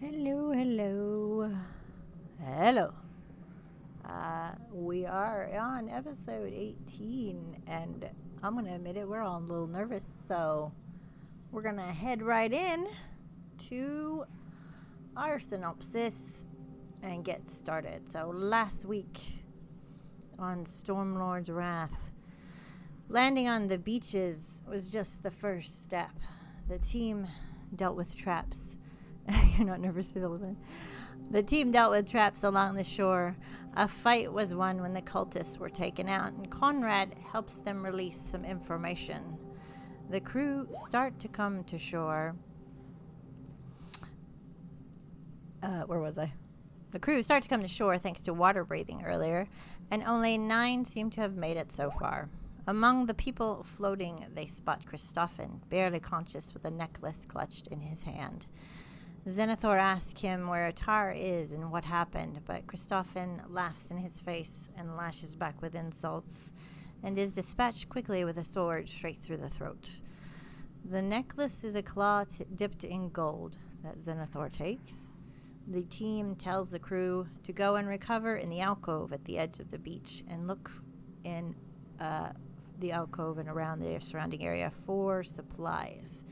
Hello, hello. Hello. We are on episode 18, and I'm going to admit it, we're all a little nervous, so we're going to head right in to our synopsis and get started. So, last week on Stormlord's Wrath, landing on the beaches was just the first step. The team dealt with traps. You're not nervous, Sullivan. The team dealt with traps along the shore. A fight was won when the cultists were taken out, and Conrad helps them release some information. The crew start to come to shore. Where was I? The crew start to come to shore thanks to water breathing earlier, and only 9 seem to have made it so far. Among the people floating, they spot Christoffin, barely conscious with a necklace clutched in his hand. Zenathor asks him where Atar is and what happened, but Christoffin laughs in his face and lashes back with insults, and is dispatched quickly with a sword straight through the throat. The necklace is a claw dipped in gold that Zenathor takes. The team tells the crew to go and recover in the alcove at the edge of the beach and look in the alcove and around the surrounding area for supplies.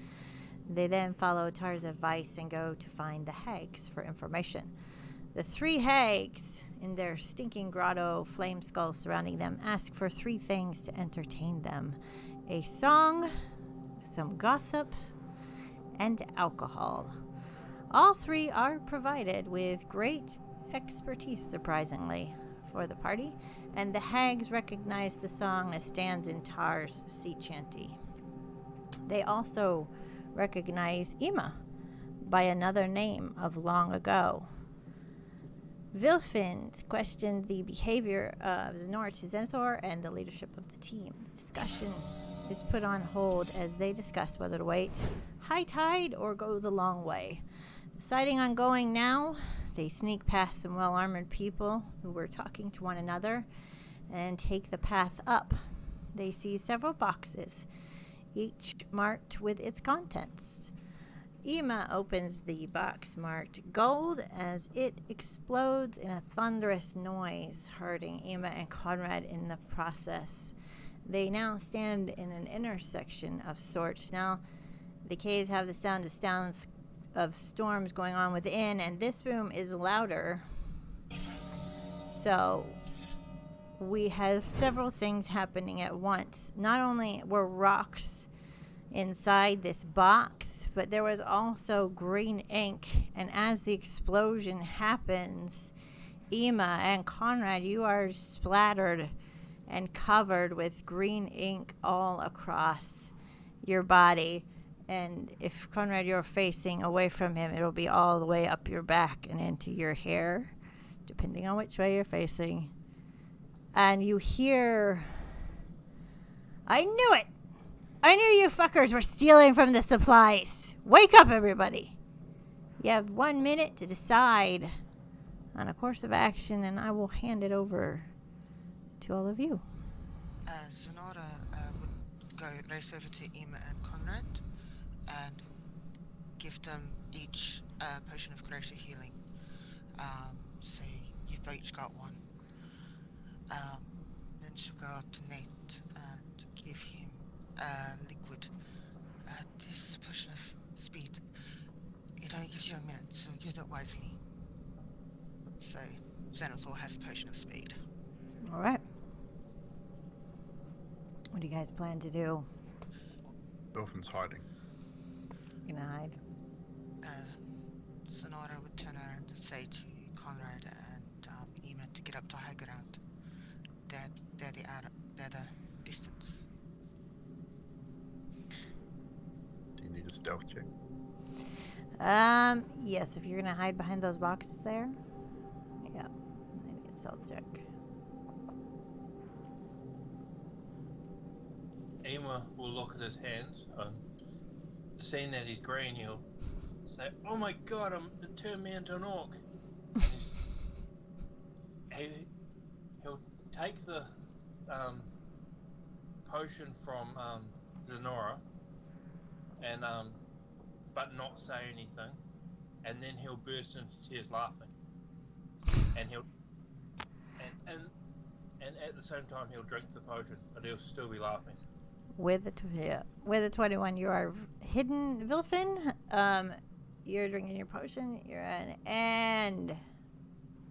They then follow Tar's advice and go to find the hags for information. The 3 hags, in their stinking grotto, flame skulls surrounding them, ask for 3 things to entertain them: a song, some gossip, and alcohol. All 3 are provided with great expertise, surprisingly, for the party, and the hags recognize the song as stands in Tar's sea chanty. They also recognize Ima by another name of long ago. Vilfin questioned the behavior of Zenathor to Zenathor and the leadership of the team. The discussion is put on hold as they discuss whether to wait high tide or go the long way. Deciding on going now, they sneak past some well-armored people who were talking to one another and take the path up. They see several boxes, each marked with its contents. Ima opens the box marked gold as it explodes in a thunderous noise, hurting Ima and Conrad in the process. They now stand in an intersection of sorts. Now, the caves have the sound of storms going on within, and this room is louder. So we have several things happening at once. Not only were rocks inside this box, but there was also green ink. And as the explosion happens, Ima and Conrad, you are splattered and covered with green ink all across your body. And if, Conrad, you're facing away from him, it'll be all the way up your back and into your hair, depending on which way you're facing. And you hear, "I knew it! I knew you fuckers were stealing from the supplies! Wake up, everybody! You have 1 minute to decide on a course of action, and I will hand it over to all of you." Zenora would go race over to Ima and Conrad and give them each a potion of greater healing. So you've each got one. Then she'll go up to Nate and give him a liquid. This is a potion of speed. It only gives you a minute, so use it wisely. So Zenathor has a potion of speed. All right. What do you guys plan to do? Dolphin's hiding. You gonna hide? Sonara would turn around and say to Conrad and Ima to get up to high ground. They're the distance. Do you need a stealth check? Yes, if you're gonna hide behind those boxes there. Yeah, I need a stealth check. Ima will look at his hands. Seeing that he's green, he'll say, "Oh my god, I'm turned me into an orc." He'll take the potion from Zenora and but not say anything, and then he'll burst into tears laughing, and he'll and at the same time he'll drink the potion, but he'll still be laughing. With a 21, you are hidden, Vilfin. You're drinking your potion. You're an and.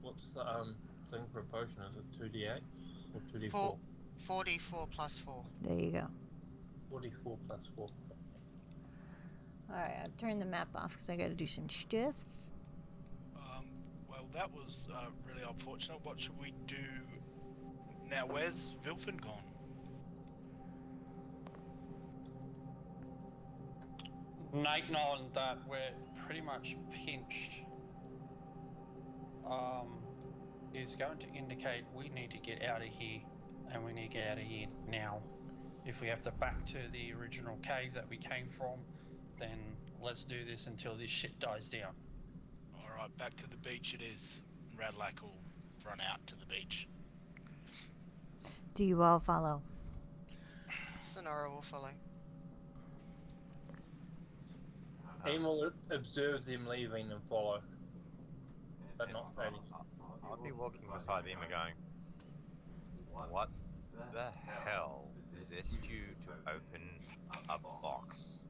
What's the thing for a potion? Is it 2d8 or 2d4? 4d4 plus 4. There you go. 44 plus 4. All right, I've turned the map off because I got to do some stuffs. Well, that was really unfortunate. What should we do now? Where's Vilfin gone? Nate, knowing that we're pretty much pinched, is going to indicate we need to get out of here, and we need to get out of here now. If we have to back to the original cave that we came from, then let's do this until this shit dies down. Alright, back to the beach it is. Radlac will run out to the beach. Do you all follow? Sonora will follow. Aim will observe them leaving and follow, but not say anything. I'll be walking beside Emma going, what the hell possessed you to open a box?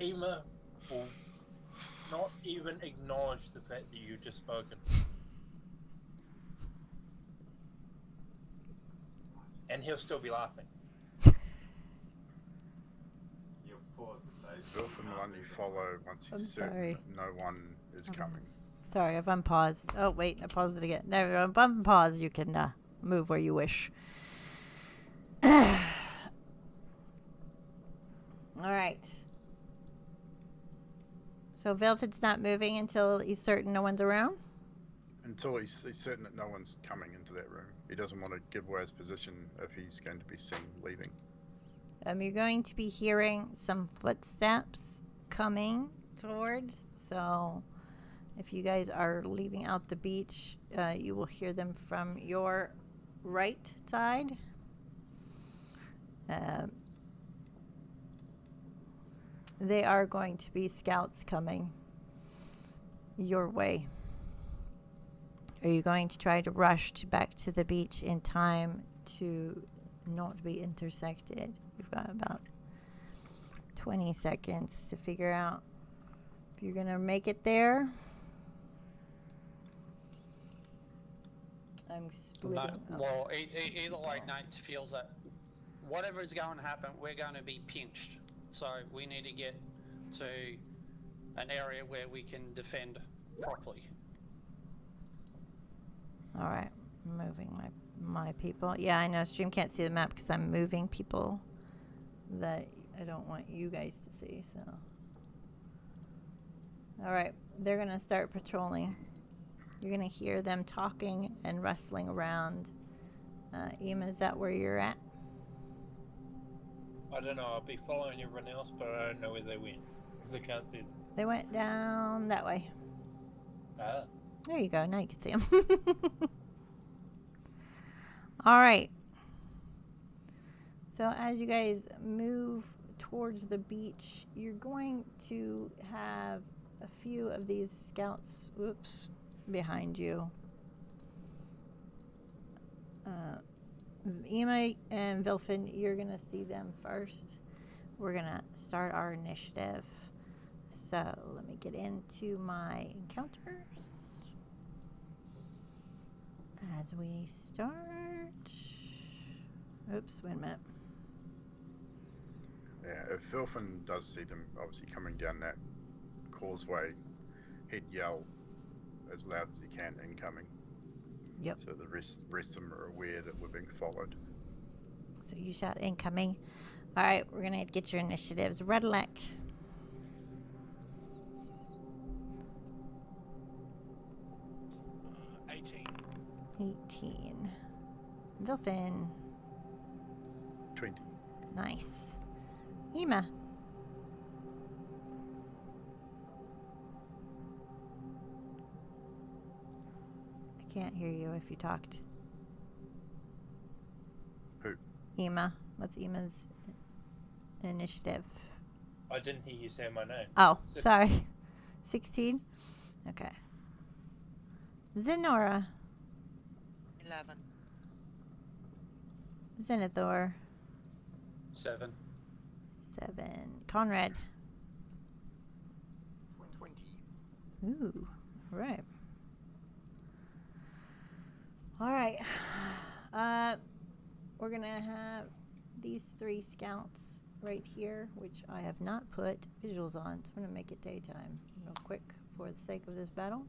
Ema will not even acknowledge the fact that you've just spoken. And he'll still be laughing. Wilfin will only follow once I'm he's certain sorry. that no one is coming. Sorry, I've unpaused. Oh, wait, I paused it again. There we go. Unpause. You can move where you wish. All right. So Velvet's not moving until he's certain no one's around? Until he's certain that no one's coming into that room. He doesn't want to give away his position if he's going to be seen leaving. You're going to be hearing some footsteps coming towards. So if you guys are leaving out the beach, you will hear them from your right side. They are going to be scouts coming your way. Are you going to try to rush back to the beach in time to not be intersected? We've got about 20 seconds to figure out if you're going to make it there. I'm splitting No, up. well, either way, Nate feels that whatever is going to happen, we're going to be pinched. So we need to get to an area where we can defend properly. All right, I'm moving my people. Yeah, I know stream can't see the map because I'm moving people that I don't want you guys to see. So, all right, they're gonna start patrolling. You're gonna hear them talking and rustling around. Ema, is that where you're at? I don't know, I'll be following everyone else, but I don't know where they went, because I can't see them. They went down that way. Ah. There you go. Now you can see them. All right. So as you guys move towards the beach, you're going to have a few of these scouts, behind you. Ema and Vilfin, you're going to see them first. We're going to start our initiative. So let me get into my encounters. As we start... Oops, wait a minute. Yeah, if Vilfin does see them obviously coming down that causeway, he'd yell as loud as he can incoming. Yep. So the rest of them are aware that we're being followed. So you shout incoming. All right, we're going to get your initiatives. Redlac. 18. Vilfin. 20. Nice. Ema. I can't hear you if you talked. Who? Ema. What's Ema's initiative? I didn't hear you say my name. Oh, Six- sorry. 16? Okay. Zenora. 11. Zenathor. 7. 7. Conrad. 20. Ooh. All right. All right. We're going to have these 3 scouts right here, which I have not put visuals on, so I'm going to make it daytime real quick for the sake of this battle.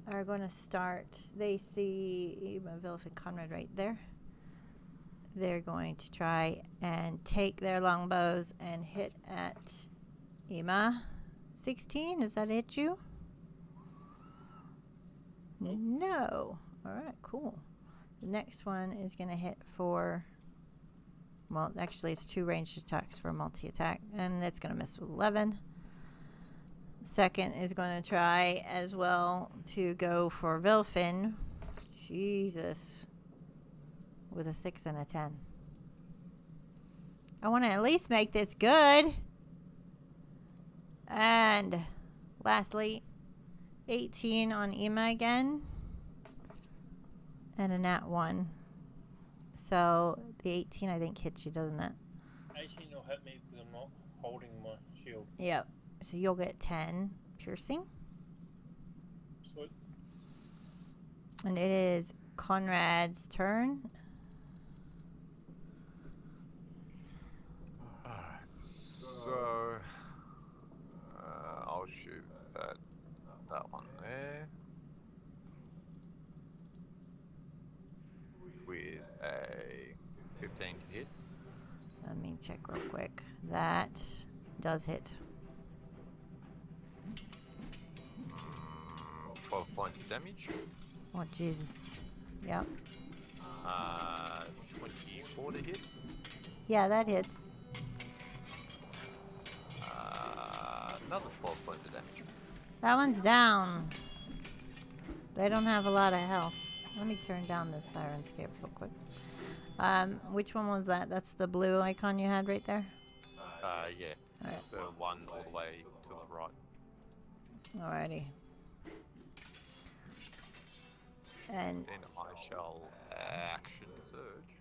Are going to start. They see Vilf and Conrad right there. They're going to try and take their longbows and hit at Ema. 16, does that hit you? No. All right, cool. The next one is going to hit for, well, actually it's 2 ranged attacks for a multi-attack, and it's going to miss with 11. Second is going to try as well to go for Vilfin. Jesus. With a 6 and a 10. I want to at least make this good. And lastly, 18 on Ema again. And a nat 1. So the 18 I think hits you, doesn't it? 18 will hit me because I'm not holding my shield. Yep. So you'll get 10 piercing. Sweet. And it is Conrad's turn. So, I'll shoot that one there with a 15 to hit. Let me check real quick. That does hit. 12 points of damage. Oh, Jesus. Yep. 24 to hit. Yeah, that hits. Another 12 points of damage. That one's down. They don't have a lot of health. Let me turn down this Sirenscape real quick. Which one was that? That's the blue icon you had right there? Yeah. Alright. The one all the way to the right. Alrighty. And Then I shall action surge.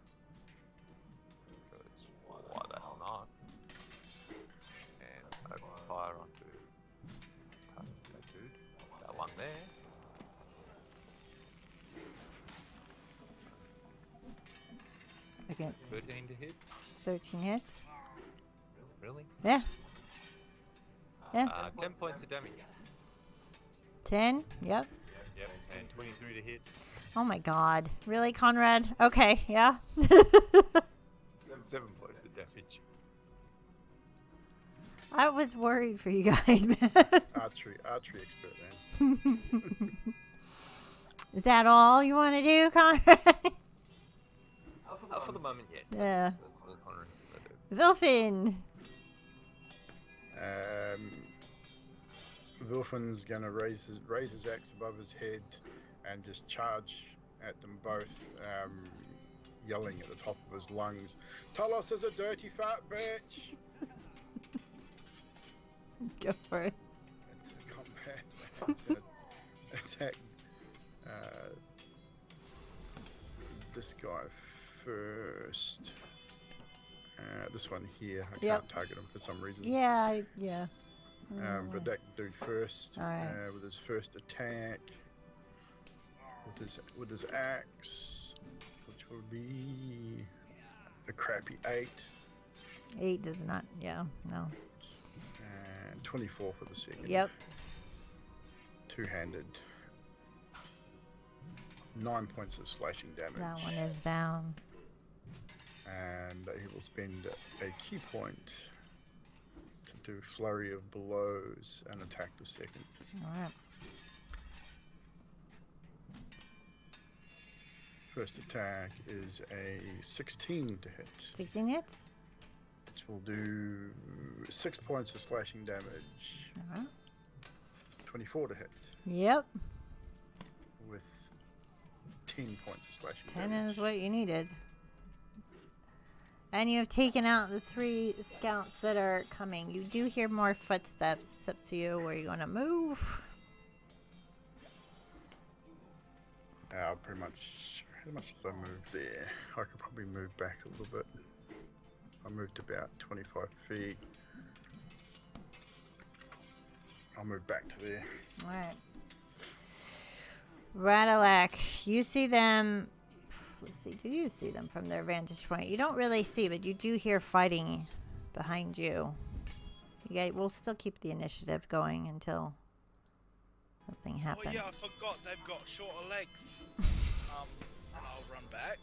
Because why the hell not? And open fire onto that dude. That one there. against 13 to hit. 13 hits. Really? Yeah. Yeah. 10 points of damage. 10. Yep. Yep. And 23 to hit. Oh my god. Really, Conrad? Okay, yeah. 7 points of damage. I was worried for you guys, man. Archery expert, man. Is that all you want to do, Conrad? For the moment, yes. Yeah. That's all Conrad's gonna do. Vilfin. Wilfin's gonna raise his axe above his head and just charge at them both, yelling at the top of his lungs, "Talos is a dirty fat bitch!" Go for it. It's a combat. It's gonna attack this guy first. This one here. I Yep. can't target him for some reason. Yeah, yeah. But that dude first, Alright. with his first attack, with his axe, which will be a crappy 8, 8 does not, yeah, no. and 24 for the second. Yep. Two-handed. 9 points of slashing damage. That one is down. And he will spend a key point to do flurry of blows and attack the second. Alright. First attack is a 16 to hit, 16 hits. which will do 6 points of slashing damage. Alright. 24 to hit, Yep. with 10 points of slashing 10 damage. is what you needed. And you have taken out the 3 scouts that are coming. You do hear more footsteps. It's up to you where you want to move. Pretty much. How much did I move there? I could probably move back a little bit. I moved about 25 feet. I'll move back to there. All right. Radalak, you see them. Let's see. Do you see them from their vantage point? You don't really see, but you do hear fighting behind you. You guys will still keep the initiative going until something happens. Oh yeah, I forgot they've got shorter legs. And I'll run back.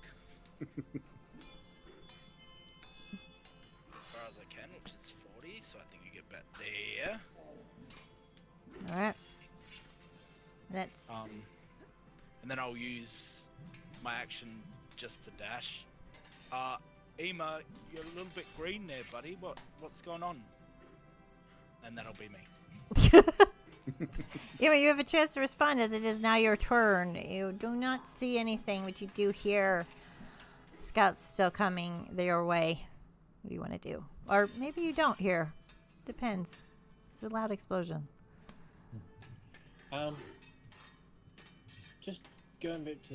As far as I can, which is 40, so I think you get back there. Alright. That's And then I'll use my action just to dash. Ema, you're a little bit green there, buddy. What's going on? And that'll be me. Yeah, you have a chance to respond as it is now your turn. You do not see anything, but you do hear scouts still coming your way. What do you want to do? Or maybe you don't hear. Depends. It's a loud explosion. Just going back to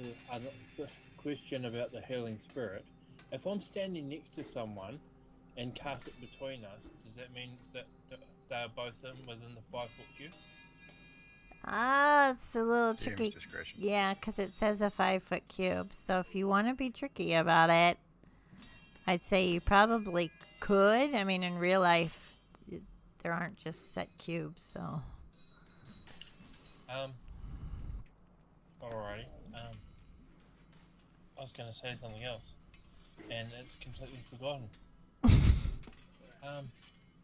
the question about the healing spirit. If I'm standing next to someone and cast it between us, does that mean that they're both within the 5-foot cube? It's a little tricky. Discretion. Yeah, because it says a 5-foot cube. So if you want to be tricky about it, I'd say you probably could. I mean, in real life, there aren't just set cubes, so. Alrighty. I was going to say something else, and it's completely forgotten.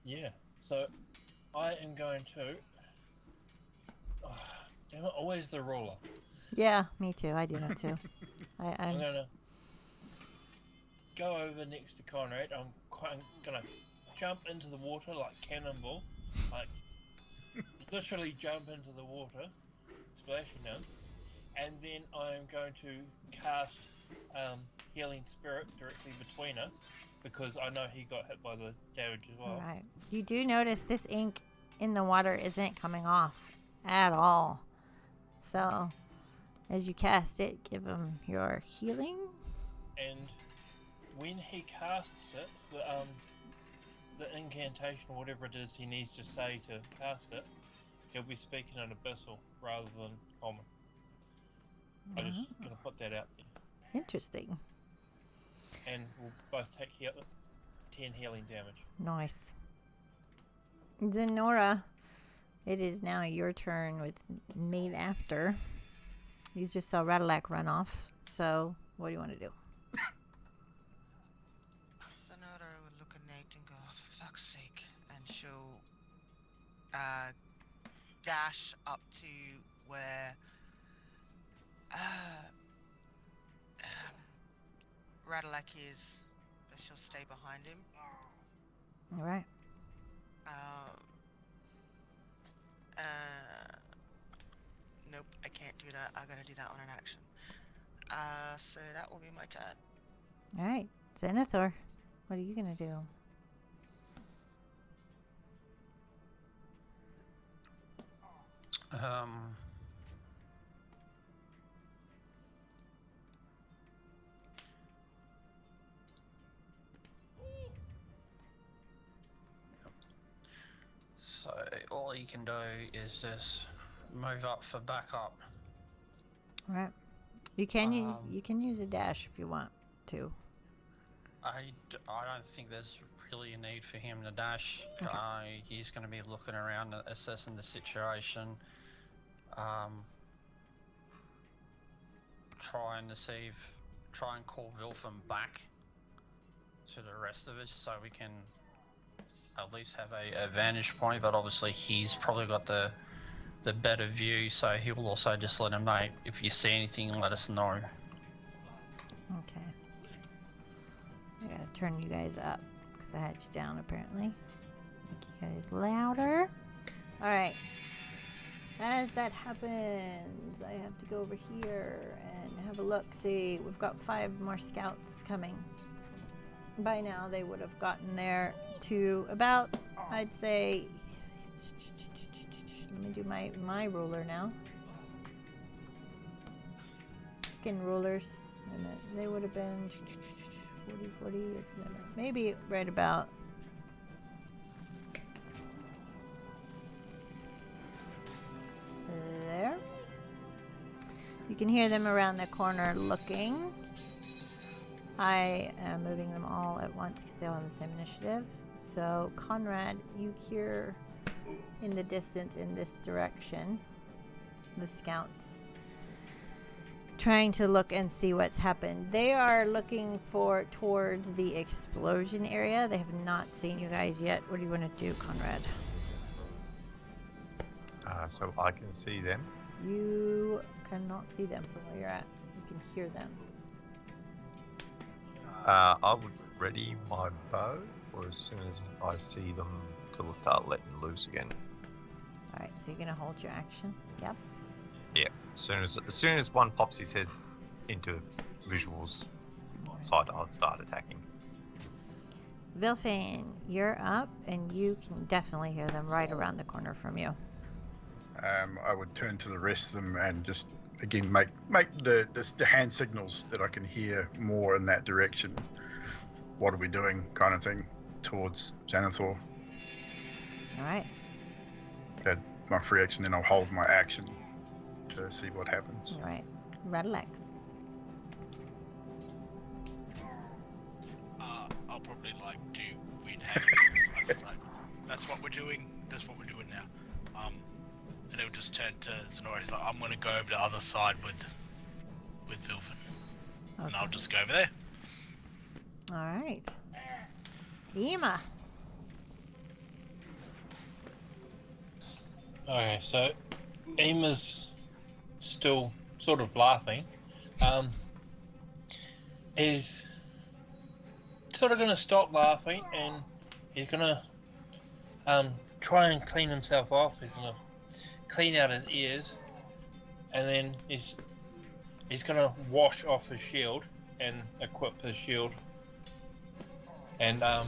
Yeah. So, I am going to. Oh, damn it! Always the ruler. Yeah, me too. I do that too. I'm gonna go over next to Conrad. I'm gonna jump into the water like cannonball, like literally jump into the water, splashing him, and then I'm going to cast Healing Spirit directly between us because I know he got hit by the damage as well. All right. You do notice this ink in the water isn't coming off at all. So, as you cast it, give him your healing. And when he casts it, the incantation or whatever it is he needs to say to cast it, he'll be speaking in Abyssal rather than Common. I'm just going to put that out there. Interesting. And we'll both take 10 healing damage. Nice. Zenora, it is now your turn with Made After. You just saw Radalak run off. So, what do you want to do? Zenathor will look at Nate and go, for fuck's sake, and she'll dash up to where Radalak is, but she'll stay behind him. All right. Nope, I can't do that. I gotta do that on an action. So that will be my turn. All right. Zenathor, what are you going to do? So all you can do is just move up for backup. All right. You can use a dash if you want to. I don't think there's really a need for him to dash. Okay. He's going to be looking around, assessing the situation, trying and call Vilfin back to the rest of us so we can at least have a vantage point. But obviously he's probably got the better view, so he will also just let him know if you see anything, let us know. Okay. I gotta turn you guys up because I had you down apparently. Make you guys louder. Alright. As that happens, I have to go over here and have a look. See, we've got 5 more scouts coming. by now they would have gotten there to about, I'd say, let me do my ruler now. Fucking rulers. Wait a minute. They would have been 40, maybe right about there. You can hear them around the corner looking. I am moving them all at once because they all have the same initiative. So, Conrad, you hear in the distance in this direction the scouts trying to look and see what's happened. They are looking towards the explosion area. They have not seen you guys yet. What do you want to do, Conrad? So I can see them. You cannot see them from where you're at. You can hear them. I would ready my bow, or as soon as I see them, to start letting loose again. All right, so you're gonna hold your action. Yep. Yeah. As soon as one pops his head into visuals side, I'll start attacking. Vilfin, you're up, and you can definitely hear them right around the corner from you. I would turn to the rest of them and just again make the hand signals that I can hear more in that direction. What are we doing, kind of thing, towards Zenathor. All right. That my free action, then I'll hold my action to see what happens. All right. Radalek. I'll probably do weird hands. That's what we're doing. That's what we're doing now. And he'll just turn to Zenora. He's like, I'm gonna go over the other side with Vilfin, and I'll just go over there. All right. Ema. Okay, so Ema's still sort of laughing. He's sort of going to stop laughing, and he's going to try and clean himself off. He's going to clean out his ears, and then he's going to wash off his shield and equip his shield. And I'm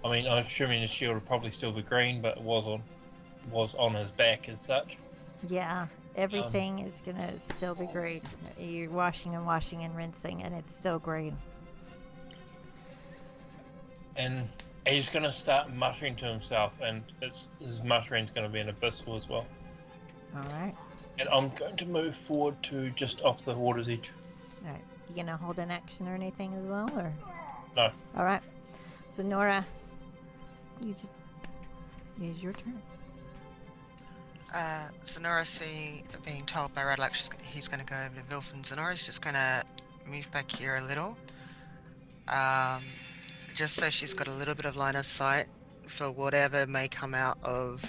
assuming his shield would probably still be green, but it was on his back as such. Yeah, everything is gonna still be green. You're washing and rinsing, and it's still green. And he's gonna start muttering to himself, and his muttering's gonna be an abyssal as well. All right. And I'm going to move forward to just off the water's edge. All right. You gonna hold an action or anything as well, or? No. All right. So Nora, use your turn. Zenora being told by Radalek he's going to go over to Vilfin. Zenora's just going to move back here a little. Just so she's got a little bit of line of sight for whatever may come out of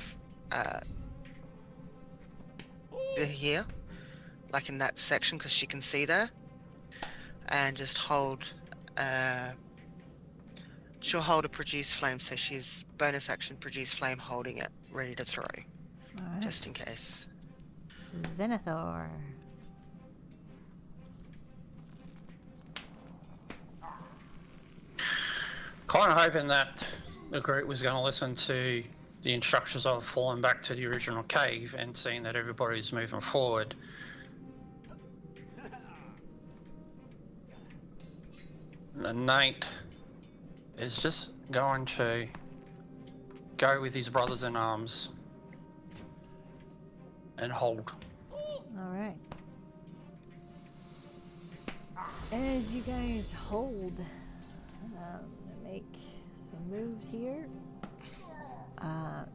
here. Like in that section, because she can see there. And just hold... she'll hold a produce flame, so she's bonus action produce flame holding it, ready to throw. All right. Just in case. Zenathor. Kind of hoping that the group was going to listen to the instructions of falling back to the original cave and seeing that everybody's moving forward. The knight is just going to go with his brothers in arms and hold. All right. As you guys hold, make some moves here.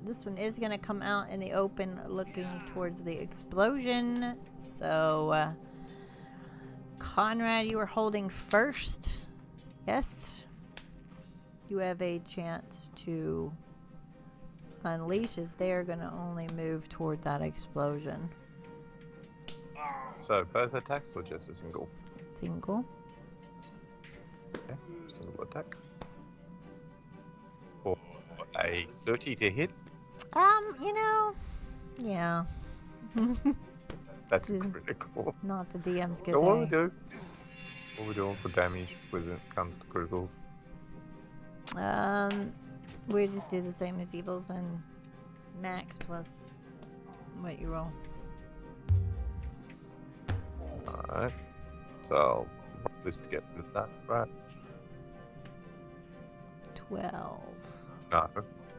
This one is going to come out in the open looking towards the explosion. So, Conrad, you are holding first. Yes. You have a chance to unleash as they're going to only move toward that explosion. So both attacks or just a single? Single. Okay, single attack. For a 30 to hit. Yeah. That's This is critical. not the DM's good So what do we day. do? What are we doing for damage when it comes to criticals? We just do the same as evils and max plus what you roll. Alright. So I'll roll this to get rid of that, right? 12. No,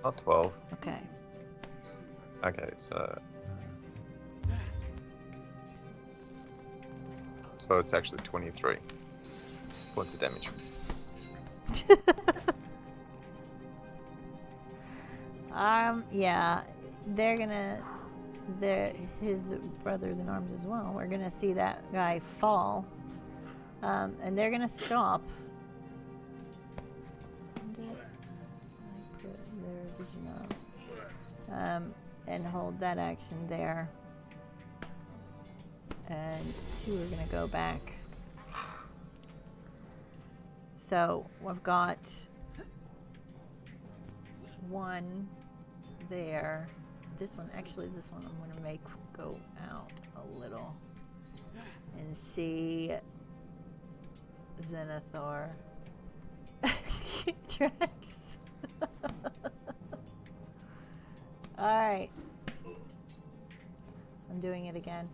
not 12. Okay. Okay, so it's actually 23 points of damage. Yeah, they're his brothers in arms as well. We're gonna see that guy fall, and they're gonna stop. Did I put their vision up? And hold that action there. And 2 are gonna go back. So we've got 1 there. This one I'm gonna make go out a little and see Zenathor. Tracks. Alright. I'm doing it again.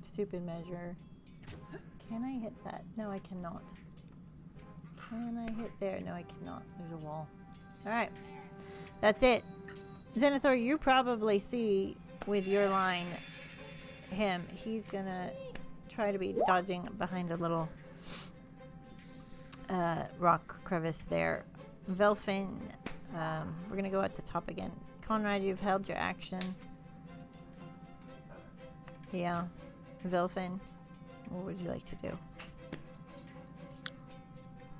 Stupid measure. Can I hit that? No, I cannot. Can I hit there? No, I cannot. There's a wall. Alright. That's it. Zenathor, you probably see with your line him. He's gonna try to be dodging behind a little rock crevice there. Velfin, we're gonna go at the top again. Conrad, you've held your action. Yeah. Velfin, what would you like to do?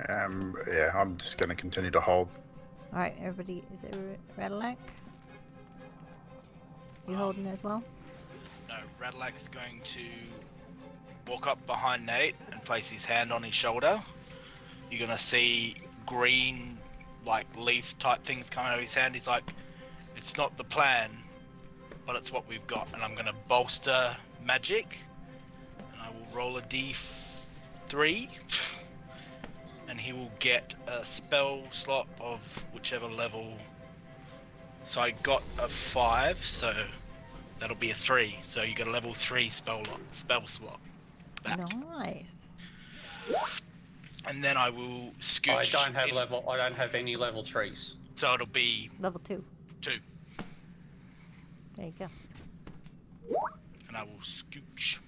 Yeah, I'm just going to continue to hold. Alright, everybody, is it Radalak? You holding as well? No, Radalak's going to walk up behind Nate and place his hand on his shoulder. You're going to see green, like, leaf type things coming out of his hand. He's like, it's not the plan, but it's what we've got. And I'm going to bolster magic. And I will roll a d3. And he will get a spell slot of whichever level. So I got a 5, so that'll be a 3. So you got a level 3 spell slot back. Nice. And then I will scooch. I don't have any level 3s. So it'll be Level 2. 2. There you go. And I will scooch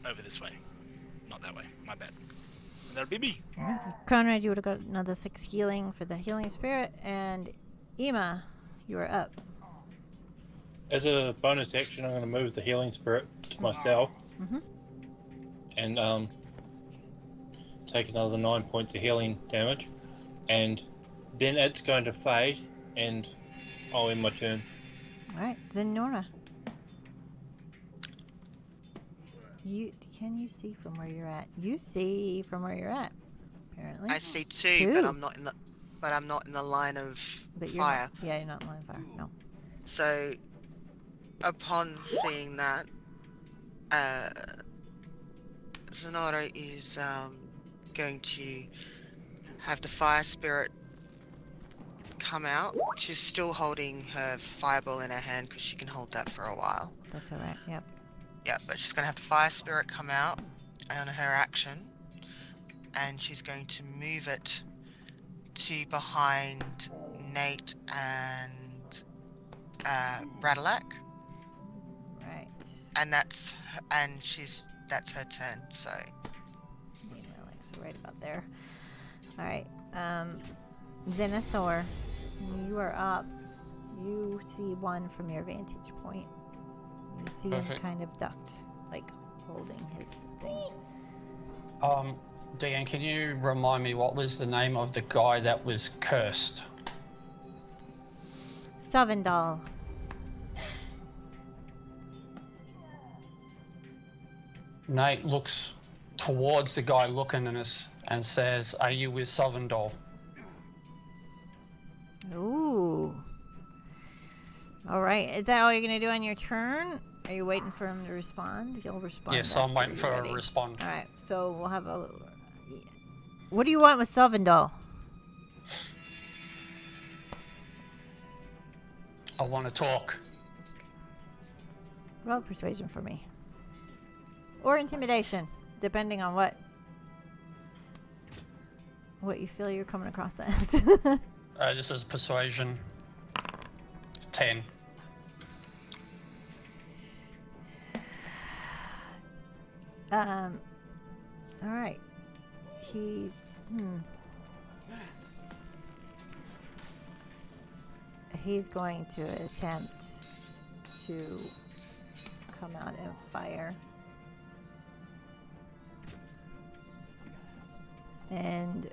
over this way. Not that way. My bad. And that'll be me. Conrad, you would have got another 6 healing for the healing spirit, and Ema, you are up. As a bonus action, I'm going to move the healing spirit to myself. Mm-hmm. And take another 9 points of healing damage. And then it's going to fade, and I'll end my turn. Alright, Zenora. Can you see from where you're at? You see from where you're at, apparently. I see two, but I'm not in the line of fire. Yeah, you're not in line of fire. No. So, upon seeing that, Zenora is going to have the fire spirit come out. She's still holding her fireball in her hand because she can hold that for a while. That's alright. Yep. Yeah, but she's going to have the fire spirit come out on her action, and she's going to move it to behind Nate and Radalak. Right. And that's her turn. So Yeah, like so right about there. Alright. Zenathor, you are up. You see one from your vantage point. You see him kind of ducked, like holding his thing. Deanne, can you remind me what was the name of the guy that was cursed? Sovendal. Nate looks towards the guy looking at us and says, "Are you with Sovendal?" Ooh. Alright, is that all you're gonna do on your turn? Are you waiting for him to respond? He'll respond. Yes, I'm after waiting you're for a ready. response. All right, so we'll have a. What do you want with Sylvandal? I want to talk. Roll persuasion for me, or intimidation, depending on what you feel you're coming across as. This is persuasion. 10. All right. He's going to attempt to come out and fire. And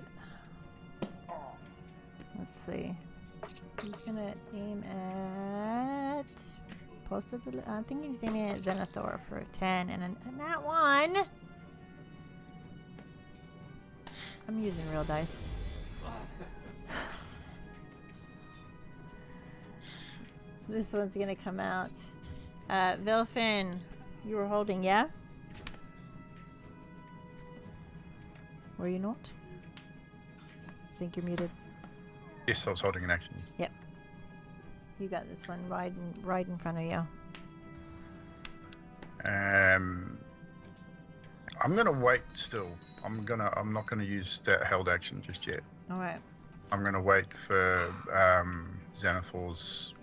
let's see. He's gonna aim at possibly. I'm thinking he's aiming at Zenathor for a 10, and that one. I'm using real dice. This one's gonna come out. Vilfin, you were holding, yeah? Were you not? I think you're muted. Yes, I was holding an action. Yep. You got this one right in front of you. I'm gonna wait still. I'm not gonna use that held action just yet. All right. I'm gonna wait for Zenathor's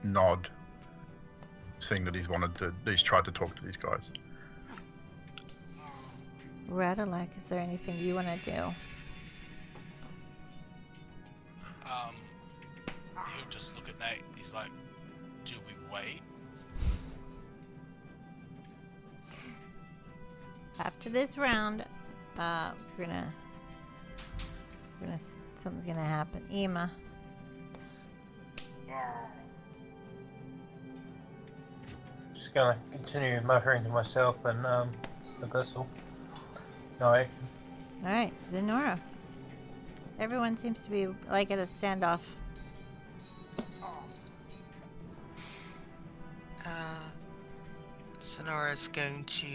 nod, seeing that he's tried to talk to these guys. Radalak, is there anything you want to do? He'll just look at Nate. He's like, "Do we wait?" After this round, something's gonna happen. Ema. Just gonna continue muttering to myself and Abyssal. No action. All right, Zenora. Everyone seems to be like at a standoff. Sonora's going to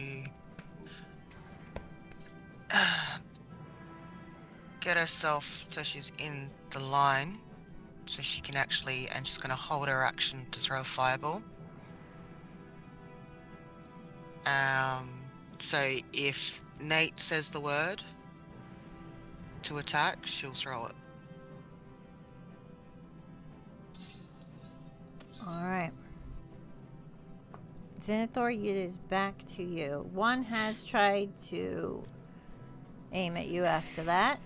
get herself so she's in the line, so she can actually, and she's going to hold her action to throw a fireball. So if Nate says the word to attack, she'll throw it. All right. Zenathor, it is back to you. One has tried to aim at you after that,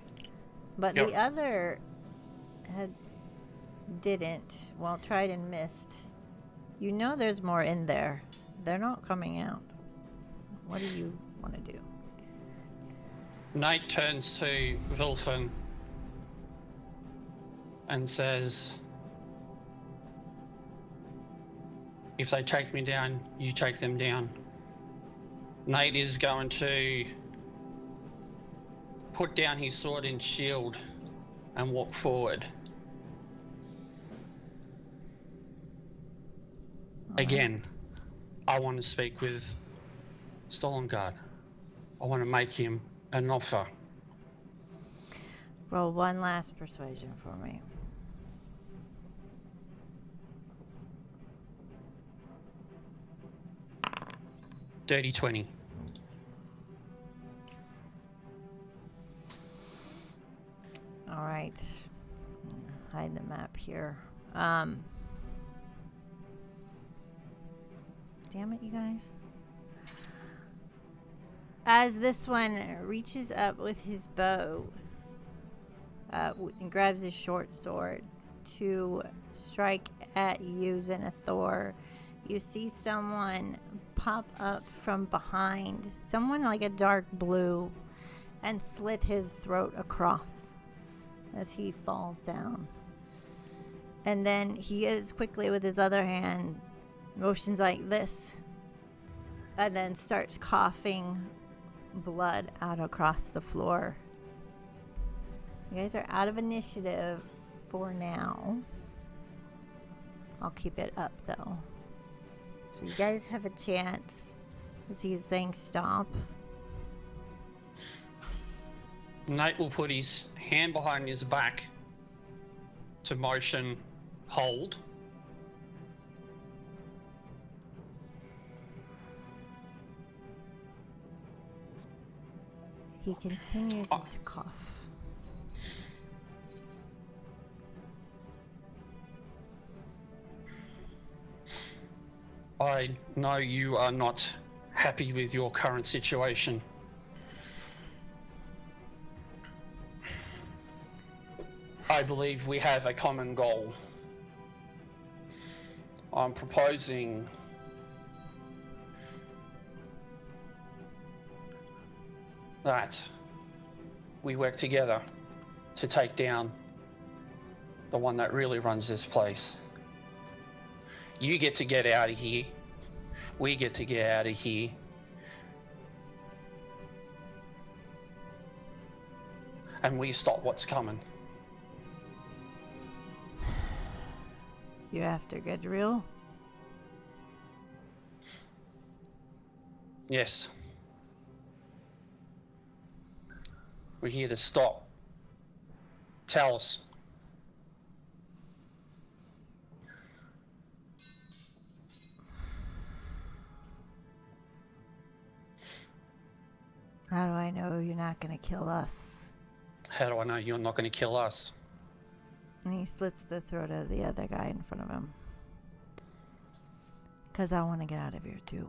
but Yep. the other didn't. Well, tried and missed. You know there's more in there. They're not coming out. What do you want to do? Nate turns to Vilfin and says, "If they take me down, you take them down." Nate is going to put down his sword and shield and walk forward. Again, I want to speak with Stolengard. I want to make him an offer. Roll one last persuasion for me. Dirty 20. All right. Hide the map here. Damn it, you guys. As this one reaches up with his bow and grabs his short sword to strike at you, Zenathor, you see someone pop up from behind, someone like a dark blue, and slit his throat across as he falls down. And then he is quickly with his other hand, motions like this, and then starts coughing blood out across the floor. You guys are out of initiative for now. I'll keep it up though. So you guys have a chance. As he's saying stop. Nate will put his hand behind his back to motion hold. He continues to cough. I know you are not happy with your current situation. I believe we have a common goal. I'm proposing that we work together to take down the one that really runs this place. You get to get out of here. We get to get out of here. And we stop what's coming. You're after Gadriel? Yes. We're here to stop. Tell us. How do I know you're not gonna kill us? How do I know you're not going to kill us? And he slits the throat of the other guy in front of him. 'Cause I want to get out of here too.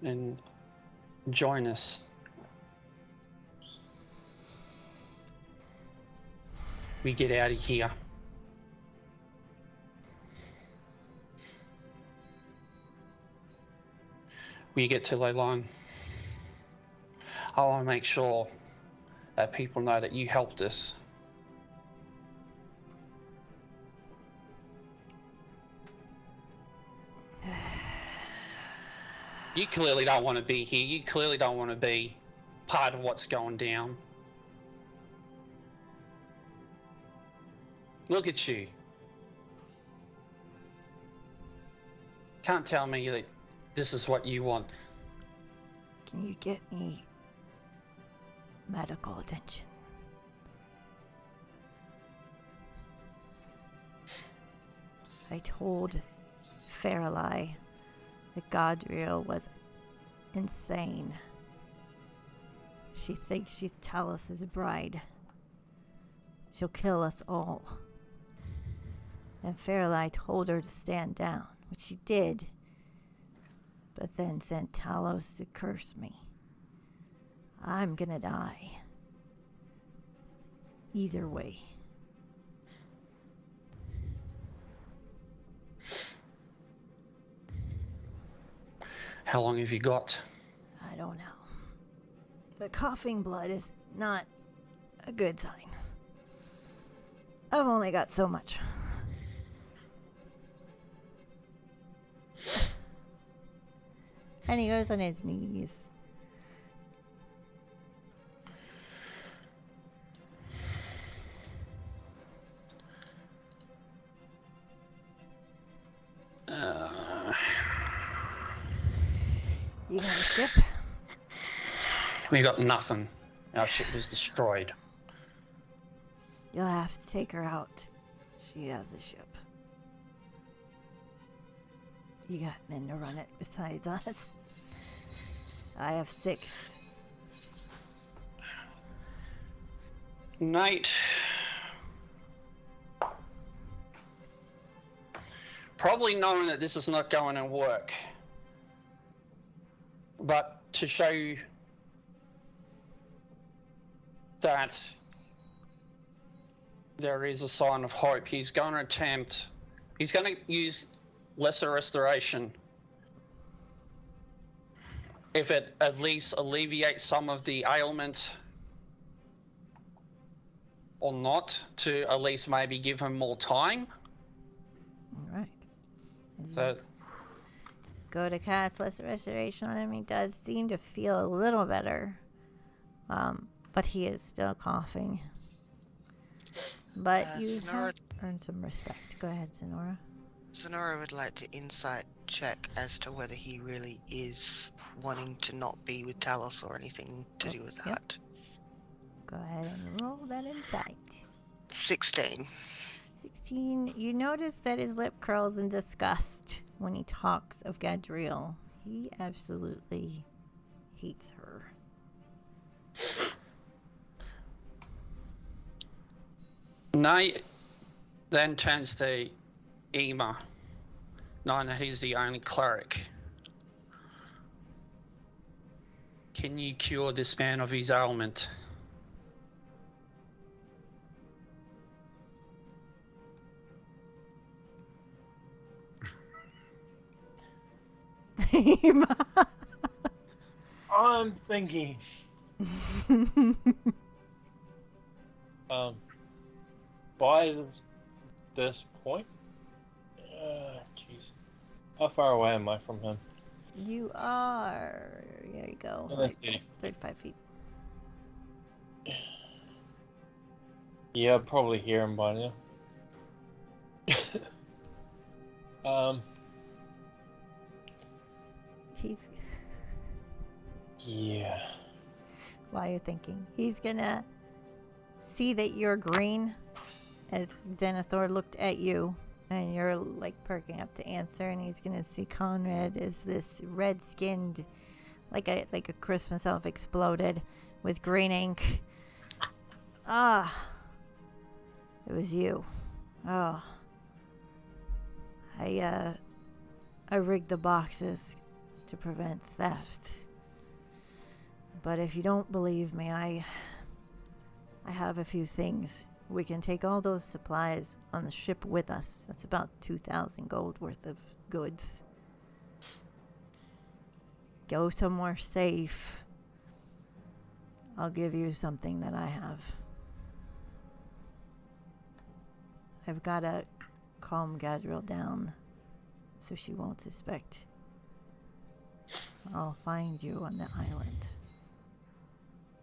And join us. We get out of here. We get to Leilong. I want to make sure that people know that you helped us. You clearly don't want to be here. You clearly don't want to be part of what's going down. Look at you. Can't tell me that this is what you want. Can you get me medical attention? I told Fairlie that Gadriel was insane. She thinks she's Talos' bride. She'll kill us all. And Fairlie told her to stand down, which she did, but then sent Talos to curse me. I'm gonna die. Either way. How long have you got? I don't know. The coughing blood is not a good sign. I've only got so much. And he goes on his knees. You got a ship? We got nothing. Our ship was destroyed. You'll have to take her out. She has a ship. You got men to run it besides us? I have 6. Nate. Probably knowing that this is not going to work. But to show you that there is a sign of hope, he's going to use lesser restoration. If it at least alleviates some of the ailment or not, to at least maybe give him more time. All right. So, Go to cast lesser restoration on him. He does seem to feel a little better. But but he is still coughing. But you Sonora- have earned some respect. Go ahead, Sonora. Sonora would like to insight check as to whether he really is wanting to not be with Talos or anything to do with Yep. that. Go ahead and roll that insight. 16. 16. You notice that his lip curls in disgust when he talks of Gadriel. He absolutely hates her. Nate then turns to Ema, knowing that he's the only cleric. Can you cure this man of his ailment? I'm thinking. By this point, jeez, how far away am I from him? You are. There you go. Let's Like see. 35 feet. Yeah, I'll probably hear him by now. He's. Yeah. While you're thinking, he's gonna see that you're green as Zenathor looked at you, and you're like perking up to answer, and he's gonna see Conrad as this red-skinned, like a Christmas elf exploded with green ink. Ah, it was you. Oh, I rigged the boxes to prevent theft. But if you don't believe me, I have a few things. We can take all those supplies on the ship with us. That's about 2,000 gold worth of goods. Go somewhere safe. I'll give you something that I have. I've got to calm Gadriel down so she won't suspect. I'll find you on the island.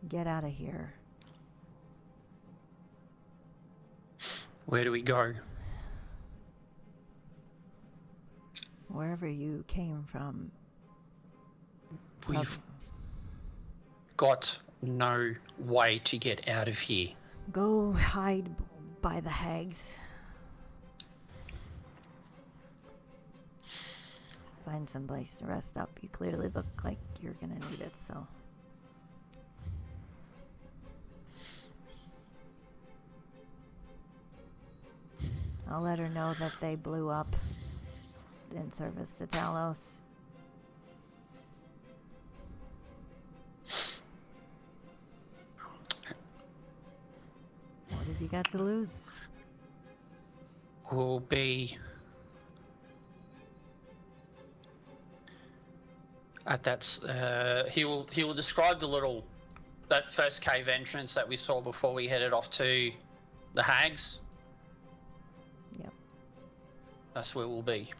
Get out of here. Where do we go? Wherever you came from. We've got no way to get out of here. Go hide by the hags. Find some place to rest up. You clearly look like you're gonna need it, so. I'll let her know that they blew up in service to Talos. What have you got to lose? Will be at that. He will describe that first cave entrance that we saw before we headed off to the hags. Yep. That's where we'll be.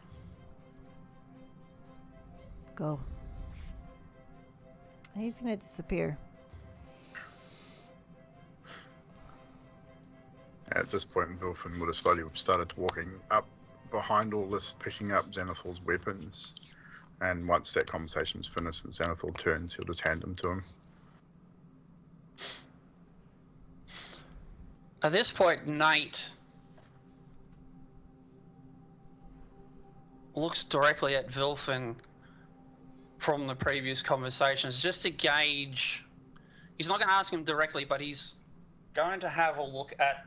Go. He's gonna disappear. At this point, Wilfin would have slowly started walking up behind all this, picking up Zenathor's weapons. And once that conversation's finished and Zenathor turns, he'll just hand them to him. At this point, Nate looks directly at Vilfin from the previous conversations just to gauge. He's not going to ask him directly, but he's going to have a look at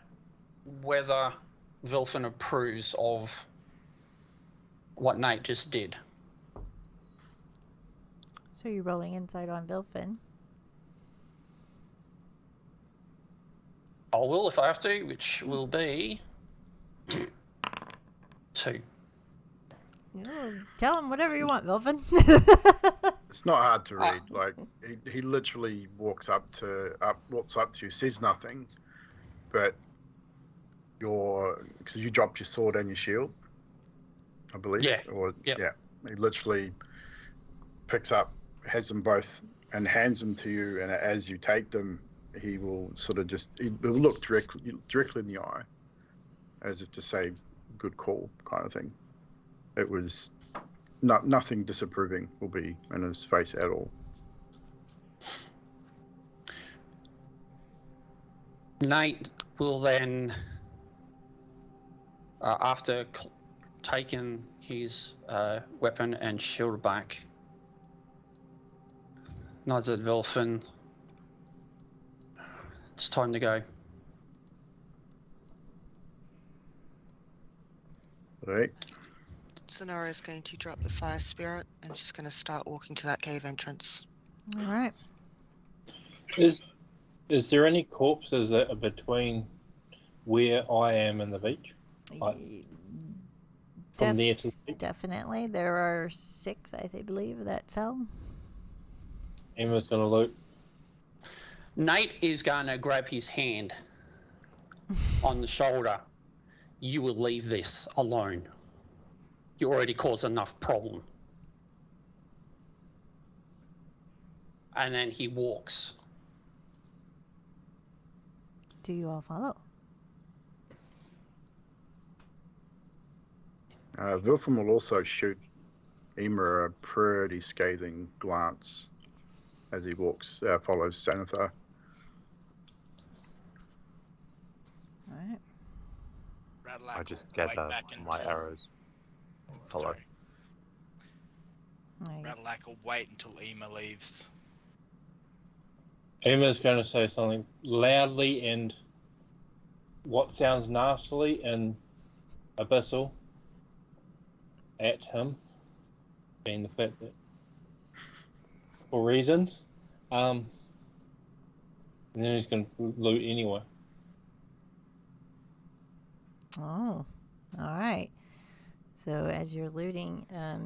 whether Vilfin approves of what Nate just did. So you're rolling insight on Vilfin. I will if I have to, which will be 2. Oh, tell him whatever you want, Vilfin. It's not hard to read. Like he literally walks up to you, says nothing, but because you dropped your sword and your shield, I believe. Yeah. Yeah. He literally picks up, has them both, and hands them to you. And as you take them, he will sort of he will look directly in the eye, as if to say, "Good call," kind of thing. It was nothing disapproving will be in his face at all. Nate will then, after taking his weapon and shield back, nods at Vilfin. It's time to go. Right. Sonora's going to drop the fire spirit and she's going to start walking to that cave entrance. All right. Is there any corpses that are between where I am and the beach? Like, from there to the beach? Definitely. There are 6, I believe, that fell. Emma's gonna loot. Nate is going to grab his hand on the shoulder. You will leave this alone. You already caused enough problem. And then he walks. Do you all follow? Wilfram will also shoot Ema a pretty scathing glance as he follows Zenathor. All right. Radlac I just will gather wait back my until- arrows. Follow. Sorry. All right. Radlac will wait until Ema leaves. Emma's gonna say something loudly and what sounds nastily and abyssal at him, being the fact that for reasons, and then he's gonna loot anyway. Oh, all right. So as you're looting,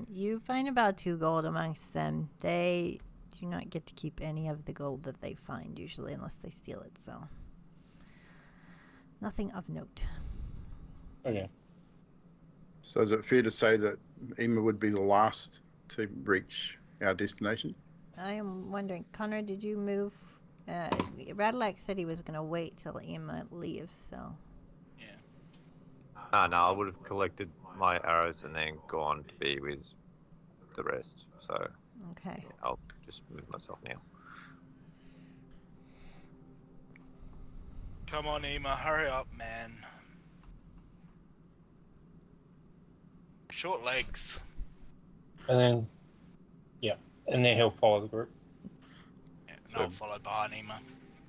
you find about 2 gold amongst them. They do not get to keep any of the gold that they find usually unless they steal it. So nothing of note. Okay. So is it fair to say that Ema would be the last to reach our destination? I am wondering, Connor, did you move? Radlac said he was going to wait till Emma leaves, so. Yeah. No, I would have collected my arrows and then gone to be with the rest. So Okay. yeah, I'll just move myself now. Come on, Ema, hurry up, man. Short legs. And then he'll follow the group. Yeah, and So- I'll follow behind Ema.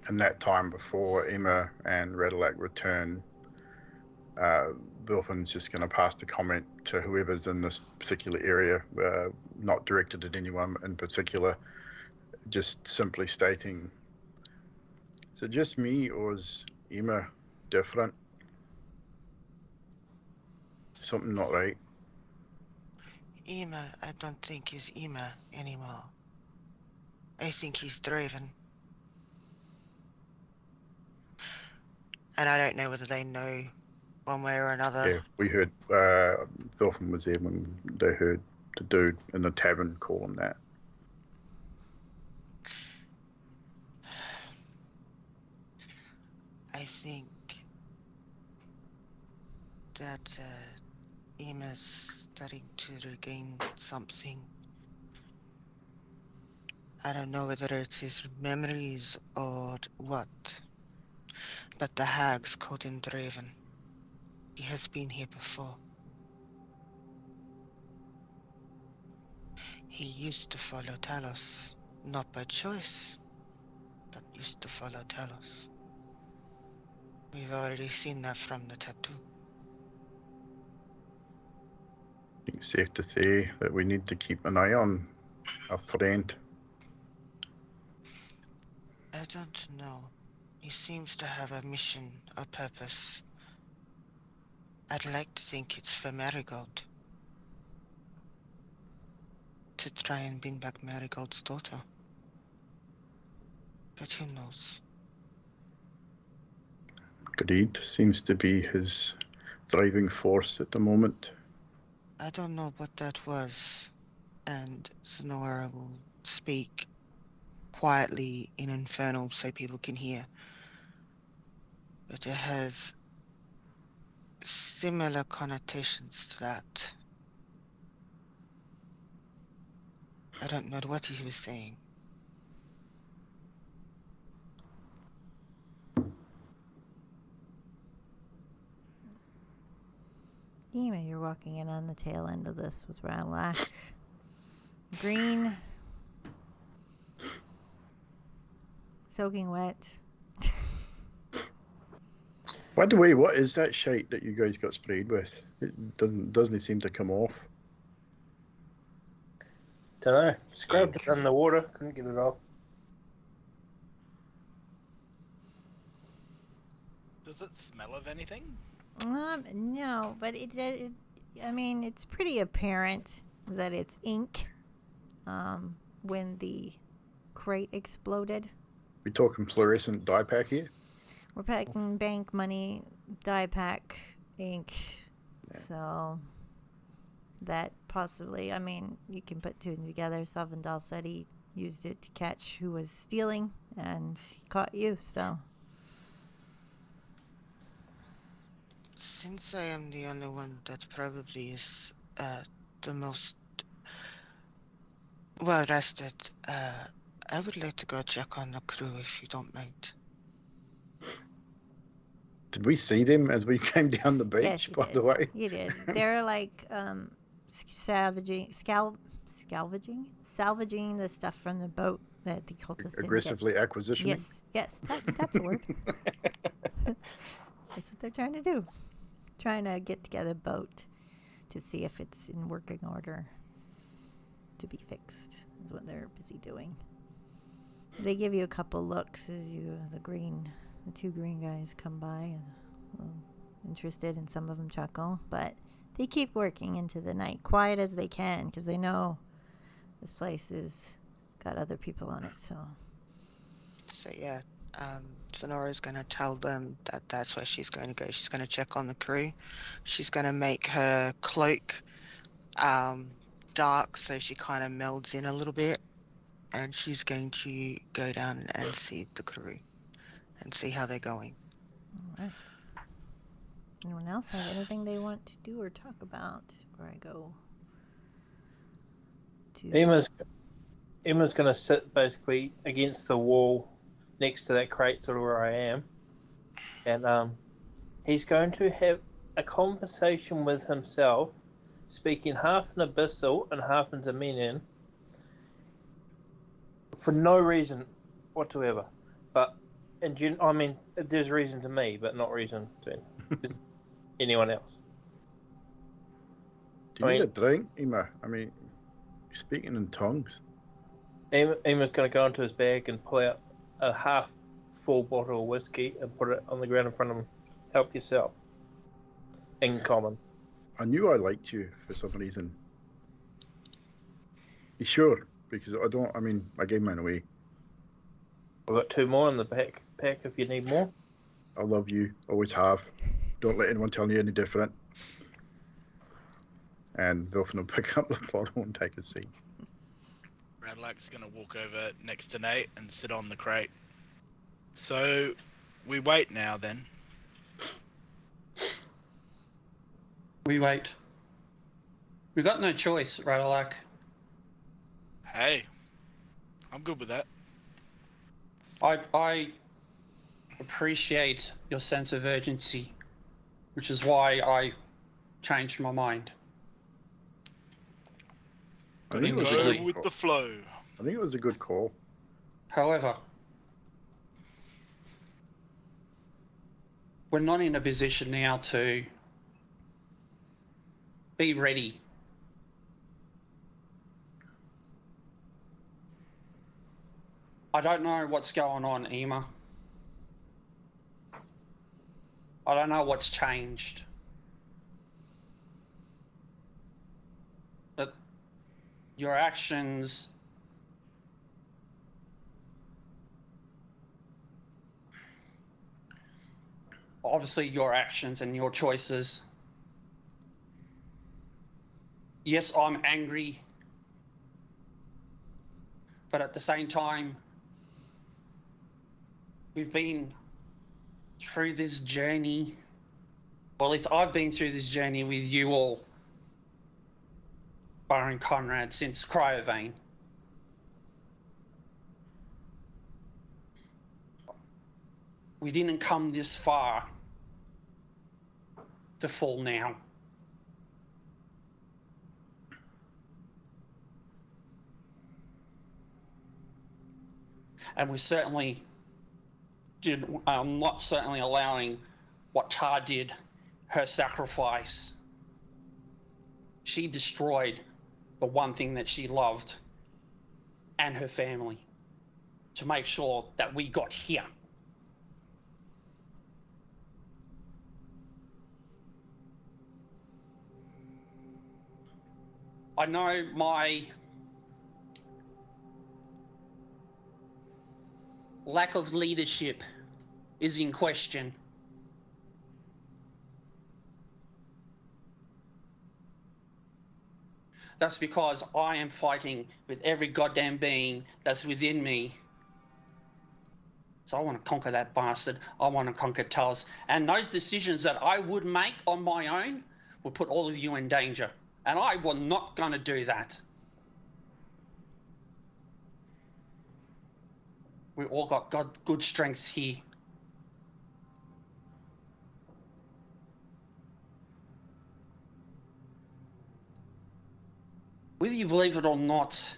In that time before Ema and Radlac return, Wilfram's just going to pass the comment to whoever's in this particular area, not directed at anyone in particular, just simply stating, is it just me or is Ema different? Something not right. Ema, I don't think is Ema anymore. I think he's Draven. And I don't know whether they know one way or another. Yeah, we heard Wilfram was there when they heard the dude in the tavern call him that. I think that Ema's starting to regain something. I don't know whether it's his memories or what, but the hag's called him Draven. He has been here before. He used to follow Talos, not by choice, but used to follow Talos. We've already seen that from the tattoo. I think it's safe to say that we need to keep an eye on our friend. I don't know. He seems to have a mission, a purpose. I'd like to think it's for Marigold. To try and bring back Marigold's daughter. But who knows? Greed seems to be his driving force at the moment. I don't know what that was, and Sonora will speak quietly in Infernal so people can hear. But it has similar connotations to that. I don't know what he was saying. Ema, you're walking in on the tail end of this with Rylak. Green. Soaking wet. By the way, what is that shite that you guys got sprayed with? It doesn't seem to come off. Don't know. Scrubbed it in the water. Couldn't get it off. Does it smell of anything? No, but I mean, it's pretty apparent that it's ink. When the crate exploded. We talking fluorescent dye pack here? We're packing bank money, dye pack, ink. Yeah. So that possibly, I mean, you can put two together. Salvandal said he used it to catch who was stealing, and he caught you, so. Since I am the only one that probably is the most well rested, I would like to go check on the crew if you don't mind. Did we see them as we came down the beach, Yes, you by did. the way? You did. They're like salvaging the stuff from the boat that the cultists didn't get. Aggressively acquisitioning? Yes, that's a word. That's what they're trying to do. Trying to get together a boat to see if it's in working order to be fixed is what they're busy doing. They give you a couple looks as the two green guys come by and interested, and some of them chuckle, but they keep working into the night, quiet as they can, because they know this place is got other people on it. So yeah, Sonora's gonna tell them that that's where she's going to go. She's gonna check on the crew. She's gonna make her cloak dark so she kind of melds in a little bit, and she's going to go down and see the crew and see how they're going. all right. Anyone else have anything they want to do or talk about before I go to Emma's going to sit basically against the wall next to that crate, sort of where I am, and he's going to have a conversation with himself, speaking half in Abyssal and half in Zemenian, for no reason whatsoever. But I mean, there's reason to me, but not reason to anyone else. Do you need a drink, Ema? I mean, you're speaking in tongues. Emma's going to go into his bag and pull out a half full bottle of whiskey and put it on the ground in front of him. Help yourself. In common. I knew I liked you for some reason. You sure? Because I gave mine away. We've got two more in the pack if you need more. I love you, always have. Don't let anyone tell you any different. And Wilfin will pick up the bottle and take a seat. Radlack's gonna walk over next to Nate and sit on the crate. So, we wait now then. We wait. We got no choice, Radlack. Hey, I'm good with that. I appreciate your sense of urgency, which is why I changed my mind. I think it was a Go good with call. the flow. I think it was a good call. However, we're not in a position now to be ready. I don't know what's going on, Ema. I don't know what's changed. But your actions obviously your actions and your choices. Yes, I'm angry, but at the same time, We've been through this journey, or at least I've been through this journey with you all, barring Conrad, since Cryovane. We didn't come this far to fall now. And we certainly not certainly allowing what Tar did, her sacrifice. She destroyed the one thing that she loved and her family to make sure that we got here. I know my lack of leadership is in question. That's because I am fighting with every goddamn being that's within me. So I want to conquer that bastard. I want to conquer Talos. And those decisions that I would make on my own would put all of you in danger. And I was not going to do that. We all got good strengths here. Whether you believe it or not,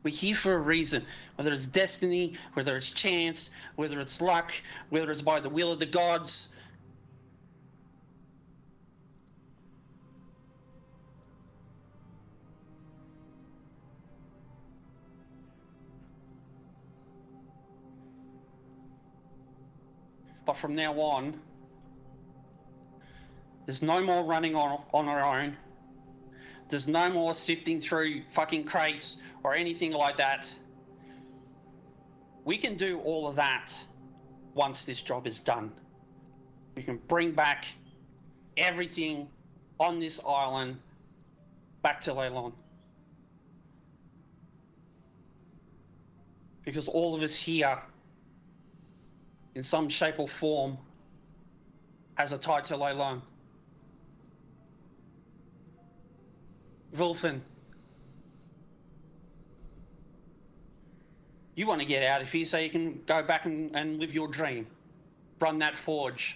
we're here for a reason. Whether it's destiny, whether it's chance, whether it's luck, whether it's by the will of the gods. But from now on, there's no more running on our own. There's no more sifting through fucking crates or anything like that. We can do all of that once this job is done. We can bring back everything on this island back to Leylon. Because all of us here, in some shape or form, has a tie to Leylon. Vulfin, you want to get out of here so you can go back and live your dream. Run that forge.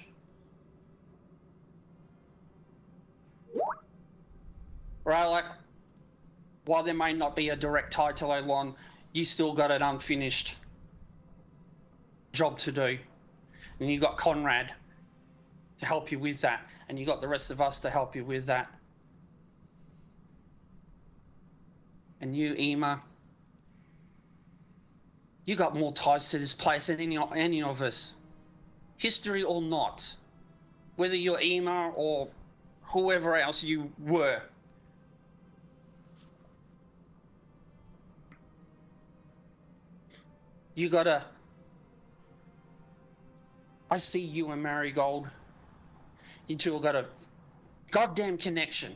Right, like, while there may not be a direct tie to Leylon, you still got an unfinished job to do. And you got Conrad to help you with that. And you got the rest of us to help you with that. And you, Ema, you got more ties to this place than any of us. History or not. Whether you're Ema or whoever else you were. You gotta... I see you and Marigold. You two have got a goddamn connection.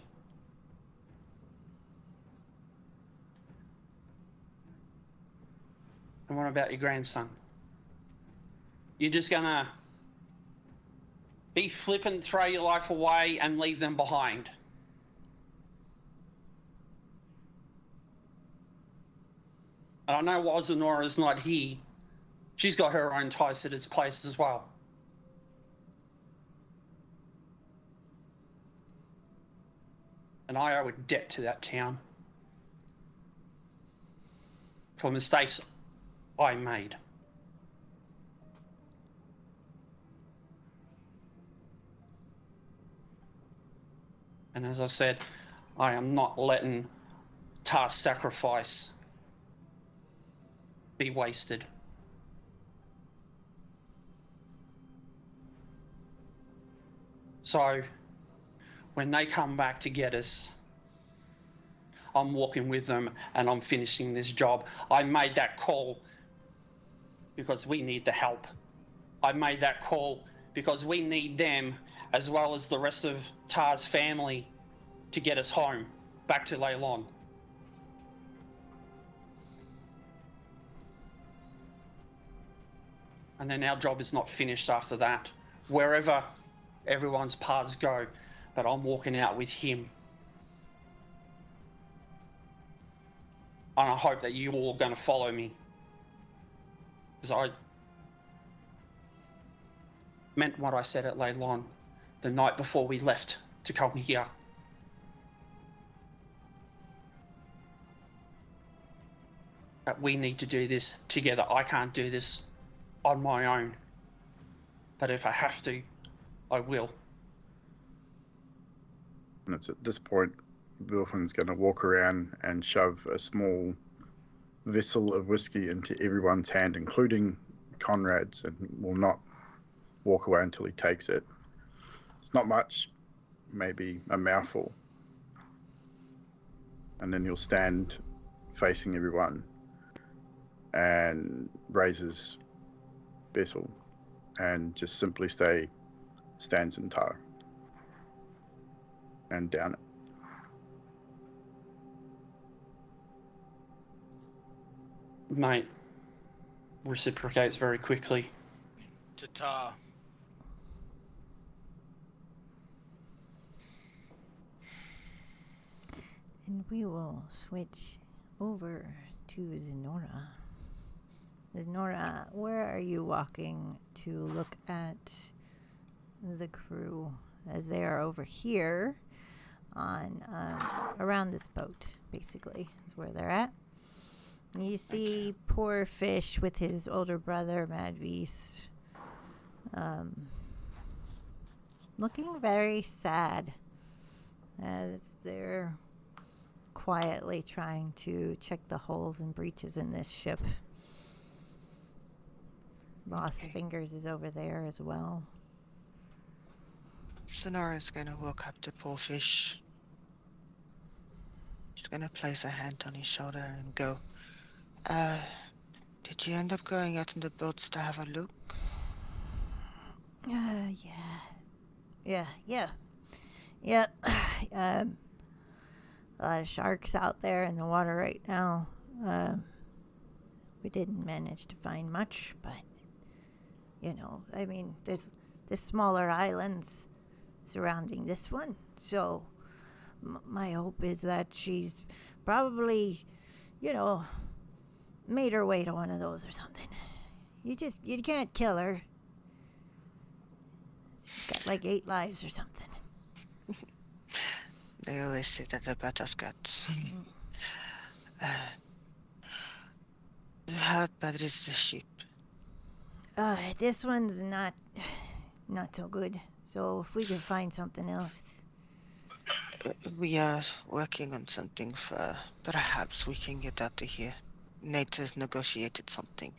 And what about your grandson? You're just gonna be flippant, throw your life away and leave them behind. And I know Wazanora's not here. She's got her own ties to this place as well. And I owe a debt to that town for mistakes I made. And as I said, I am not letting Tar's sacrifice be wasted. So, when they come back to get us, I'm walking with them and I'm finishing this job. I made that call because we need the help. I made that call because we need them as well as the rest of Tar's family to get us home, back to Leylon. And then our job is not finished after that. Wherever everyone's paths go, but I'm walking out with him. And I hope that you all are going to follow me. Because I meant what I said at Leylon the night before we left to come here. That we need to do this together. I can't do this on my own. But if I have to, I will. And it's at this point, Wilfen's going to walk around and shove a small vessel of whiskey into everyone's hand, including Conrad's, and will not walk away until he takes it. It's not much, maybe a mouthful. And then he'll stand facing everyone and raise his vessel and just simply say, "Stands in tar," and down it. Mate reciprocates very quickly. Ta-ta. And we will switch over to Zenora. Zenora, where are you walking to look at the crew as they are over here on around this boat, basically, is where they're at. You see poor Fish with his older brother, Mad Beast, looking very sad as they're quietly trying to check the holes and breaches in this ship. Lost Fingers is over there as well. Sonora's gonna walk up to poor Fish. She's gonna place her hand on his shoulder and go, did you end up going out in the boats to have a look? Yeah. A lot of sharks out there in the water right now. We didn't manage to find much, but, there's smaller islands surrounding this one. So my hope is that she's probably, made her way to one of those or something. You can't kill her. She's got like 8 lives or something. They always say that about Butterscotch. How bad is the ship? This one's not so good. So if we can find something else. We are working on something for... Perhaps we can get out of here. Nate has negotiated something.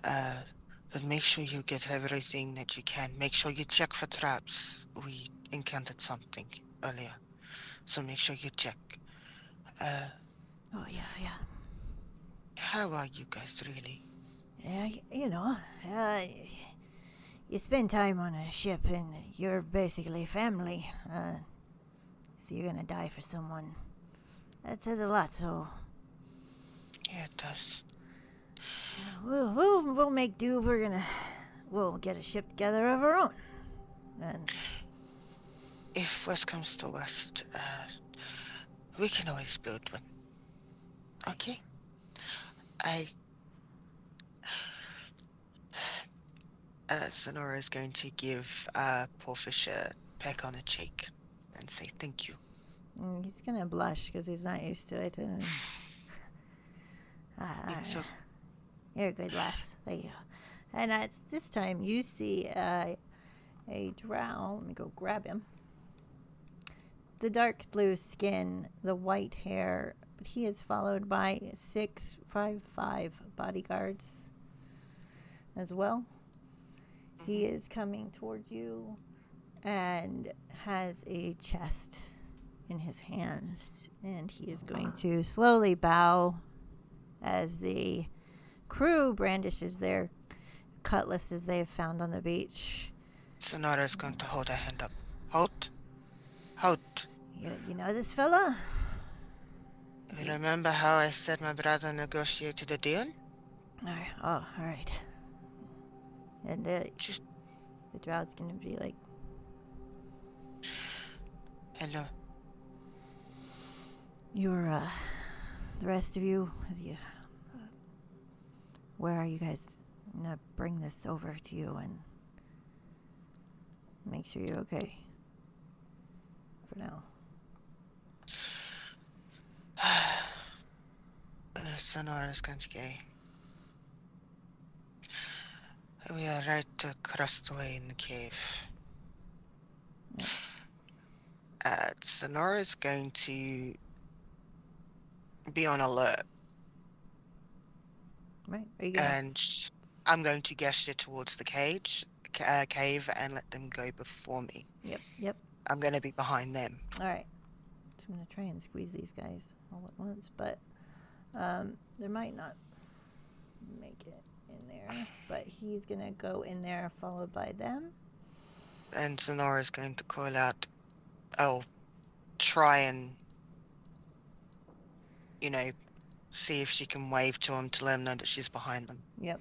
But make sure you get everything that you can. Make sure you check for traps. We encountered something earlier. So make sure you check. Yeah. How are you guys really? You spend time on a ship and you're basically family. If you're gonna die for someone, that says a lot, so... Yeah, it does. We'll make do. We'll get a ship together of our own. And... if worst comes to worst, we can always build one. Okay? Sonora is going to give poor Fish a peck on the cheek and say thank you. He's gonna blush because he's not used to it. You're a good lass. There you go. And it's this time you see a drow. Let me go grab him. The dark blue skin, the white hair, but he is followed by 655 bodyguards as well. He is coming towards you and has a chest in his hands, and he is going to slowly bow as the crew brandishes their cutlasses they have found on the beach. Sonora is going to hold her hand up. Halt. You know this fella? You remember how I said my brother negotiated a deal? All right. And Just the drow's gonna be like, hello. you're, the rest of you, where are you guys? I'm gonna bring this over to you and make sure you're okay. For now. Zenathor is going to go. We are right across the way in the cave. Zenathor is going to be on alert. Right? Are you gonna And I'm going to gesture towards the cave and let them go before me. Yep. I'm going to be behind them. All right. So I'm gonna try and squeeze these guys all at once, but they might not make it in there. But he's gonna go in there, followed by them. And Zenathor is going to call out. I'll try and, see if she can wave to him to let him know that she's behind them. Yep.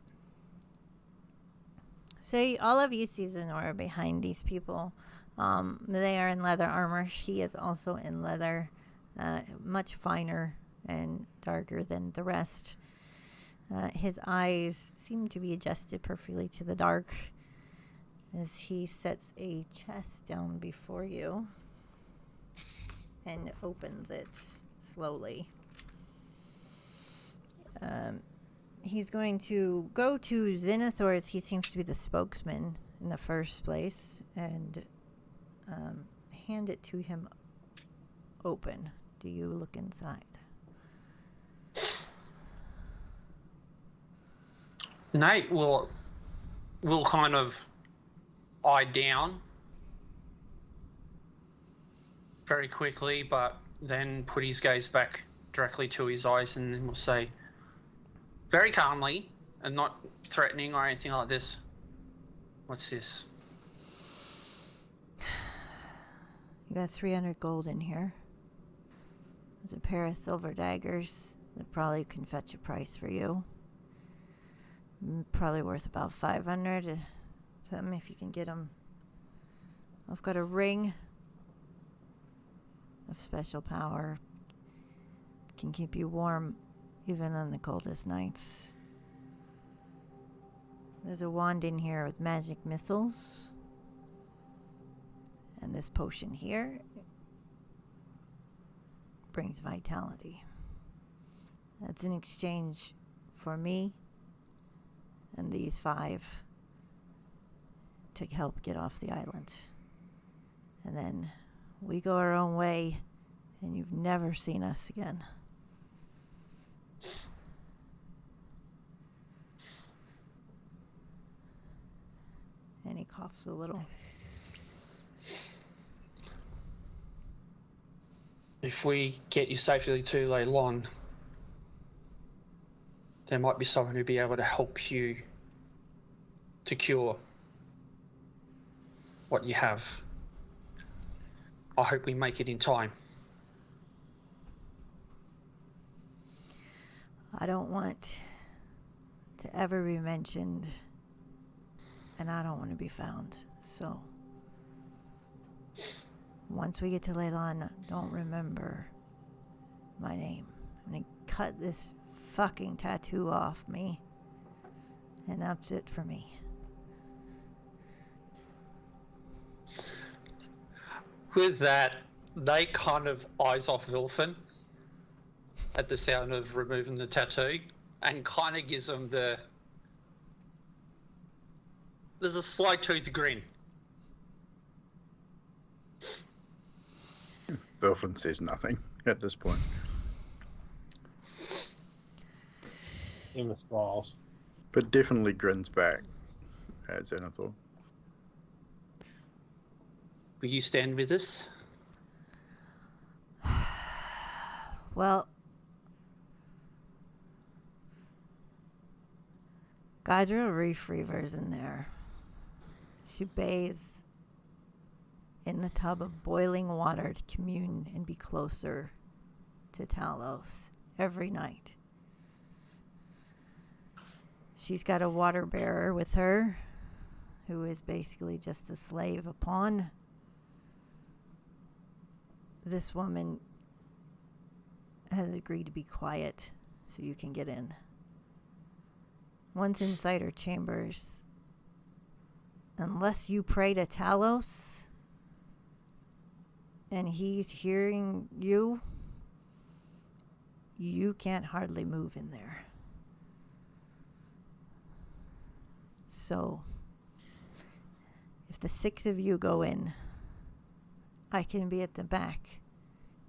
So all of you see Zenora behind these people. They are in leather armor. He is also in leather, much finer and darker than the rest. His eyes seem to be adjusted perfectly to the dark as he sets a chest down before you and opens it slowly. He's going to go to Zenathor, as he seems to be the spokesman in the first place, and hand it to him open. Do you look inside? Nate will kind of eye down very quickly, but then put his gaze back directly to his eyes, and then will say, very calmly and not threatening or anything like this, "What's this?" You got 300 gold in here. There's a pair of silver daggers that probably can fetch a price for you. Probably worth about 500 something if you can get them. I've got a ring of special power. Can keep you warm even on the coldest nights. There's a wand in here with magic missiles. And this potion here brings vitality. That's in exchange for me and these 5 to help get off the island. And then we go our own way, and you've never seen us again. And he coughs a little. If we get you safely to Leylon, there might be someone who'd be able to help you to cure what you have. I hope we make it in time. I don't want to ever be mentioned, and I don't want to be found. So, once we get to Leylon, don't remember my name. I'm gonna cut this fucking tattoo off me, and that's it for me. With that, Nate kind of eyes off Wilfin at the sound of removing the tattoo and kind of gives him there's a sly tooth grin. Belfin says nothing at this point. Emma smiles. But definitely grins back at Zenathor. Will you stand with us? Well, Gaidra Reef Reaver's in there. She bathes in the tub of boiling water to commune and be closer to Talos every night. She's got a water bearer with her who is basically just a slave, a pawn. This woman has agreed to be quiet so you can get in. Once inside her chambers, unless you pray to Talos and he's hearing you, you can't hardly move in there. So, if the 6 of you go in, I can be at the back,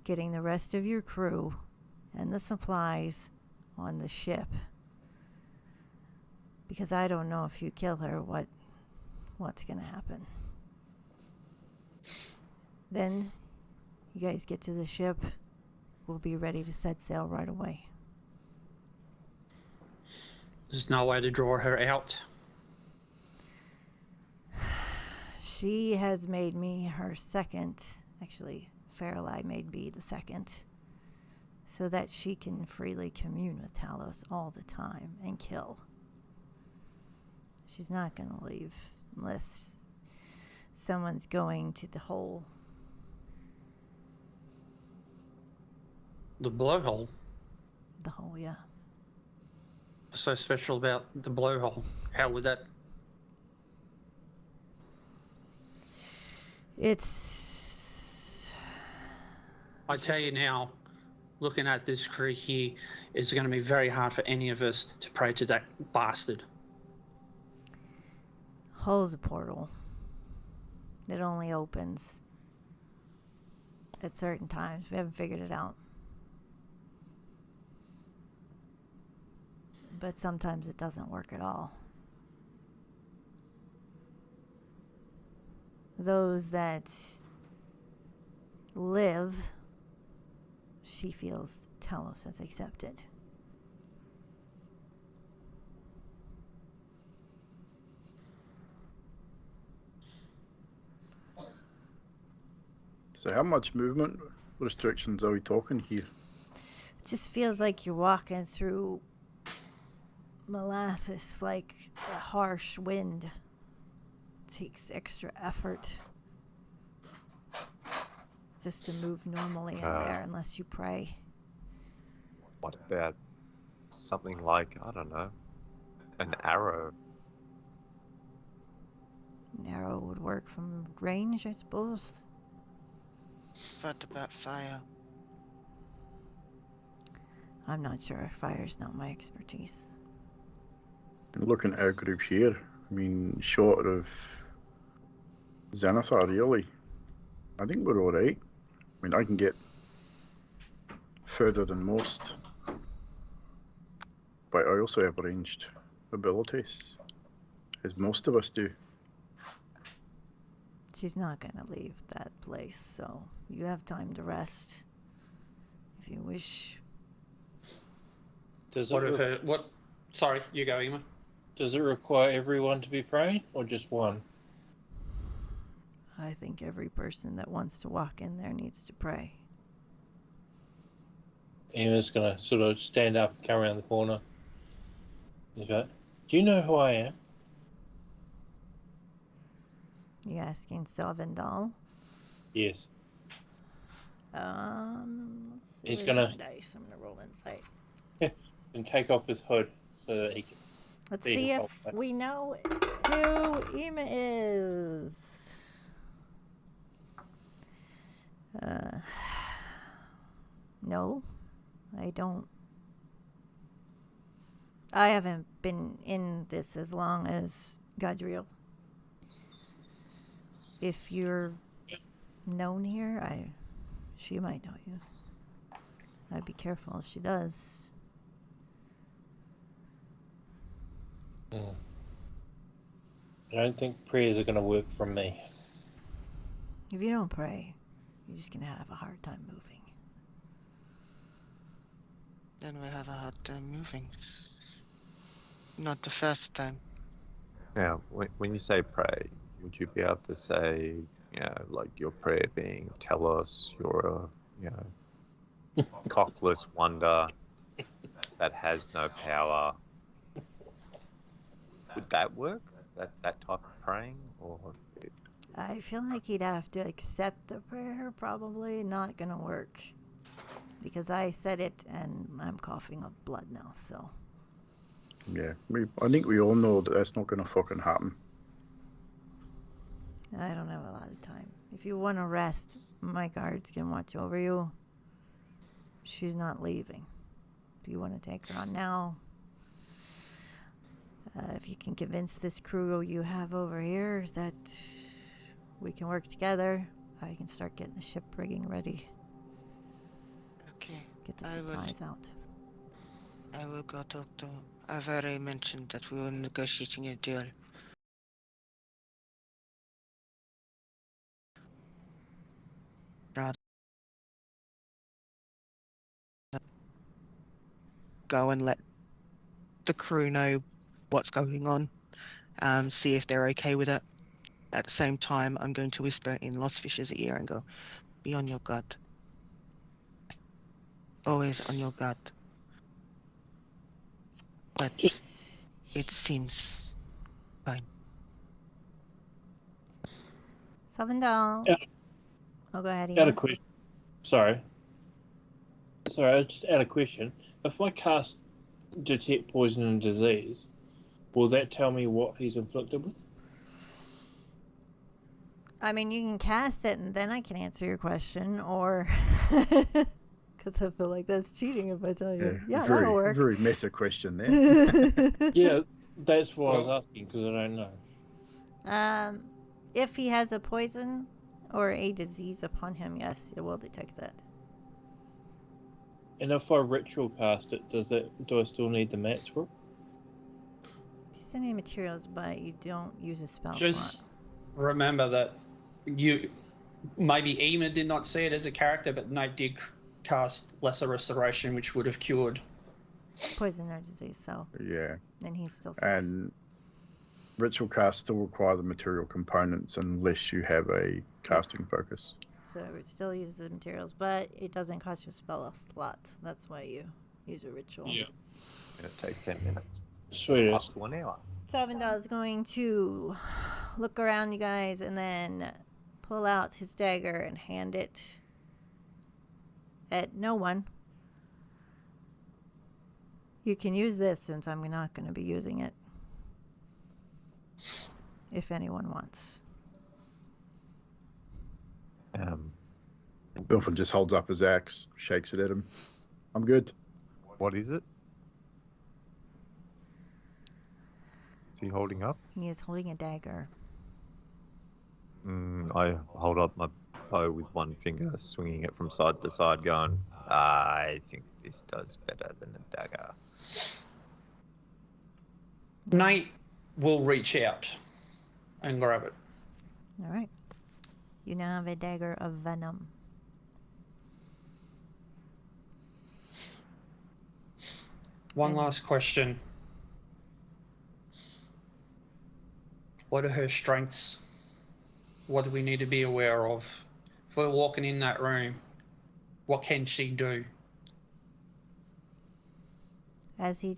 getting the rest of your crew and the supplies on the ship. Because I don't know if you kill her, what's gonna happen. Then, you guys get to the ship. We'll be ready to set sail right away. There's no way to draw her out. She has made me her second. Actually, Fairlie made me the second. So that she can freely commune with Talos all the time and kill. She's not going to leave unless someone's going to the hole. The blowhole. The hole, yeah. What's so special about the blowhole? How would that... It's... I tell you now, looking at this crew here, it's going to be very hard for any of us to pray to that bastard. Hole's a portal. It only opens at certain times. We haven't figured it out. But sometimes it doesn't work at all. Those that live, she feels Talos has accepted. So how much movement restrictions are we talking here? It just feels like you're walking through molasses, like a harsh wind. It takes extra effort just to move normally in there unless you pray. What about something like, I don't know, an arrow? An arrow would work from range, I suppose. What about fire? I'm not sure. Fire's not my expertise. Looking at our group here, I mean, short of Zenathor, really, I think we're alright. I mean, I can get further than most, but I also have ranged abilities, as most of us do. She's not going to leave that place, so you have time to rest if you wish. Does What if her... What... Sorry, you go, Emma. Does it require everyone to be praying, or just one? I think every person that wants to walk in there needs to pray. Emma's gonna sort of stand up and come around the corner. He's like, do you know who I am? You asking Sylvandal? Yes. Let's see, He's where's gonna- my dice? I'm gonna roll insight. And take off his hood so that he can... Let's Being see if confident. we know who Ema is. No, I don't. I haven't been in this as long as Gadriel. If you're known here, she might know you. I'd be careful if she does. I don't think prayers are going to work from me. If you don't pray, you're just gonna have a hard time moving. Then we have a hard time moving. Not the first time. Now, when you say pray, would you be able to say, you know, like your prayer being, tell us you're a, you know, cockless wonder that has no power? Would that work? that type of praying, or I feel like he'd have to accept the prayer. Probably not gonna work because I said it and I'm coughing up blood now. So Yeah, I think we all know that that's not going to fucking happen. I don't have a lot of time. If you want to rest, my guards can watch over you. She's not leaving. If you want to take her on now, if you can convince this crew you have over here that we can work together, I can start getting the ship rigging ready. Okay. Get the I will- supplies out. I will go talk to. I've already mentioned that we were negotiating a deal. Rather go and let the crew know what's going on. See if they're okay with it. At the same time, I'm going to whisper in Lost Fish's ear and go, "Be on your guard. Always on your guard." But it seems fine. Savendal. Yeah. Oh, go ahead, Out of Ema. question. Sorry, I just out of question. If I cast detect poison and disease, will that tell me what he's inflicted with? I mean, you can cast it and then I can answer your question, or because I feel like that's cheating if I tell you. Yeah, very, that'll work. very meta question there. Yeah, that's why I Well- was asking because I don't know. If he has a poison or a disease upon him, yes, it will detect that. And if I ritual cast it, do I still need the mats for it? You still need materials, but you don't use a spell Just slot. remember that maybe Ema did not see it as a character, but Nate did cast Lesser Restoration, which would have cured. Poison or disease, so Yeah, then he's still sucks. and ritual casts still require the material components unless you have a casting focus. So it still uses the materials, but it doesn't cost you a spell slot. That's why you use a ritual. Yeah. and it takes 10 minutes, Sweet. up to an hour. Savendal is going to look around you guys and then pull out his dagger and hand it at no one. You can use this since I'm not going to be using it. If anyone wants. Bilfin just holds up his axe, shakes it at him. I'm good. What is it? Is he holding up? He is holding a dagger. I hold up my bow with one finger, swinging it from side to side, going, I think this does better than a dagger. Nate will reach out and grab it. All right. You now have a dagger of venom. One last question. What are her strengths? What do we need to be aware of? If we're walking in that room, what can she do? As he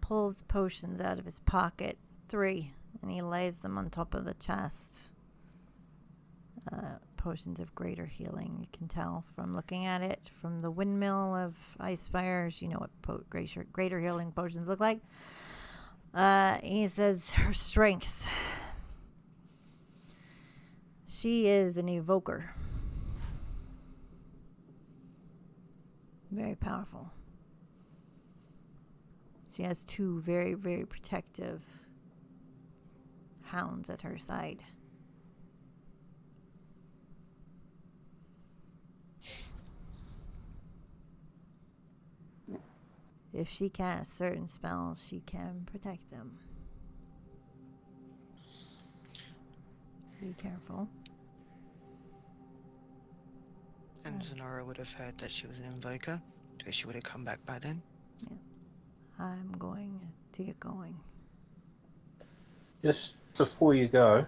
pulls potions out of his pocket, 3, and he lays them on top of the chest. Potions of greater healing, you can tell from looking at it. From the windmill of ice fires, you know what greater healing potions look like. He says her strengths. She is an evoker. Very powerful. She has 2 very, very protective hounds at her side. If she casts certain spells, she can protect them. Be careful. And Zenora would have heard that she was an invoker, because she would have come back by then. I'm going to get going. Just before you go,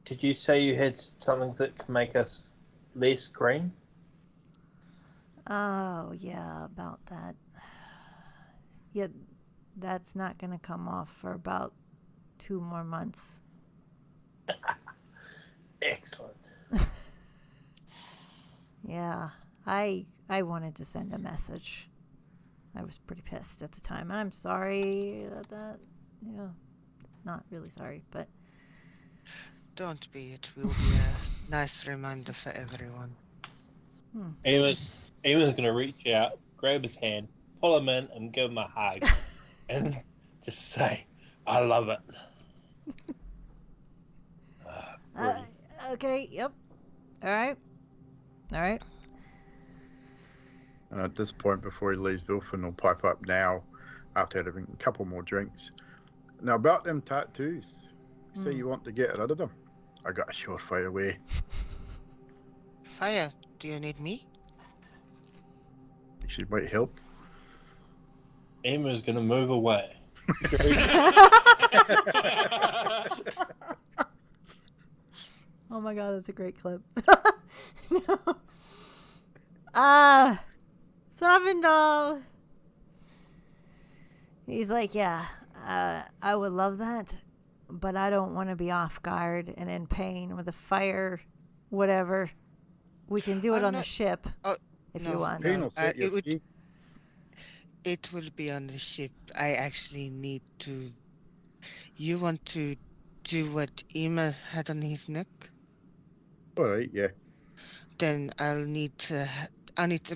did you say you had something that can make us less green? Oh, yeah, about that. Yeah, that's not going to come off for about 2 more months. Excellent. Yeah, I wanted to send a message. I was pretty pissed at the time, and I'm sorry that. Yeah, not really sorry, but Don't be. It will be a nice reminder for everyone. Emma's gonna reach out, grab his hand, pull him in, and give him a hug, and just say, "I love it." Brilliant. Okay, yep. All right. And at this point, before he leaves, Wilfin will pipe up now, after having a couple more drinks. Now, about them tattoos. Say you want to get rid of them. I got a surefire way. Fire, do you need me? She might help. Emma's gonna move away. Oh my god, that's a great clip. No. Savindal. He's like, yeah, I would love that, but I don't want to be off guard and in pain with a fire, whatever. We can do it on the ship if you want. Pain will set your feet. It will be on the ship. I actually need to... You want to do what Ema had on his neck? Alright, yeah. Then I'll need to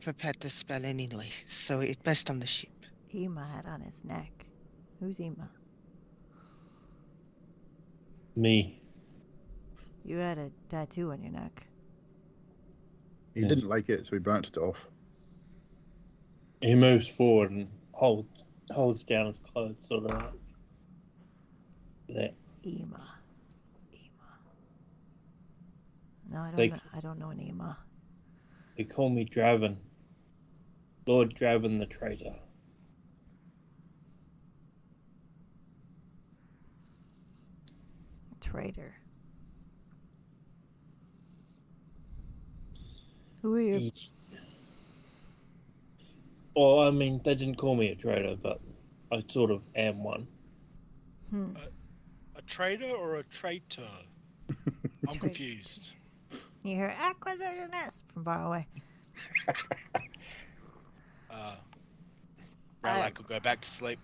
prepare the spell anyway, so it's best on the ship. Ema had on his neck. Who's Ema? Me. You had a tattoo on your neck. He didn't like it, so he bounced it off. He moves forward and holds down his clothes, sort of like that. Ema. No, I don't know an Ema. They call me Draven. Lord Draven the Traitor. Traitor. Who are you? Well, I mean, they didn't call me a traitor, but I sort of am one. A traitor or a traitor? I'm confused. You hear acquisitionist from far away. I could go back to sleep.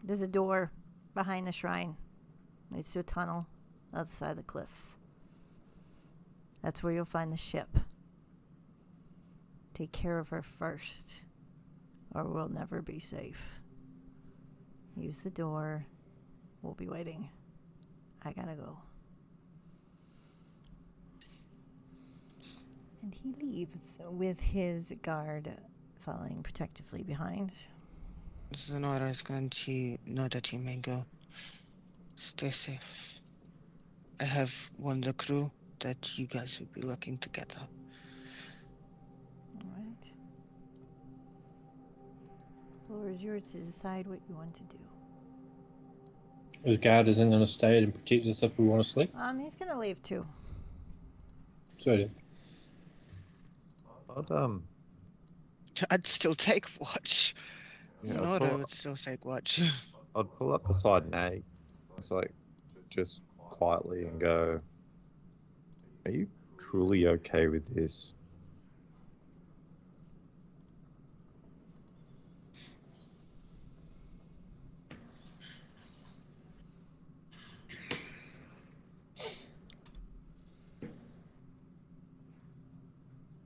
There's a door behind the shrine. Leads to a tunnel other side of the cliffs. That's where you'll find the ship. Take care of her first, or we'll never be safe. Use the door. We'll be waiting. I gotta go. And he leaves with his guard following protectively behind. Zenathor is going to know that you may go. Stay safe. I have warned the crew that you guys will be working together. Alright. The floor is yours to decide what you want to do. His guard isn't going to stay and protect us if we want to sleep. He's gonna leave too. So I'd still take watch. Yeah, Zenathor would still take watch. I'd pull up beside Nate. It's like, just quietly and go, are you truly okay with this?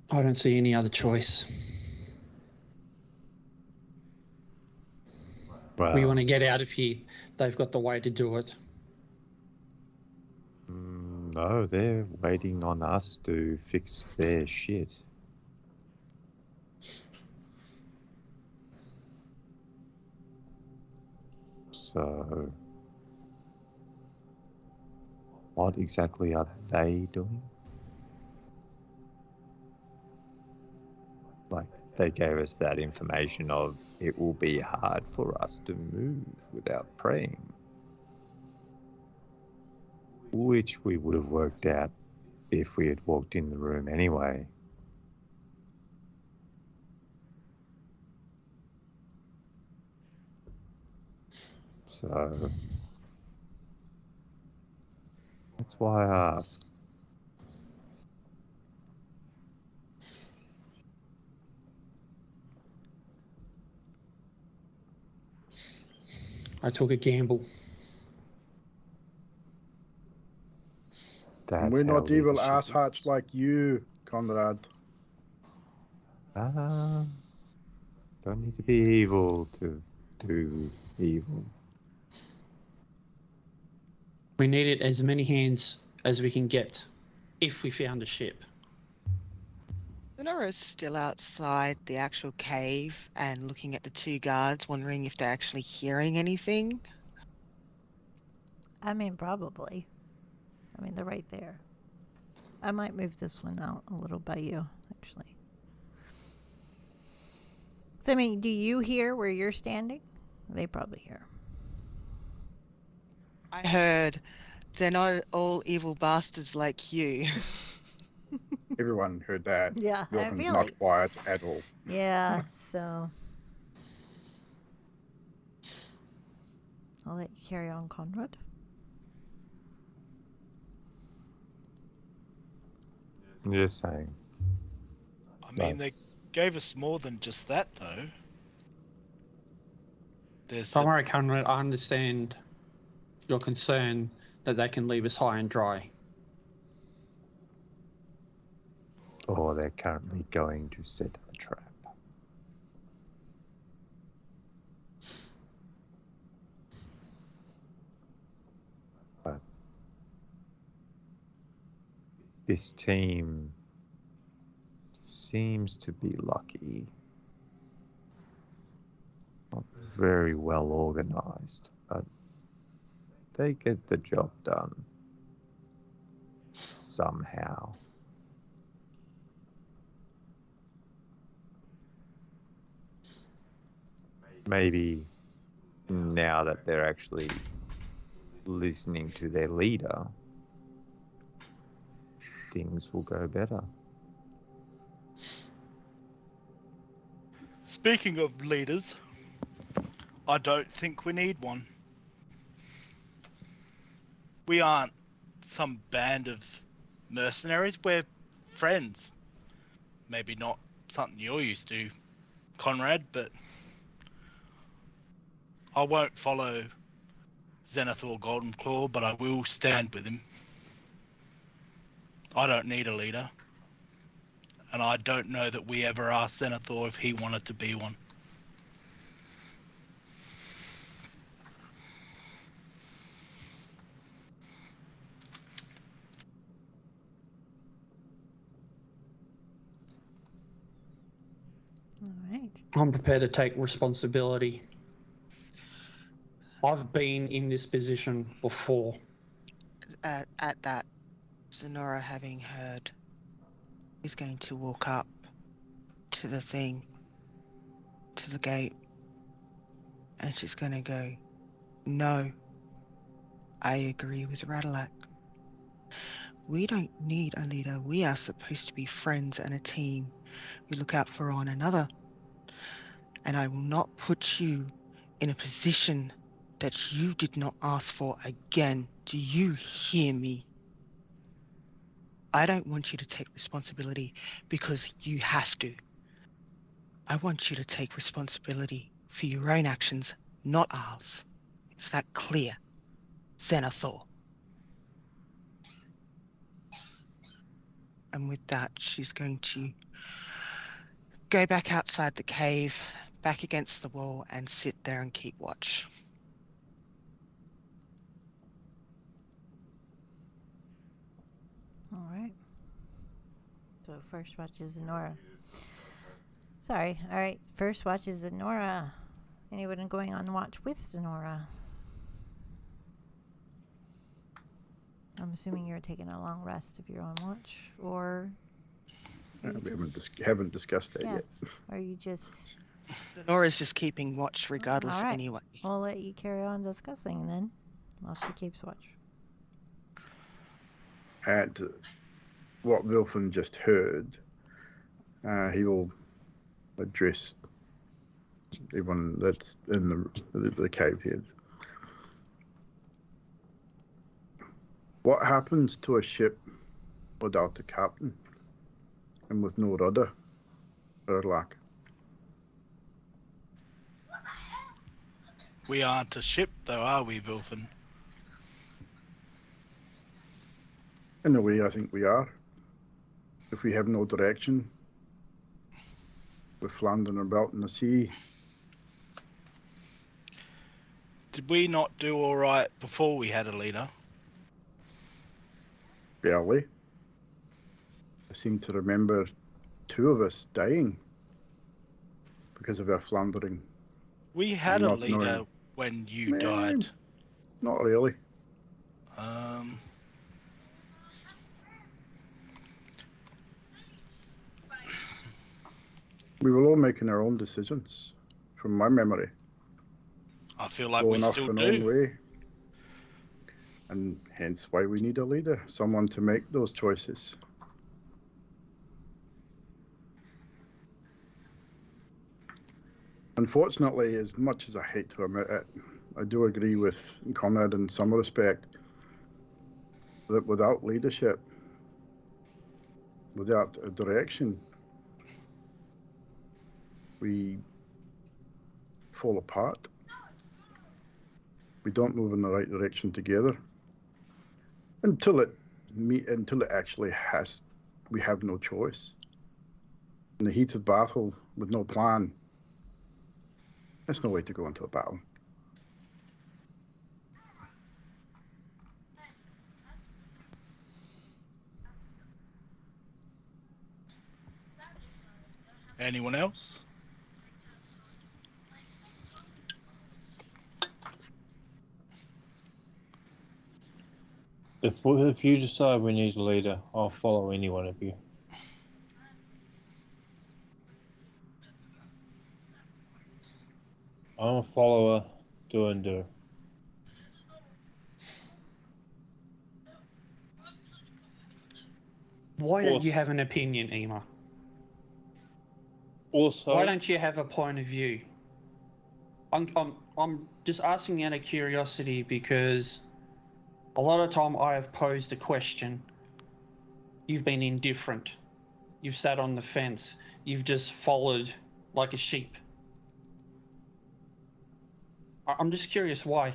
I don't see any other choice. Well, We want to get out of here. They've got the way to do it. no, they're waiting on us to fix their shit. So, what exactly are they doing? Like, they gave us that information of it will be hard for us to move without praying. Which we would have worked out if we had walked in the room anyway. So that's why I ask. I took a gamble. That's And we're how not evil leadership asshots like you, Conrad. Don't need to be evil to do evil. We needed as many hands as we can get if we found a ship. Zenora's still outside the actual cave and looking at the two guards, wondering if they're actually hearing anything. I mean, probably. I mean, they're right there. I might move this one out a little by you, actually. So, I mean, do you hear where you're standing? They probably hear. I heard they're not all evil bastards like you. Everyone heard that. Yeah, Wilton's really. not quiet at all. Yeah, so I'll let you carry on, Conrad. I'm just saying. I mean, they gave us more than just that, though. There's Don't the, worry, Conrad. I understand your concern that they can leave us high and dry. Or they're currently going to set a trap. But this team seems to be lucky. Not very well organized, but they get the job done somehow. Maybe now that they're actually listening to their leader, things will go better. speaking of leaders, I don't think we need one. We aren't some band of mercenaries. We're friends. Maybe not something you're used to, Conrad, but I won't follow Zenathor Goldenclaw, but I will stand with him. I don't need a leader. And I don't know that we ever asked Zenathor if he wanted to be one. All right. I'm prepared to take responsibility. I've been in this position before. At that, Zenora, having heard, is going to walk up to the thing, to the gate, and she's going to go, "No, I agree with Radalak. We don't need a leader. We are supposed to be friends and a team. We look out for one another. And I will not put you in a position that you did not ask for again. Do you hear me? I don't want you to take responsibility because you have to. I want you to take responsibility for your own actions, not ours. Is that clear, Zenathor?" And with that, she's going to go back outside the cave, back against the wall, and sit there and keep watch. All right. So first watch is Zenora. Sorry. All right. First watch is Zenora. Anyone going on watch with Zenora? I'm assuming you're taking a long rest if you're on watch, or are you We just, haven't discussed that yeah. yet. Are you just? Zenora's just keeping watch regardless All right. anyway. I'll let you carry on discussing then, while she keeps watch. And what Wilfin just heard, he will address everyone that's in the cave here. What happens to a ship without a captain and with no rudder? Erlak. We aren't a ship, though, are we, Vilfin? In a way, I think we are. If we have no direction, we're floundering about in the sea. Did we not do all right before we had a leader? Barely. I seem to remember 2 of us dying because of our floundering. We had a Not leader knowing. when you Man. died. Not really. We were all making our own decisions, from my memory. I feel like Going we off still an own do. way. And hence why we need a leader, someone to make those choices. Unfortunately, as much as I hate to admit it, I do agree with Conrad in some respect that without leadership, without a direction, we fall apart. We don't move in the right direction together until it actually has. We have no choice. In the heat of battle, with no plan, there's no way to go into a battle. Anyone else? If you decide we need a leader, I'll follow any one of you. I'm a follower, do and do. Why don't you Also- have an opinion, Ema? Also, Why don't you have a point of view? I'm just asking out of curiosity because a lot of time I have posed a question. You've been indifferent. You've sat on the fence. You've just followed like a sheep. I'm just curious why.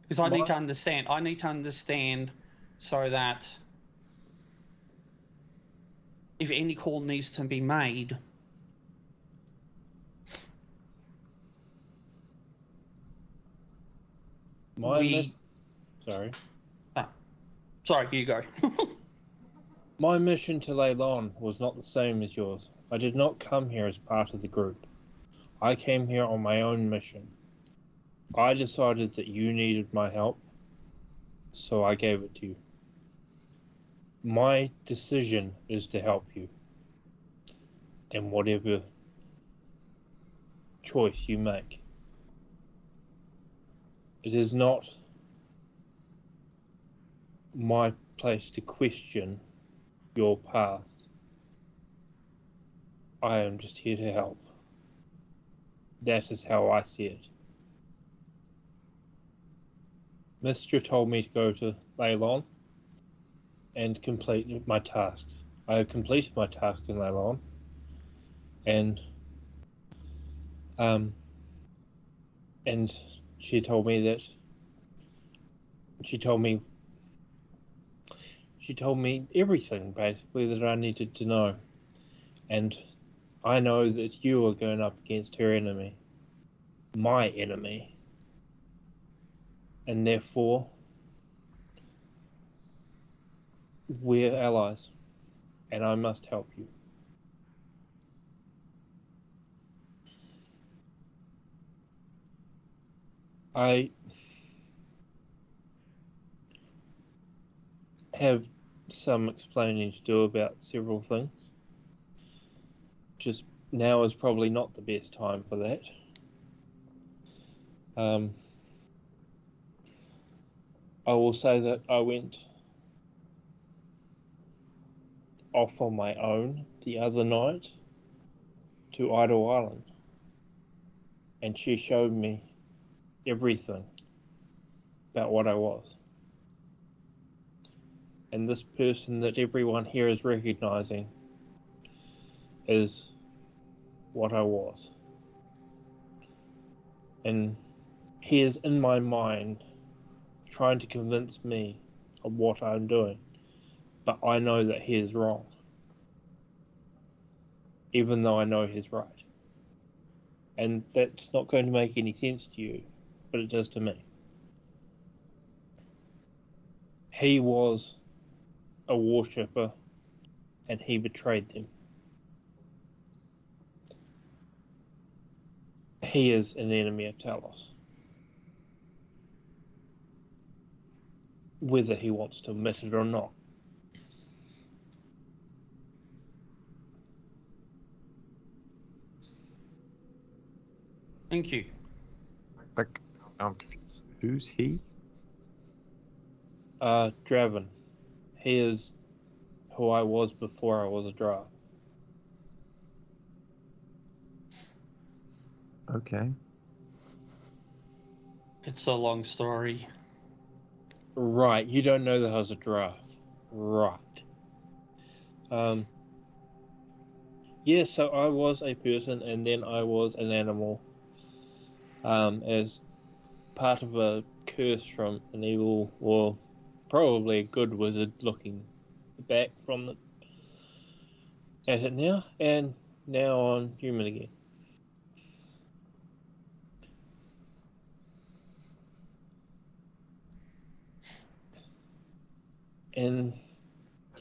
Because I need to understand. I need to understand so that if any call needs to be made, sorry. Sorry, you go. My mission to Leylon was not the same as yours. I did not come here as part of the group. I came here on my own mission. I decided that you needed my help, so I gave it to you. My decision is to help you. And whatever choice you make. It is not my place to question your path. I am just here to help. That is how I see it. Mistra told me to go to Leylon and complete my tasks. I have completed my task in Leylon, and she told me everything basically that I needed to know, and I know that you are going up against her enemy, my enemy, and therefore we're allies, and I must help you. I have some explaining to do about several things. Just now is probably not the best time for that. I will say that I went off on my own the other night to Idle Island, and she showed me everything about what I was. And this person that everyone here is recognizing is what I was. And he is in my mind trying to convince me of what I'm doing. But I know that he is wrong. Even though I know he's right. And that's not going to make any sense to you, but it does to me. He was a worshipper, and he betrayed them. He is an enemy of Talos. Whether he wants to admit it or not. Thank you. Like, I'm confused. Who's he? Draven. He is who I was before I was a Drow. Okay. It's a long story. Right, you don't know that I was a Drow. Right. Yeah, so I was a person and then I was an animal. As part of a curse from an evil, or probably a good wizard looking back from it at it now, and now I'm human again. And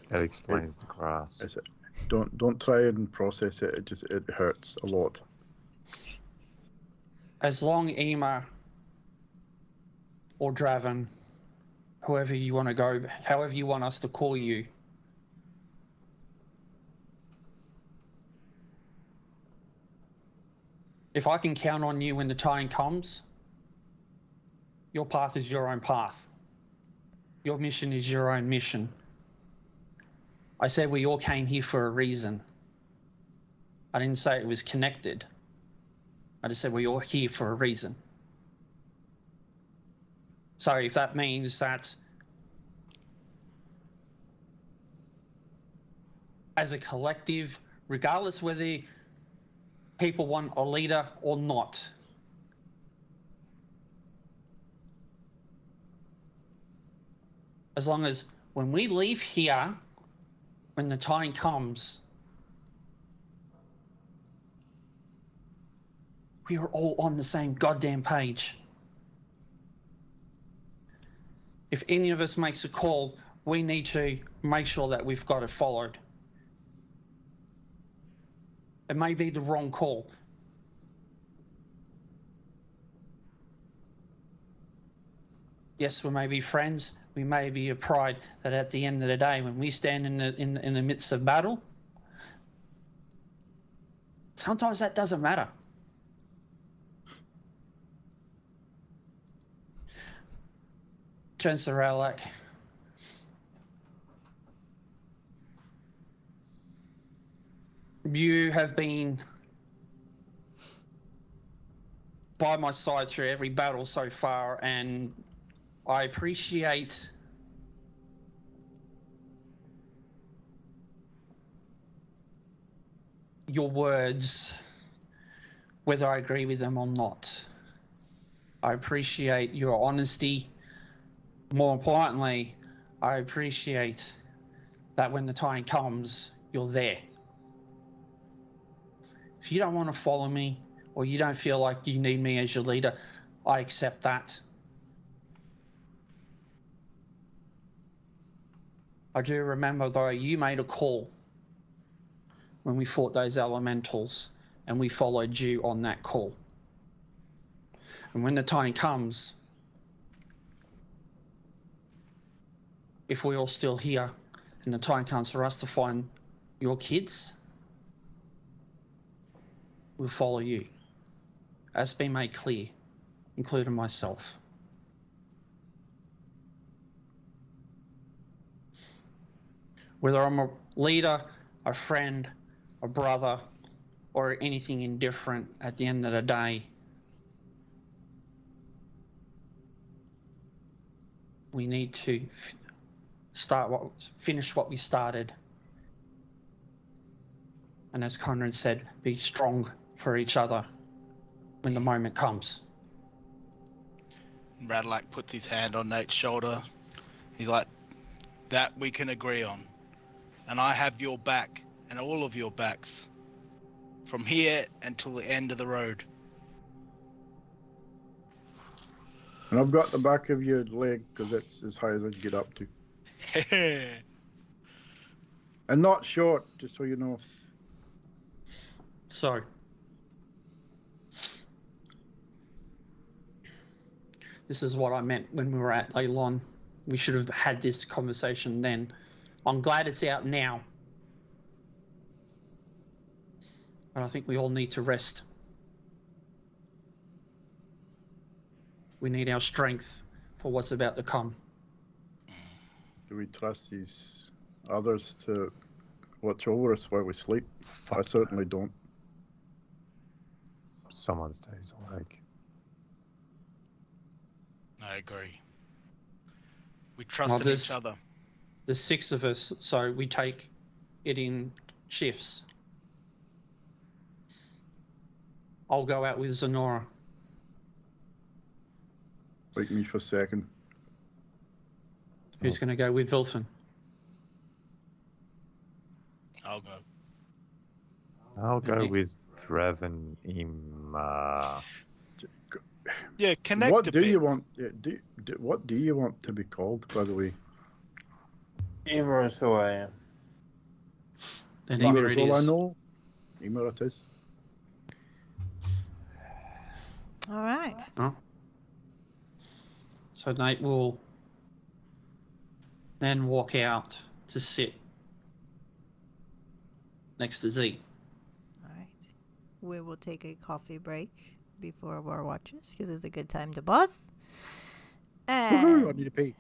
That explains the grass. Is it? Don't try and process it. It hurts a lot. As long Ema or Draven, whoever you want to go, however you want us to call you, if I can count on you when the time comes, your path is your own path. Your mission is your own mission. I said we all came here for a reason. I didn't say it was connected. I just said we're all here for a reason. So if that means that as a collective, regardless whether people want a leader or not, as long as when we leave here, when the time comes, we are all on the same goddamn page. If any of us makes a call, we need to make sure that we've got it followed. It may be the wrong call. Yes, we may be friends, we may be a pride, that at the end of the day, when we stand in the midst of battle, sometimes that doesn't matter. Turns to Ralak. You have been by my side through every battle so far, and I appreciate your words, whether I agree with them or not. I appreciate your honesty. More importantly, I appreciate that when the time comes, you're there. If you don't want to follow me, or you don't feel like you need me as your leader, I accept that. I do remember, though, you made a call when we fought those elementals, and we followed you on that call. And when the time comes, if we're all still here, and the time comes for us to find your kids, we'll follow you. As been made clear, including myself. Whether I'm a leader, a friend, a brother, or anything indifferent, at the end of the day, we need to finish what we started. And as Conrad said, be strong for each other when the moment comes. Radalak puts his hand on Nate's shoulder. He's like, that we can agree on. And I have your back, and all of your backs. From here until the end of the road. And I've got the back of your leg, because that's as high as I can get up to. And not short, just so you know. So, this is what I meant when we were at Leylon. We should have had this conversation then. I'm glad it's out now. But I think we all need to rest. We need our strength for what's about to come. Do we trust these others to watch over us while we sleep? I certainly don't. Someone stays awake. I agree. We trusted each other. There's 6 of us, so we take it in shifts. I'll go out with Zenora. Wake me for a second. Who's going to go with Vilfin? I'll go. I'll go Nick. with Draven Ima. Yeah, connect What a do bit. you want? What do you want to be called, by the way? Emma is who I am. Then Emma Emma is it all I is. know. Emma it is. All right. So Nate will then walk out to sit next to Z. All right. We will take a coffee break before our watches because it's a good time to buzz. Woohoo, I And need to pee.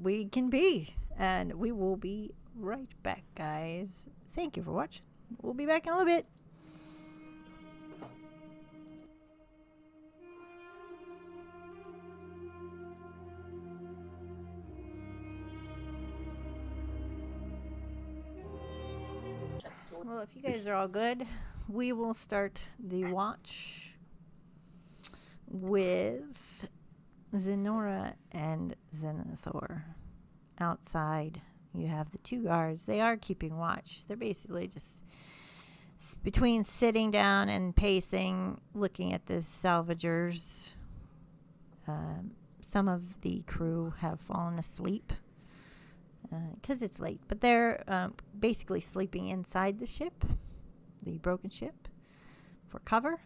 we can be. And we will be right back, guys. Thank you for watching. We'll be back in a little bit. Well, if you guys are all good, we will start the watch with Zenora and Zenathor. Outside, you have the 2 guards. They are keeping watch. They're basically just between sitting down and pacing, looking at the salvagers. Some of the crew have fallen asleep because it's late, but they're basically sleeping inside the ship, the broken ship, for cover.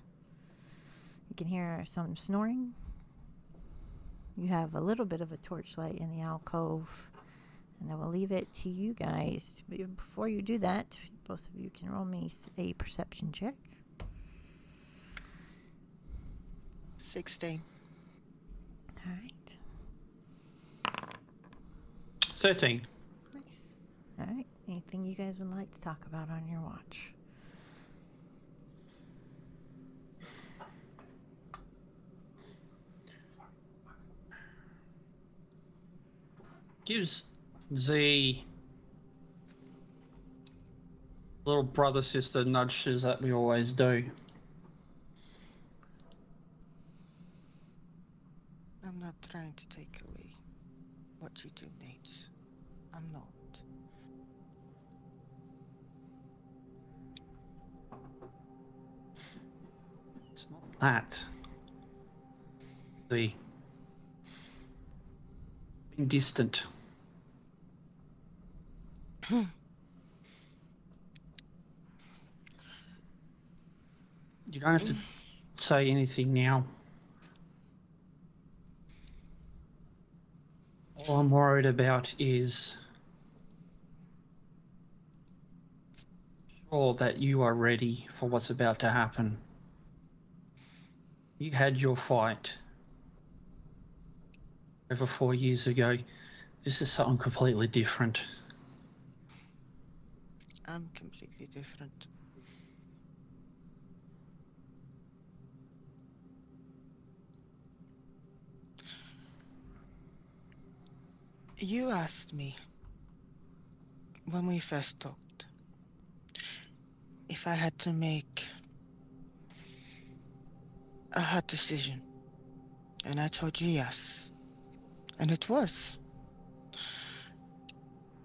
You can hear some snoring. You have a little bit of a torchlight in the alcove, and I will leave it to you guys. But before you do that, both of you can roll me a perception check. 16. All right. 13. Nice. All right. Anything you guys would like to talk about on your watch? Gives Z little brother sister nudges that we always do. I'm not trying to take away what you do, Nate. I'm not. It's not that. The being distant. You don't have to say anything now. All I'm worried about is sure that you are ready for what's about to happen. You had your fight over 4 years ago. This is something completely different. I'm completely different. You asked me when we first talked if I had to make a hard decision, and I told you yes, and it was.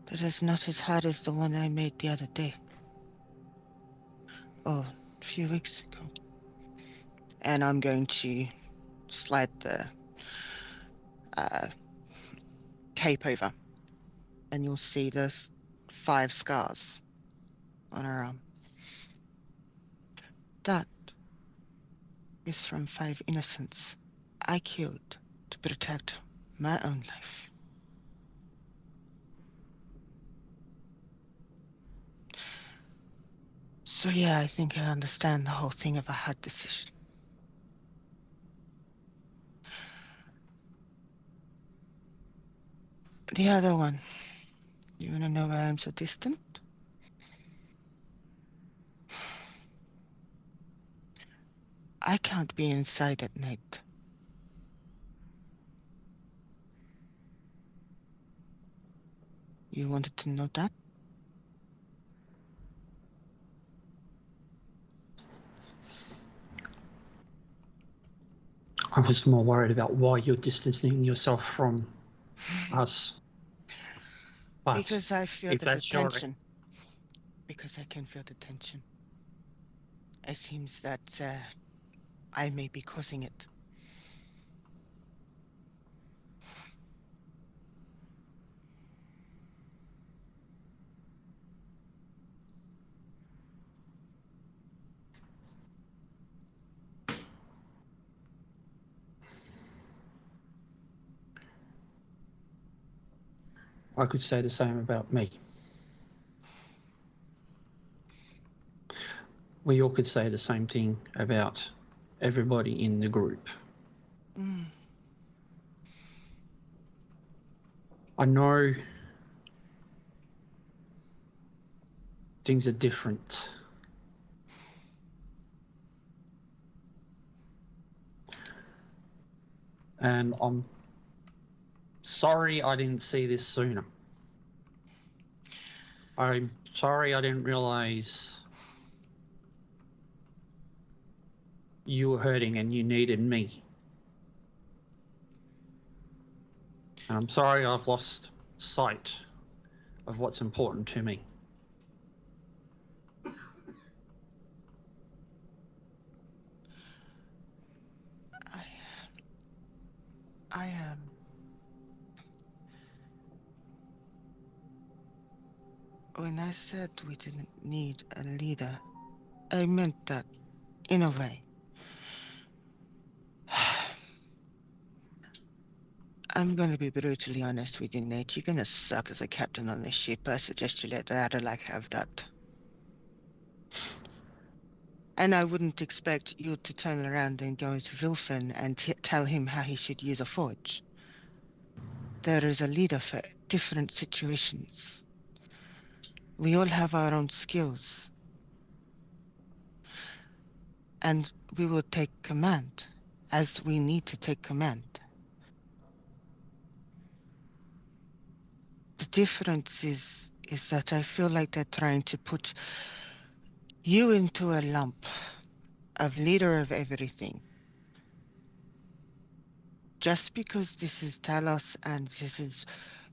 But it's not as hard as the one I made the other day. Oh, a few weeks ago. And I'm going to slide the cape over, and you'll see there's 5 scars on her arm. That is from 5 innocents I killed to protect my own life. So yeah, I think I understand the whole thing of a hard decision. The other one, you wanna know why I'm so distant? I can't be inside at night. You wanted to know that? I was more worried about why you're distancing yourself from us. But Because I feel if the that's your tension. Because I can feel the tension. It seems that I may be causing it. I could say the same about me. We all could say the same thing about everybody in the group. Mm. I know things are different. And I'm sorry I didn't see this sooner. I'm sorry I didn't realize you were hurting and you needed me. And I'm sorry I've lost sight of what's important to me. I am. When I said we didn't need a leader, I meant that in a way. I'm gonna be brutally honest with you, Nate. You're gonna suck as a captain on this ship. I suggest you let the Adelac have that. And I wouldn't expect you to turn around and go into Vilfen and tell him how he should use a forge. There is a leader for different situations. We all have our own skills. And we will take command as we need to take command. The difference is that I feel like they're trying to put you into a lump of leader of everything. Just because this is Talos and this is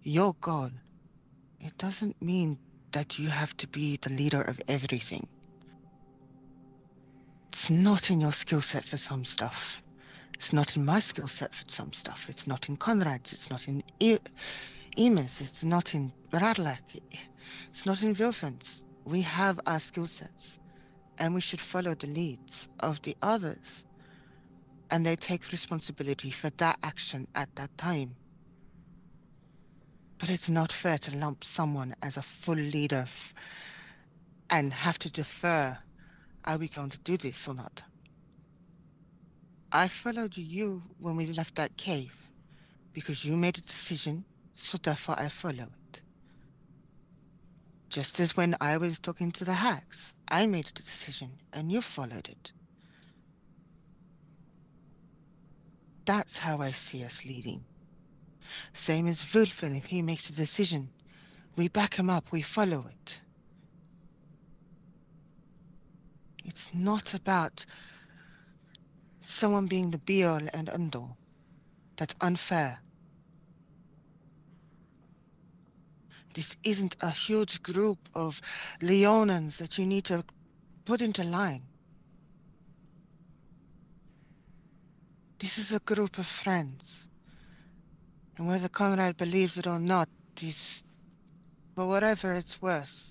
your goal, it doesn't mean that you have to be the leader of everything. It's not in your skill set for some stuff. It's not in my skill set for some stuff. It's not in Conrad's. It's not in Emus. It's not in Radlak. It's not in Vilfen's. We have our skill sets, and we should follow the leads of the others. And they take responsibility for that action at that time. But it's not fair to lump someone as a full leader and have to defer. Are we going to do this or not? I followed you when we left that cave because you made a decision, so therefore I follow it. Just as when I was talking to the hags, I made a decision and you followed it. That's how I see us leading. Same as Wulfen, if he makes a decision, we back him up, we follow it. It's not about someone being the be-all and end-all. That's unfair. This isn't a huge group of Leonans that you need to put into line. This is a group of friends. And whether Conrad believes it or not, this, for whatever it's worth,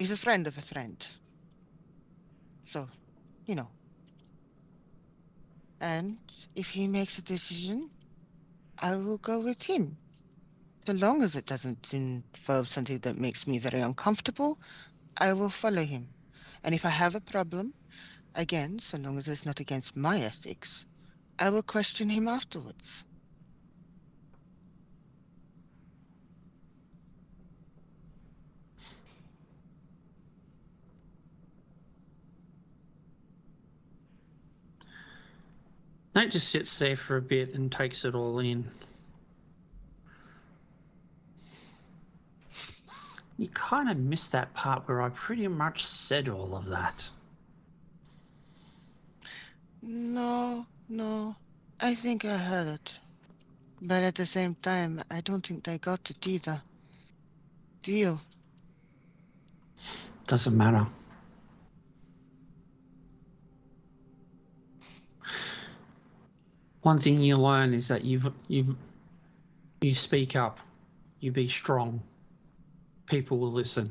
he's a friend of a friend. So, you know. And if he makes a decision, I will go with him. So long as it doesn't involve something that makes me very uncomfortable, I will follow him. And if I have a problem, again, so long as it's not against my ethics, I will question him afterwards. Nate just sits there for a bit and takes it all in. You kind of missed that part where I pretty much said all of that. No, I think I heard it. But at the same time, I don't think they got it either. Do you? Doesn't matter. One thing you learn is that you speak up, you be strong. People will listen.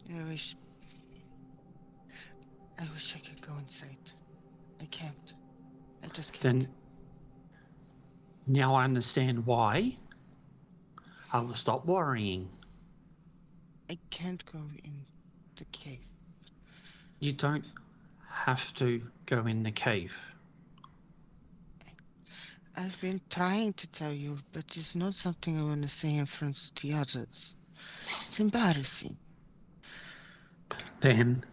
I wish I could go inside. I can't. I just can't. Then now I understand why. I will stop worrying. I can't go in the cave. You don't have to go in the cave. I've been trying to tell you, but it's not something I want to say in front of the others. It's embarrassing. Then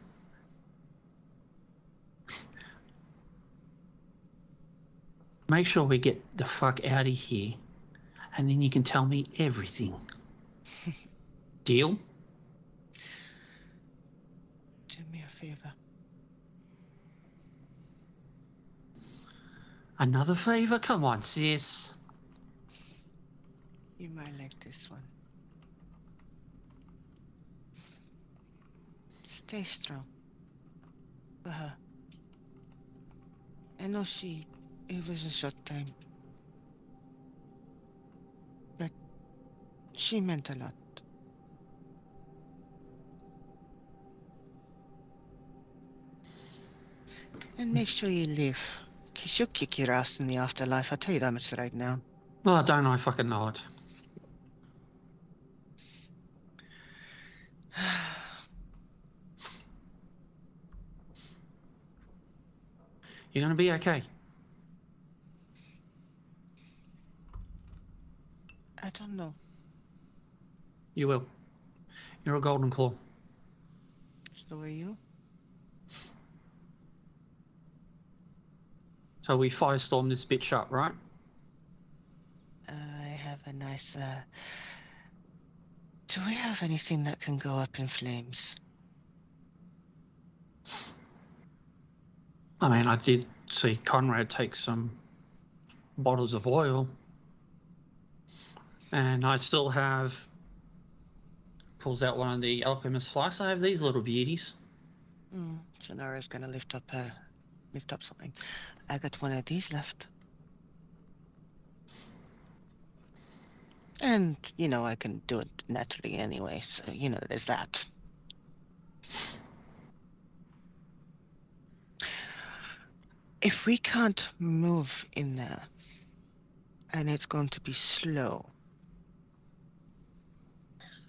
make sure we get the fuck out of here, and then you can tell me everything. Deal? Do me a favor. Another favour? Come on, sis. You might like this one. Stay strong. For her. I know it was a short time. But she meant a lot. And make sure you live. 'Cause she'll kick your ass in the afterlife, I'll tell you that much right now. Well, don't I fucking know it. You're gonna be okay. I don't know. You will. You're a golden claw. So are you? So we firestorm this bitch up, right? I have a nice, do we have anything that can go up in flames? I mean, I did see Conrad take some bottles of oil. And I still have... Pulls out one of the alchemist flasks. I have these little beauties. Sonora's gonna lift up something. I got one of these left. And, I can do it naturally anyway, so, there's that. If we can't move in there, and it's going to be slow,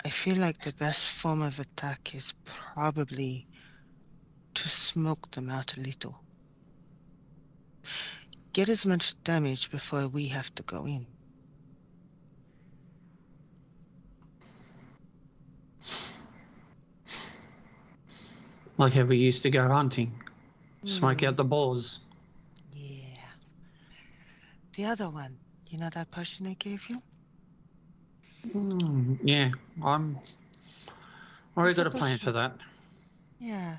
I feel like the best form of attack is probably to smoke them out a little. Get as much damage before we have to go in. Like how we used to go hunting, smoke out the boars. Yeah. The other one, you know that potion I gave you? Yeah, I'm already It's a got a plan potion. for that. Yeah.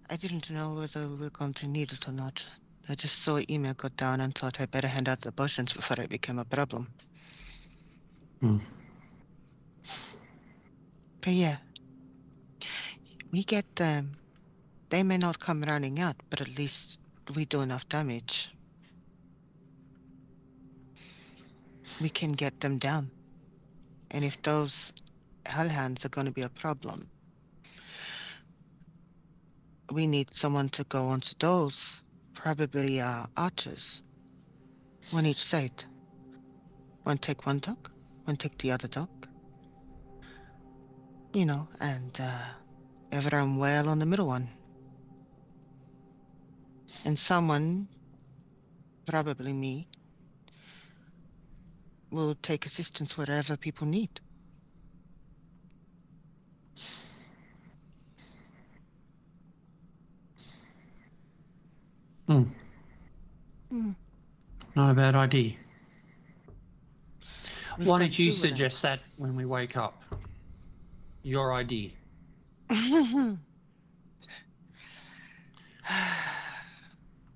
I didn't know whether we were going to need it or not. I just saw an email go down and thought I'd better hand out the potions before it became a problem. Hmm. But yeah, we get them. They may not come running out, but at least we do enough damage. We can get them down. And if those hellhounds are going to be a problem, we need someone to go onto those. Probably archers. One each side. One take one dog, one take the other dog. You know, and everyone wail on the middle one. And someone, probably me, will take assistance wherever people need. Hmm. Hmm. Not a bad idea. We've Why got don't you 2 of them. suggest that when we wake up? Your idea.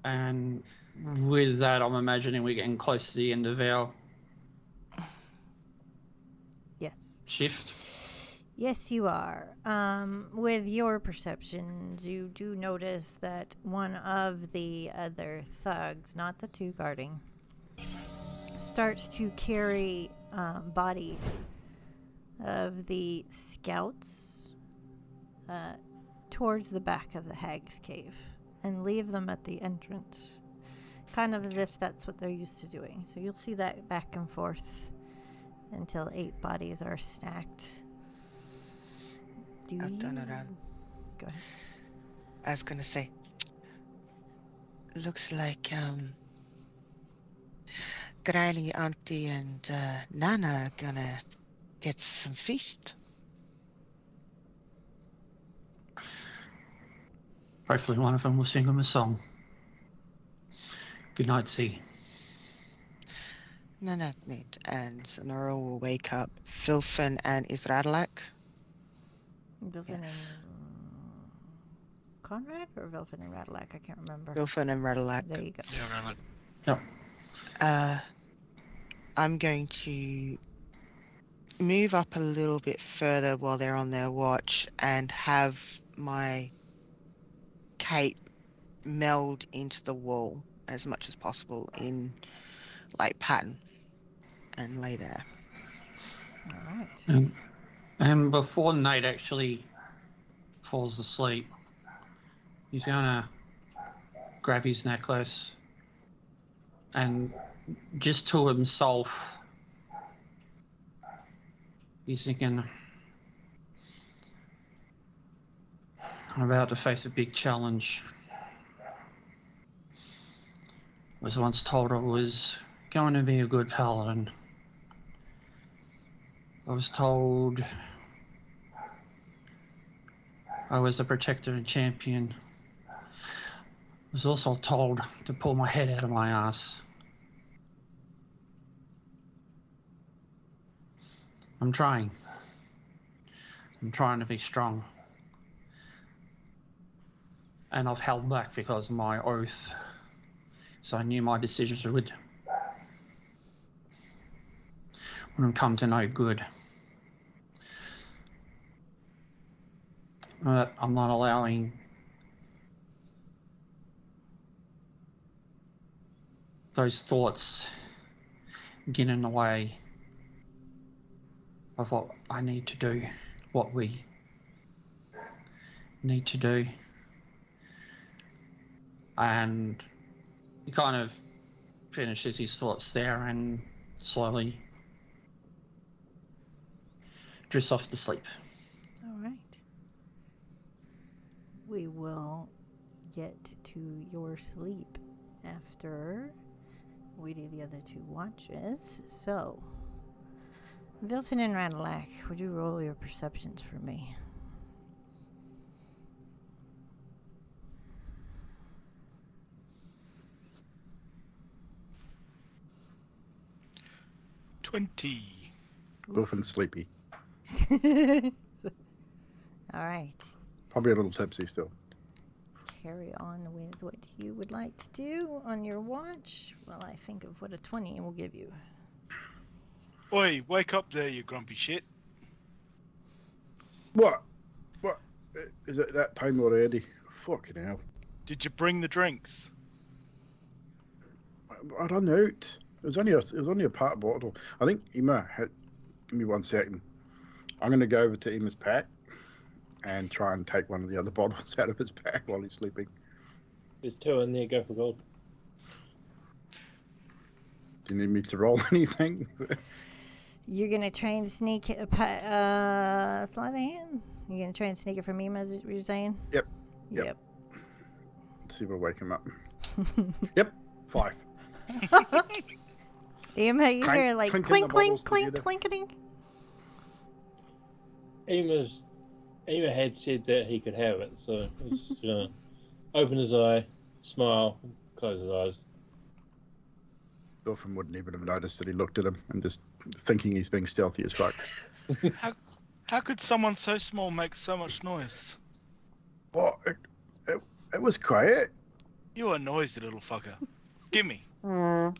And with that, I'm imagining we're getting close to the end of our Yes. shift. Yes, you are. With your perceptions, you do notice that one of the other thugs, not the 2 guarding, starts to carry bodies of the scouts towards the back of the hag's cave and leave them at the entrance, kind of as if that's what they're used to doing. So you'll see that back and forth until 8 bodies are stacked. I've done around. Go ahead. I was gonna say, looks like Granny, Auntie, and Nana are gonna get some feast. Hopefully one of them will sing them a song. Good night, C. Nana, Nate, and Sonora will wake up Filfin and Israelak. Vilfin and Conrad or Vilfin and Radalak? I can't remember. Filfin and Radalak. There you go. Yeah, right. Yep. I'm going to move up a little bit further while they're on their watch and have my cape meld into the wall as much as possible in like pattern and lay there. All right. And before Nate actually falls asleep, he's gonna grab his necklace and just to himself, he's thinking, I'm about to face a big challenge. I was once told I was going to be a good paladin. I was told I was a protector and champion. I was also told to pull my head out of my ass. I'm trying. I'm trying to be strong. And I've held back because of my oath. So I knew my decisions wouldn't come to no good. But I'm not allowing those thoughts get in the way of what I need to do, what we need to do. And he kind of finishes his thoughts there and slowly drifts off to sleep. All right. We will get to your sleep after we do the other 2 watches. So, Vilfin and Radalak, would you roll your perceptions for me? 20. Dolphin's sleepy. All right. Probably a little tipsy still. Carry on with what you would like to do on your watch while I think of what a 20 will give you. Oi, wake up there, you grumpy shit. What? Is it that time already? Fucking hell. Did you bring the drinks? I ran out. It was only a part bottle. I think Ema had. Give me 1 second. I'm going to go over to Ema's pack and try and take one of the other bottles out of his pack while he's sleeping. There's 2 in there. Go for gold. Do you need me to roll anything? You're going to try and sneak sleight of hand? You're going to try and sneak it from Ema, is what you're saying? Yep. Yep. Let's see if we'll wake him up. Yep. 5. Ema, you hear like clinking clink, the clink, bottles clink, together. clinking. Ema had said that he could have it, so he's just gonna open his eye, smile, close his eyes. Dolphin wouldn't even have noticed that he looked at him and just thinking he's being stealthy as fuck. How could someone so small make so much noise? What? It was quiet. You a noisy little fucker. Gimme. No,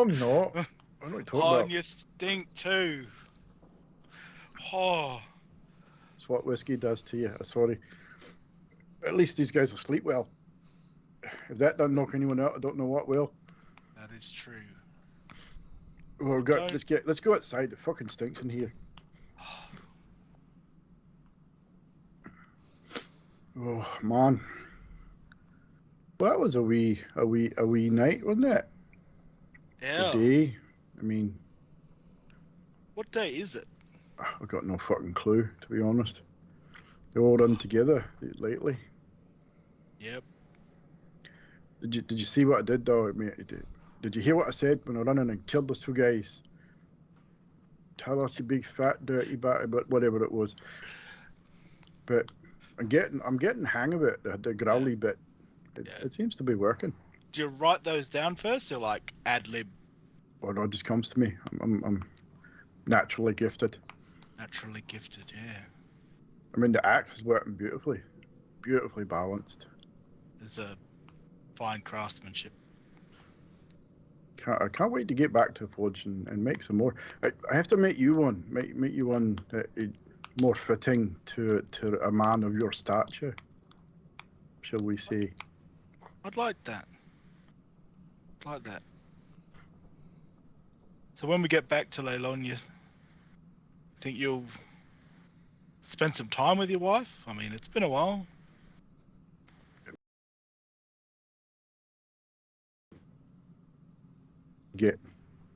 I'm not. I'm not talking Oh, about. and you stink too. Oh. It's what whiskey does to you. Sorry. At least these guys will sleep well. If that doesn't knock anyone out, I don't know what will. That is true. Well, let's go outside. It fucking stinks in here. Oh man. Well, that was a wee night, wasn't it? Yeah. A day. I mean, What day is it? I've got no fucking clue, to be honest. They're all run together lately. Yep. Did you see what I did though? I mean, did you hear what I said when I ran in and killed those 2 guys? Tell us, you big fat dirty bat, but whatever it was. But I'm getting hang of it. The growly bit. It seems to be working. Do you write those down first or like ad lib? Or no, it just comes to me. I'm naturally gifted. Naturally gifted, yeah. I mean, the axe is working beautifully balanced. There's a fine craftsmanship. I can't wait to get back to the forge and make some more. I have to make you one. Make you one that is more fitting to a man of your stature, shall we say? I'd like that. So when we get back to Leilon, you think you'll spend some time with your wife? I mean, it's been a while. Get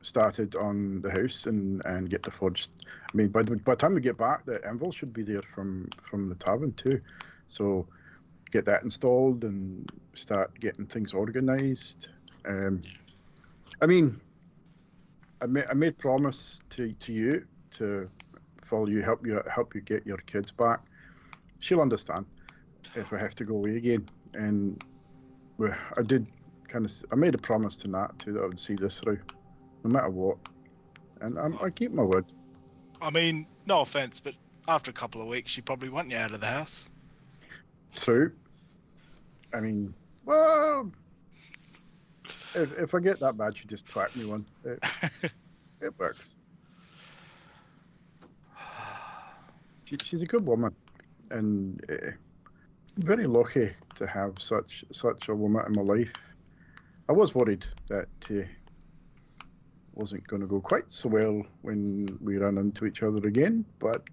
started on the house and get the forge. I mean, by the time we get back, the anvil should be there from the tavern too. So get that installed and start getting things organised. I mean, I made promise to you to follow you, help you get your kids back. She'll understand if I have to go away again. And I did I made a promise to Nat too that I would see this through, no matter what. And I keep my word. I mean, no offense, but after a couple of weeks, she probably want you out of the house. True. I mean, well, if I get that bad, she just twat me one. It works. She's a good woman, and I'm very lucky to have such a woman in my life. I was worried that wasn't going to go quite so well when we ran into each other again, but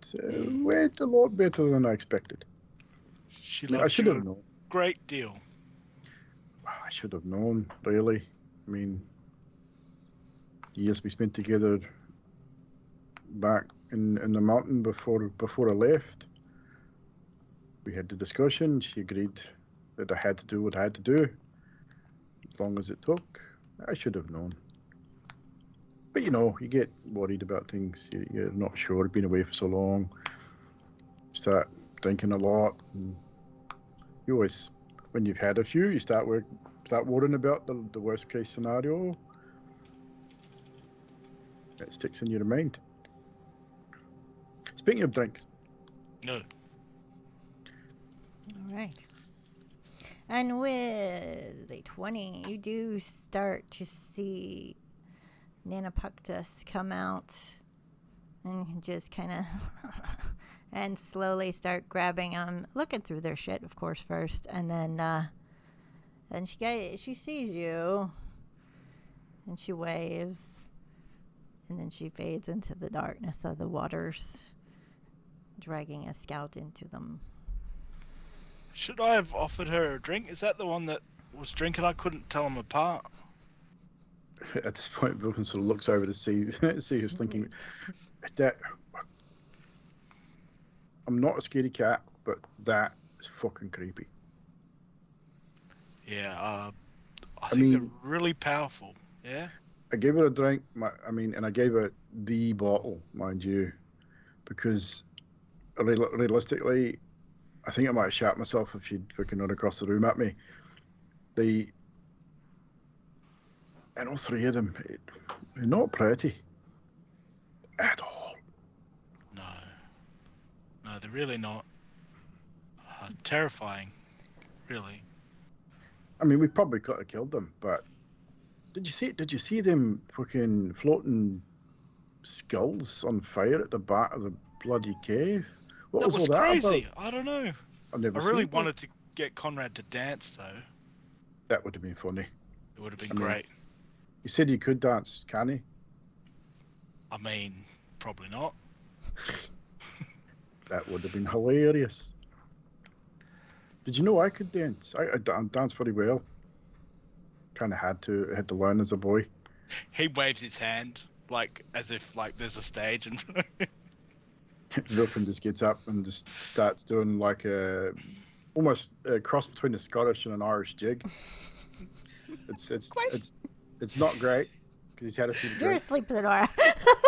went a lot better than I expected. I should have known. Great deal. I should have known, really. I mean, years we spent together back in the mountain before I left. We had the discussion. She agreed that I had to do what I had to do, as long as it took. I should have known. But you get worried about things. You're not sure. Being away for so long, start drinking a lot, and you always, when you've had a few, you start worrying about the worst case scenario. It sticks in your mind. Speaking of drinks, No. All right. And with a 20, you do start to see Nanopuktus come out and just kind of and slowly start grabbing them, looking through their shit, of course, first, and then and she sees you and she waves, and then she fades into the darkness of the waters, dragging a scout into them. Should I have offered her a drink? Is that the one that was drinking? I couldn't tell them apart. at this point, Vulcan sort of looks over to see who's thinking. That I'm not a scaredy cat, but that is fucking creepy. Yeah, I think they're really powerful. Yeah. I gave her a drink. And I gave her the bottle, mind you, because realistically, I think I might have shot myself if she'd fucking run across the room at me. And all three of them, they're not pretty at all. No, they're really not. Terrifying, really. I mean, we probably could have killed them, but did you see them fucking floating skulls on fire at the back of the bloody cave? What That was all that crazy. about? I don't know. I've never I really seen wanted to get Conrad to dance, though. That would have been funny. It would have been great. He said he could dance, can he? I mean, probably not. That would have been hilarious. Did you know I could dance? I dance very well. Kind of had to learn as a boy. He waves his hand as if there's a stage, and Wilfin just gets up and just starts doing like almost a cross between a Scottish and an Irish jig. It's not great because he's had a few You're drinks. asleep, Lenora.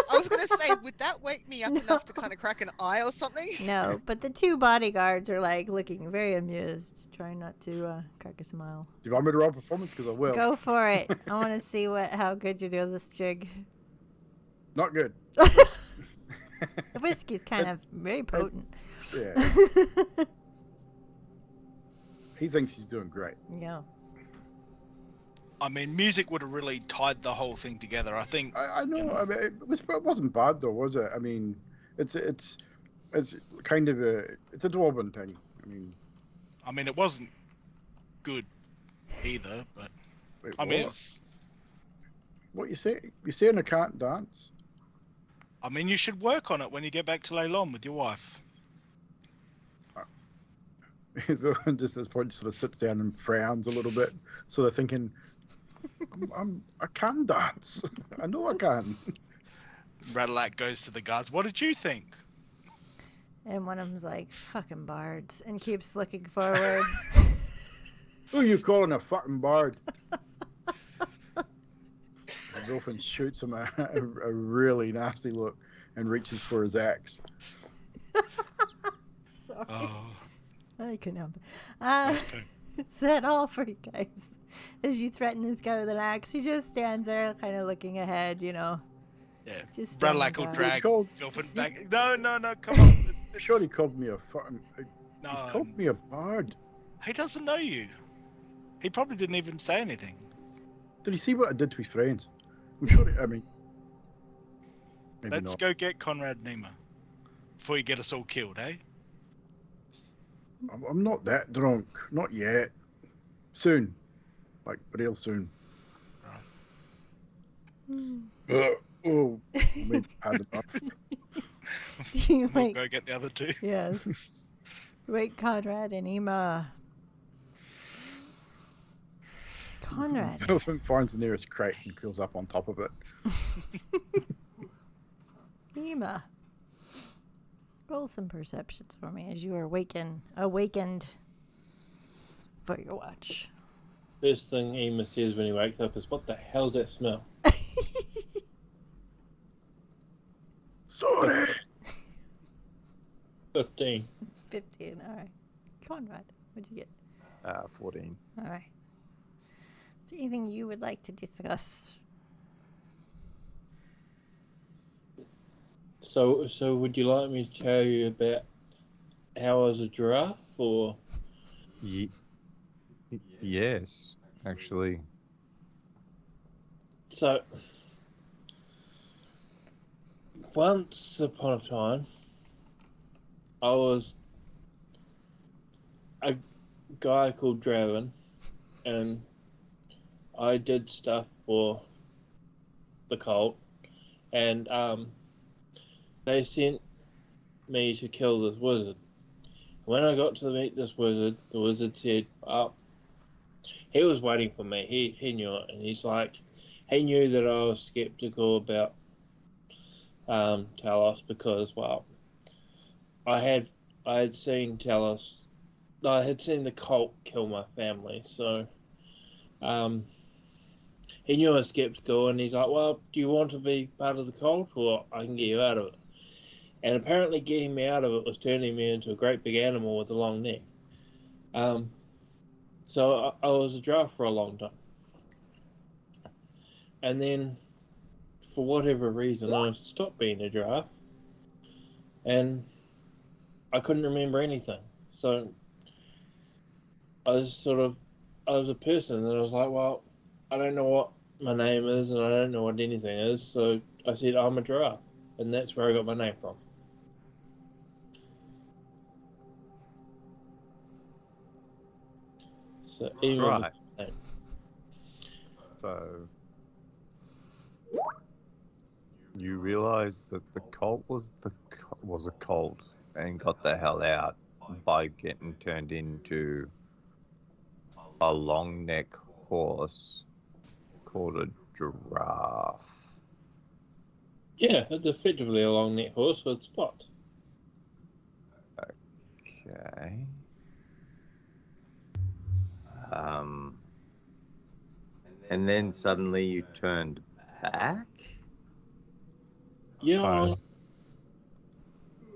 I was going to say, would that wake me up enough to kind of crack an eye or something? No, but the two bodyguards are like looking very amused, trying not to crack a smile. Do you want me to roll performance? Because I will. Go for it. I want to see how good you do this jig. Not good. The whiskey's kind of very potent. Yeah. He thinks he's doing great. Yeah. I mean, music would have really tied the whole thing together. I think. I know. I mean, it wasn't bad though, was it? I mean, it's kind of it's a dwarven thing. I mean, it wasn't good either, but Wait, I mean, what? What you say? You saying I can't dance? I mean, you should work on it when you get back to Leylon with your wife. Just at this point, sort of sits down and frowns a little bit, sort of thinking, I can dance. I know I can. Radalak goes to the guards. What did you think? And one of them's like, fucking bards, and keeps looking forward. Who are you calling a fucking bard? The girlfriend shoots him a really nasty look and reaches for his axe. Sorry. Oh. I couldn't help it. Is that all for you guys? As you threaten this guy with an axe, he just stands there kind of looking ahead, you know. Yeah. Just Radalak will standing drag Cold. Vilpin back. No, come on. Sure, he called me a fucking. No. He called me a bard. He doesn't know you. He probably didn't even say anything. Did he see what I did to his friends? I'm sure. Maybe Let's not. go get Conrad Nima before you get us all killed, eh? I'm not that drunk. Not yet. Soon. Like, real soon. We've had enough. You We'll wait. go get the other two. Yes. Wait, Conrad and Ema. Conrad. Elephant finds the nearest crate and curls up on top of it. Ema. Roll some perceptions for me as you are awakened for your watch. First thing Ema says when he wakes up is, "What the hell's that smell?" Sorry. 15. 15, all right. Conrad, what'd you get? 14. All right. Is there anything you would like to discuss? So would you like me to tell you about how I was a giraffe, or? Yes, actually. So, once upon a time, I was a guy called Draven, and I did stuff for the cult, and they sent me to kill this wizard. When I got to meet this wizard, the wizard said, "Oh, he was waiting for me. He knew it, and he's like, he knew that I was skeptical about Talos because, well, I had seen Talos, I had seen the cult kill my family, so he knew I was skeptical, and he's like, well, do you want to be part of the cult, or I can get you out of it? And apparently getting me out of it was turning me into a great big animal with a long neck. So I was a giraffe for a long time. And then, for whatever reason, I stopped being a giraffe. And I couldn't remember anything. So I was a person, and I was like, well, I don't know what my name is, and I don't know what anything is. So I said, I'm a giraffe. And that's where I got my name from. So even Right. with name. So you realize that the cult was a cult and got the hell out by getting turned into a long neck horse called a giraffe. Yeah, it's effectively a long neck horse with spots. Okay. And then suddenly you turned back? Yeah, Kind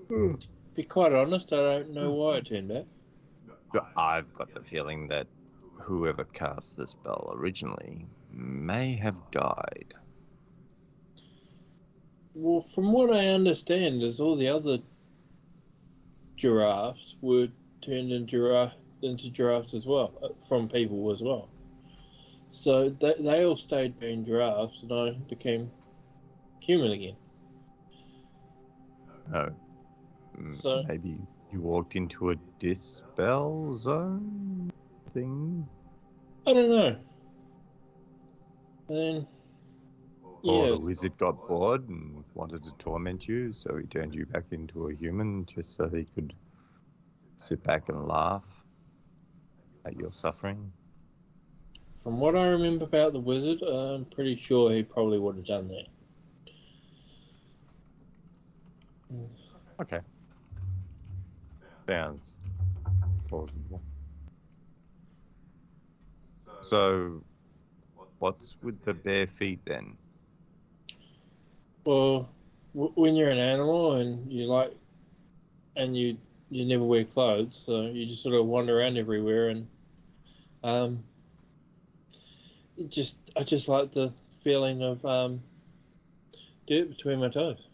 to be quite honest, I don't know why I turned back. I've got the feeling that whoever cast the spell originally may have died. Well, from what I understand, is all the other giraffes were turned into giraffes as well, from people as well. So they all stayed being giraffes, and I became human again. Oh. So Maybe you walked into a dispel zone thing? I don't know. And then, Or yeah, the wizard got bored and wanted to torment you, so he turned you back into a human just so he could sit back and laugh at your suffering? from what I remember about the wizard, I'm pretty sure he probably would have done that. Okay. Sounds plausible. So, what's with the bare feet then? Well, when you're an animal and you never wear clothes, so you just sort of wander around everywhere, and I just like the feeling of dirt between my toes.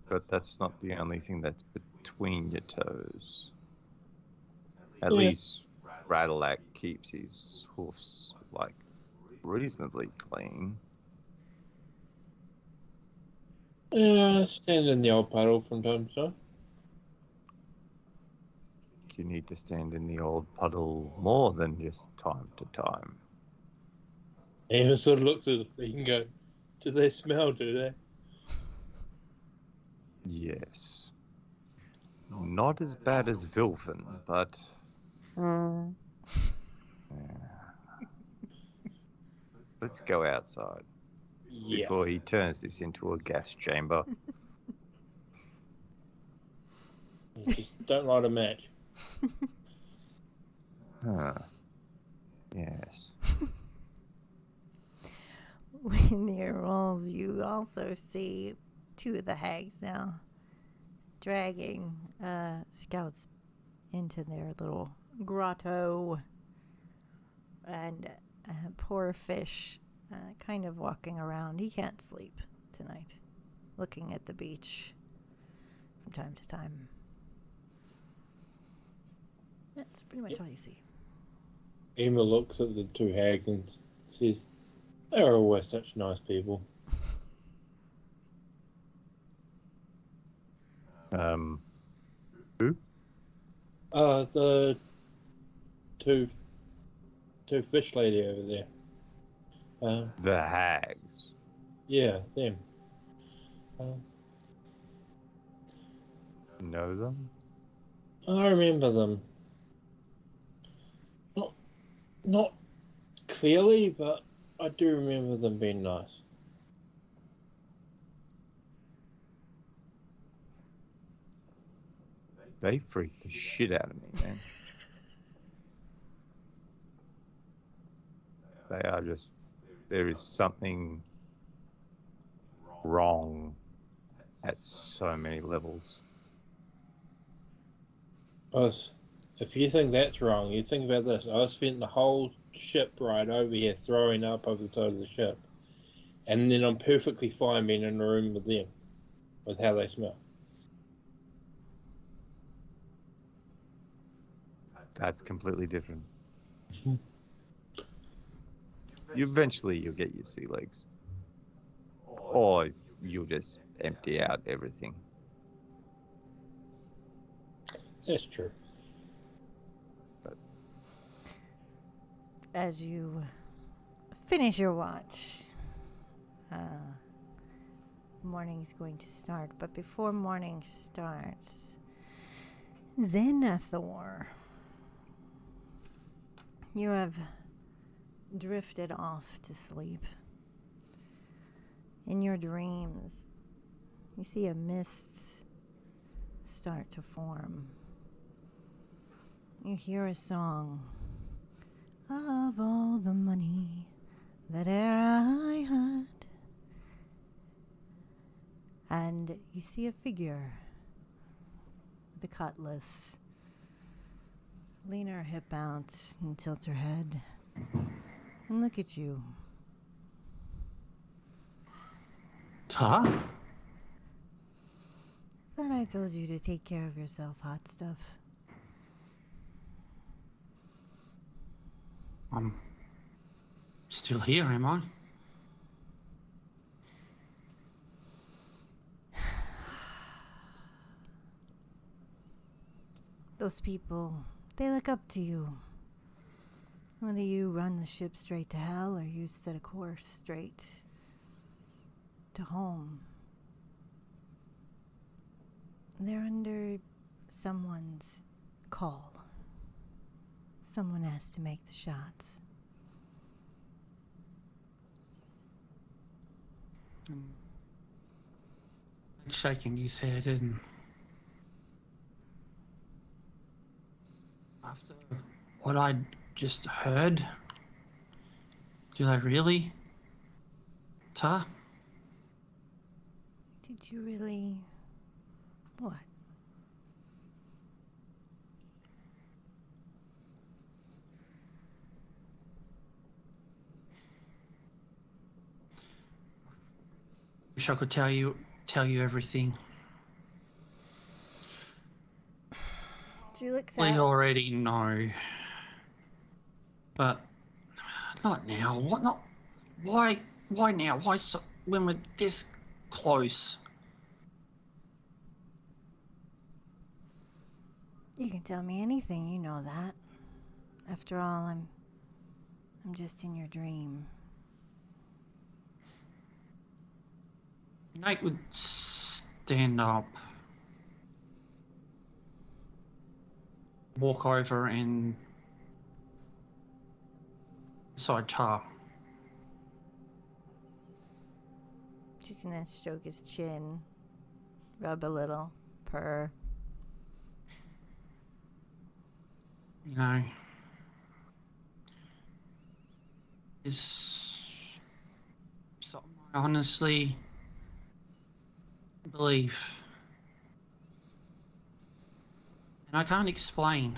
But that's not the only thing that's between your toes. At Yeah. least Radalak keeps his hoofs, like, reasonably clean. Yeah, I stand in the old puddle from time to time. You need to stand in the old puddle more than just time to time. And it sort of looks at the feet and go, do they smell, do they? Yes. Not as bad as Vilfin, but... Let's go outside Yeah. before he turns this into a gas chamber. You just don't light a match. Huh. Yes. When near rolls, you also see two of the hags now dragging scouts into their little grotto, and poor fish kind of walking around. He can't sleep tonight, looking at the beach from time to time. That's pretty much all you see. Emma looks at the two hags and says, "They're always such nice people." Who? The two fish lady over there. The hags. Yeah, them. Know them? I remember them. Not clearly, but I do remember them being nice. They freaked the shit out of me, man. They are just... There is something wrong at so many levels. If you think that's wrong, you think about this. I spent the whole ship ride over here throwing up over the side of the ship. And then I'm perfectly fine being in a room with them, with how they smell. That's completely different. Eventually you'll get your sea legs. Or you'll just empty out everything. That's true. As you finish your watch, morning's going to start. But before morning starts, Zenathor, you have drifted off to sleep. In your dreams, you see a mist start to form. You hear a song. Of all the money that e'er I had. And you see a figure with a cutlass. Lean her hip out and tilt her head. And look at you. Huh? Thought I told you to take care of yourself, hot stuff. I'm still here, am I? Those people, they look up to you. Whether you run the ship straight to hell or you set a course straight to home. They're under someone's call. Someone has to make the shots. Shaking his head, and after what I just heard, do they really? Ta? Did you really? What? Wish I could tell you everything. She looks We at. already know. But not now. What not? Why now? Why so, when we're this close? You can tell me anything, you know that. After all, I'm just in your dream. Nate would stand up, walk over and side tar. She's gonna stroke his chin, rub a little, purr. You know, is something I honestly believe, and I can't explain,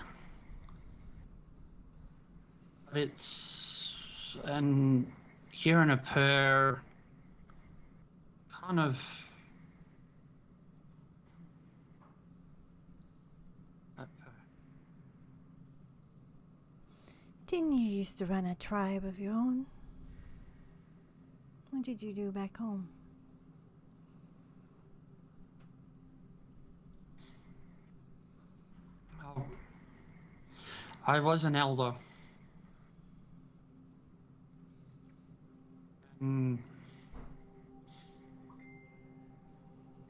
but it's, and hearing a purr kind of. Didn't you used to run a tribe of your own? What did you do back home? Oh, I was an elder.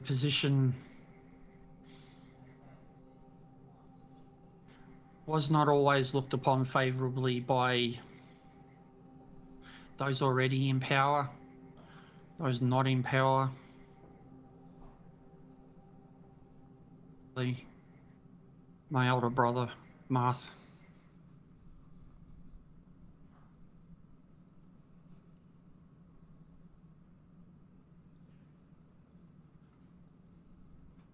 Position was not always looked upon favorably by those already in power, those not in power. My older brother, Marth.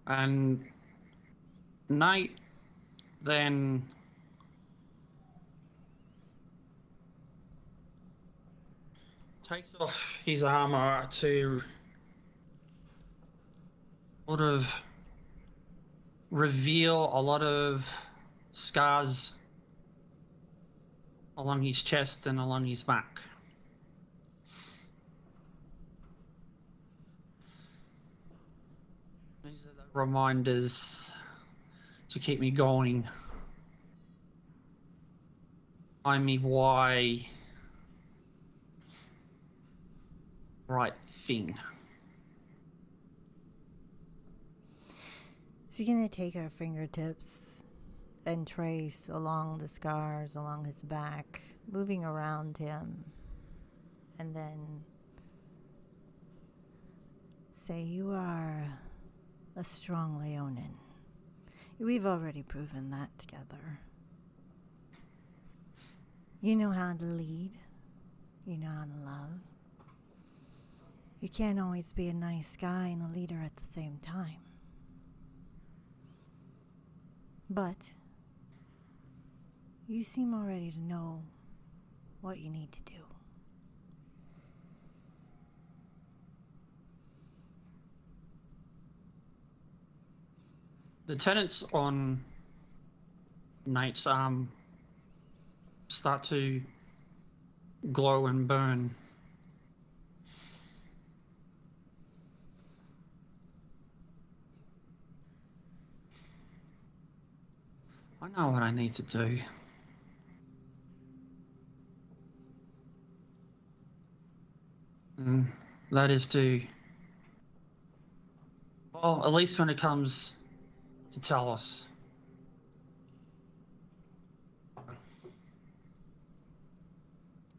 And Nate then takes off his armor to sort of reveal a lot of scars along his chest and along his back. These are the reminders to keep me going. Remind me why. Right thing. She's gonna take her fingertips and trace along the scars along his back, moving around him, and then say, "You are a strong Leonin. We've already proven that together. You know how to lead. You know how to love. You can't always be a nice guy and a leader at the same time. But you seem already to know what you need to do." The tenants on Nate's arm start to glow and burn. I know what I need to do. And that is to, well, at least when it comes to Talos.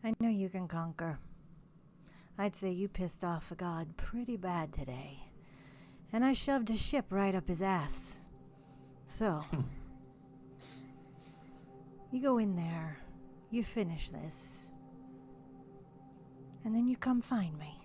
I know you can conquer. I'd say you pissed off a god pretty bad today. And I shoved a ship right up his ass. So, you go in there, you finish this, and then you come find me.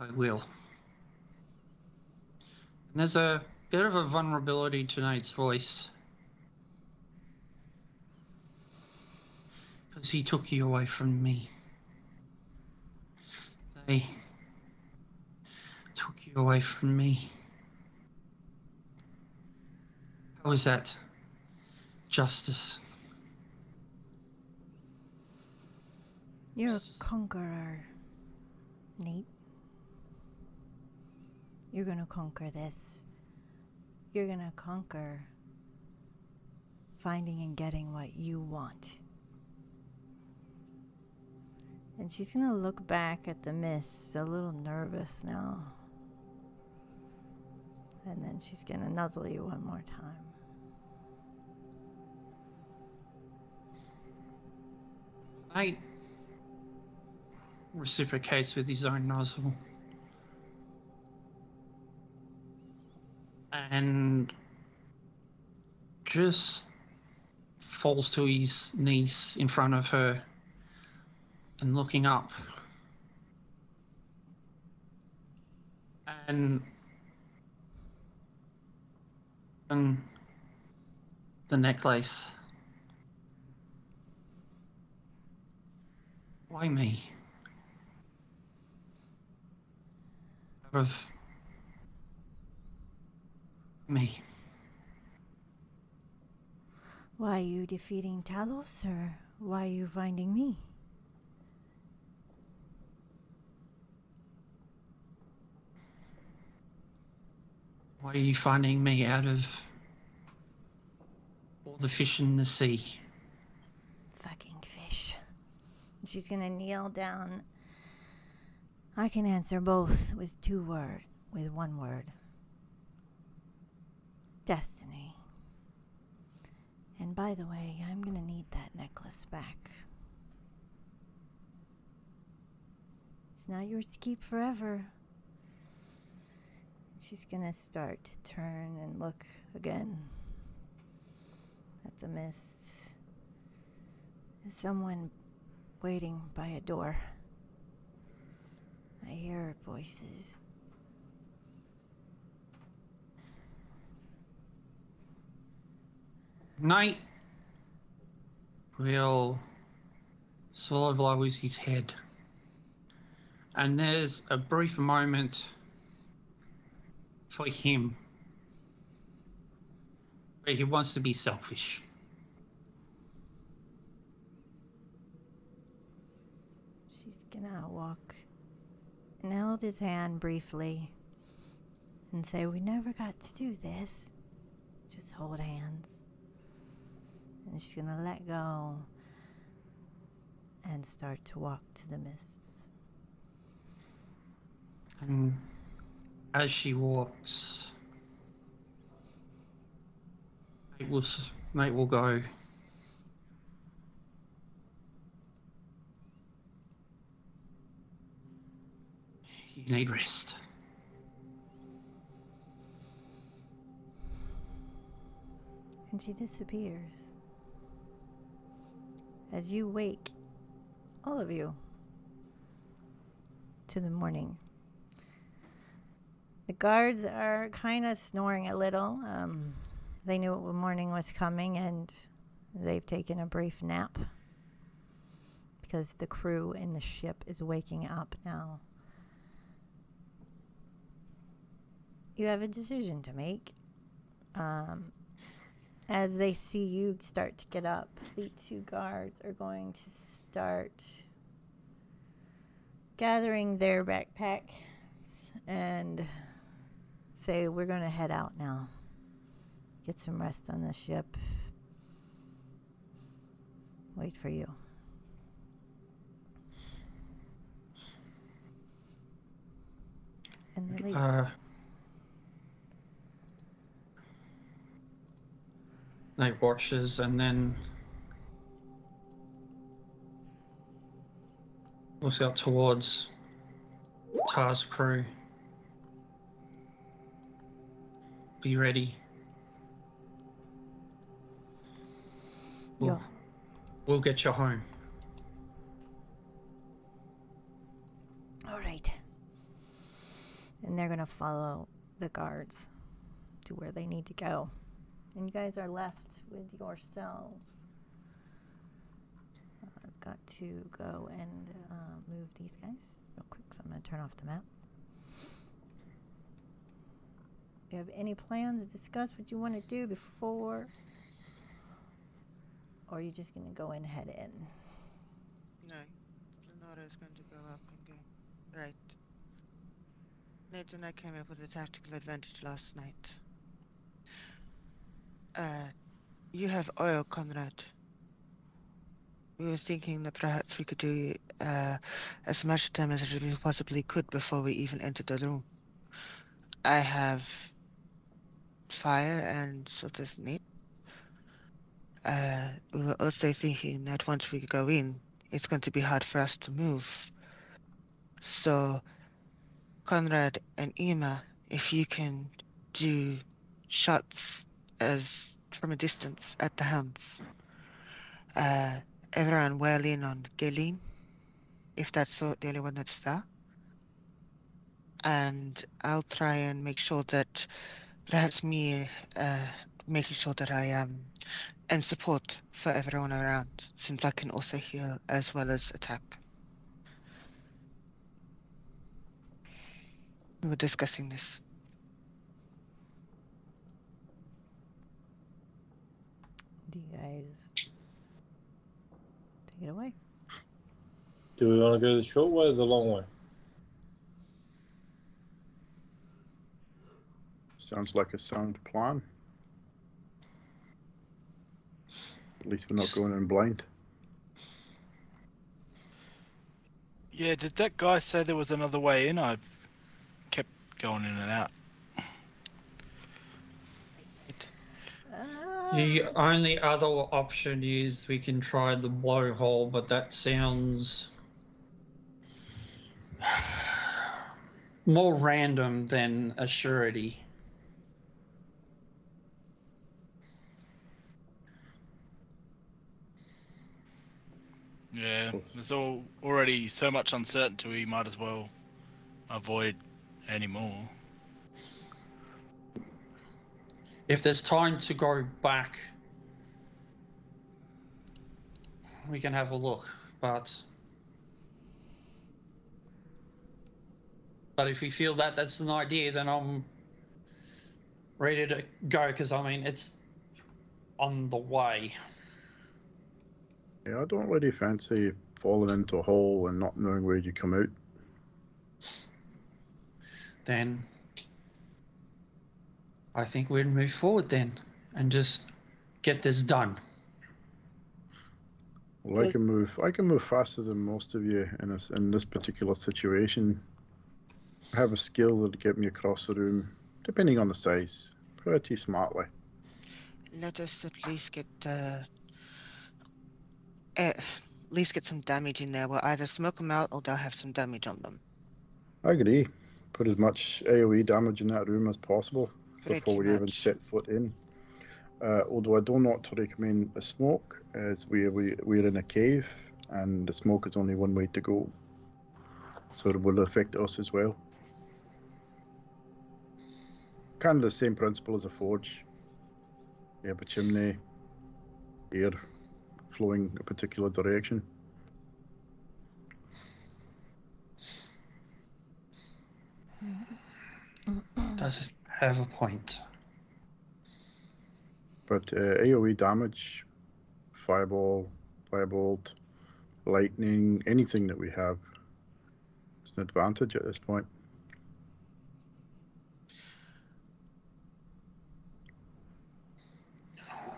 I will. And there's a bit of a vulnerability to Nate's voice. Because he took you away from me. They took you away from me. How is that justice? You're a conqueror, Nate. You're gonna conquer this. You're gonna conquer finding and getting what you want. And she's gonna look back at the mists, a little nervous now. And then she's gonna nuzzle you one more time. Nate reciprocates with his own nozzle. And just falls to his knees in front of her and looking up. And And the necklace. Why me? Out of me. Why are you defeating Talos, or why are you finding me? Why are you finding me out of all the fish in the sea? Fucking fish. She's gonna kneel down. I can answer both with one word. Destiny. And by the way, I'm gonna need that necklace back. It's not yours to keep forever. She's gonna start to turn and look again at the mist. There's someone waiting by a door. I hear voices. Knight will sort of lowers his head. And there's a brief moment for him where he wants to be selfish. She's gonna walk and hold his hand briefly and say, "We never got to do this. Just hold hands." And she's gonna let go and start to walk to the mists. And as she walks, Mate will go, "You need rest." And she disappears. As you wake, all of you, to the morning. The guards are kind of snoring a little. They knew morning was coming, and they've taken a brief nap because the crew in the ship is waking up now. You have a decision to make. As they see you start to get up, the two guards are going to start gathering their backpacks and say, "We're going to head out now. Get some rest on the ship. Wait for you." And they leave. Night watches and then looks out towards Tar's crew. Be ready. Yeah. We'll get you home. All right. And they're going to follow the guards to where they need to go. And you guys are left with yourselves. I've got to go and move these guys real quick, so I'm going to turn off the map. Do you have any plans to discuss what you want to do before? Or are you just going to go and head in? No, Zenathor is going to go up and go. Right. Nate and I came up with a tactical advantage last night. You have oil, Conrad. We were thinking that perhaps we could do as much damage as we possibly could before we even entered the room. I have fire, and so does Nate. We were also thinking that once we go in, it's going to be hard for us to move. So, Conrad and Ima, if you can do shots as from a distance at the hounds. Everyone well in on Galen, if that's the only one that's there. And I'll try and make sure that Perhaps me making sure that I am in support for everyone around, since I can also heal as well as attack. We were discussing this. Do you guys take it away? Do we want to go the short way or the long way? Sounds like a sound plan. At least we're not going in blind. Yeah, did that guy say there was another way in? I kept going in and out. The only other option is we can try the blowhole, but that sounds more random than a surety. Yeah, there's already so much uncertainty, we might as well avoid any more. If there's time to go back, we can have a look, but if you feel that that's an idea, then I'm ready to go, because I mean it's on the way. Yeah, I don't really fancy falling into a hole and not knowing where you come out. Then I think we'd move forward then and just get this done. Well, I can move faster than most of you in this particular situation. I have a skill that'll get me across the room, depending on the size, pretty smartly. Let us at least get some damage in there. We'll either smoke them out or they'll have some damage on them. I agree. Put as much AoE damage in that room as possible before we even set foot in. Although I do not recommend the smoke, as we're in a cave and the smoke is only one way to go. So it will affect us as well. Kind of the same principle as a forge. You have a chimney, air flowing a particular direction. Does it have a point? But AoE damage, fireball, firebolt, lightning, anything that we have is an advantage at this point.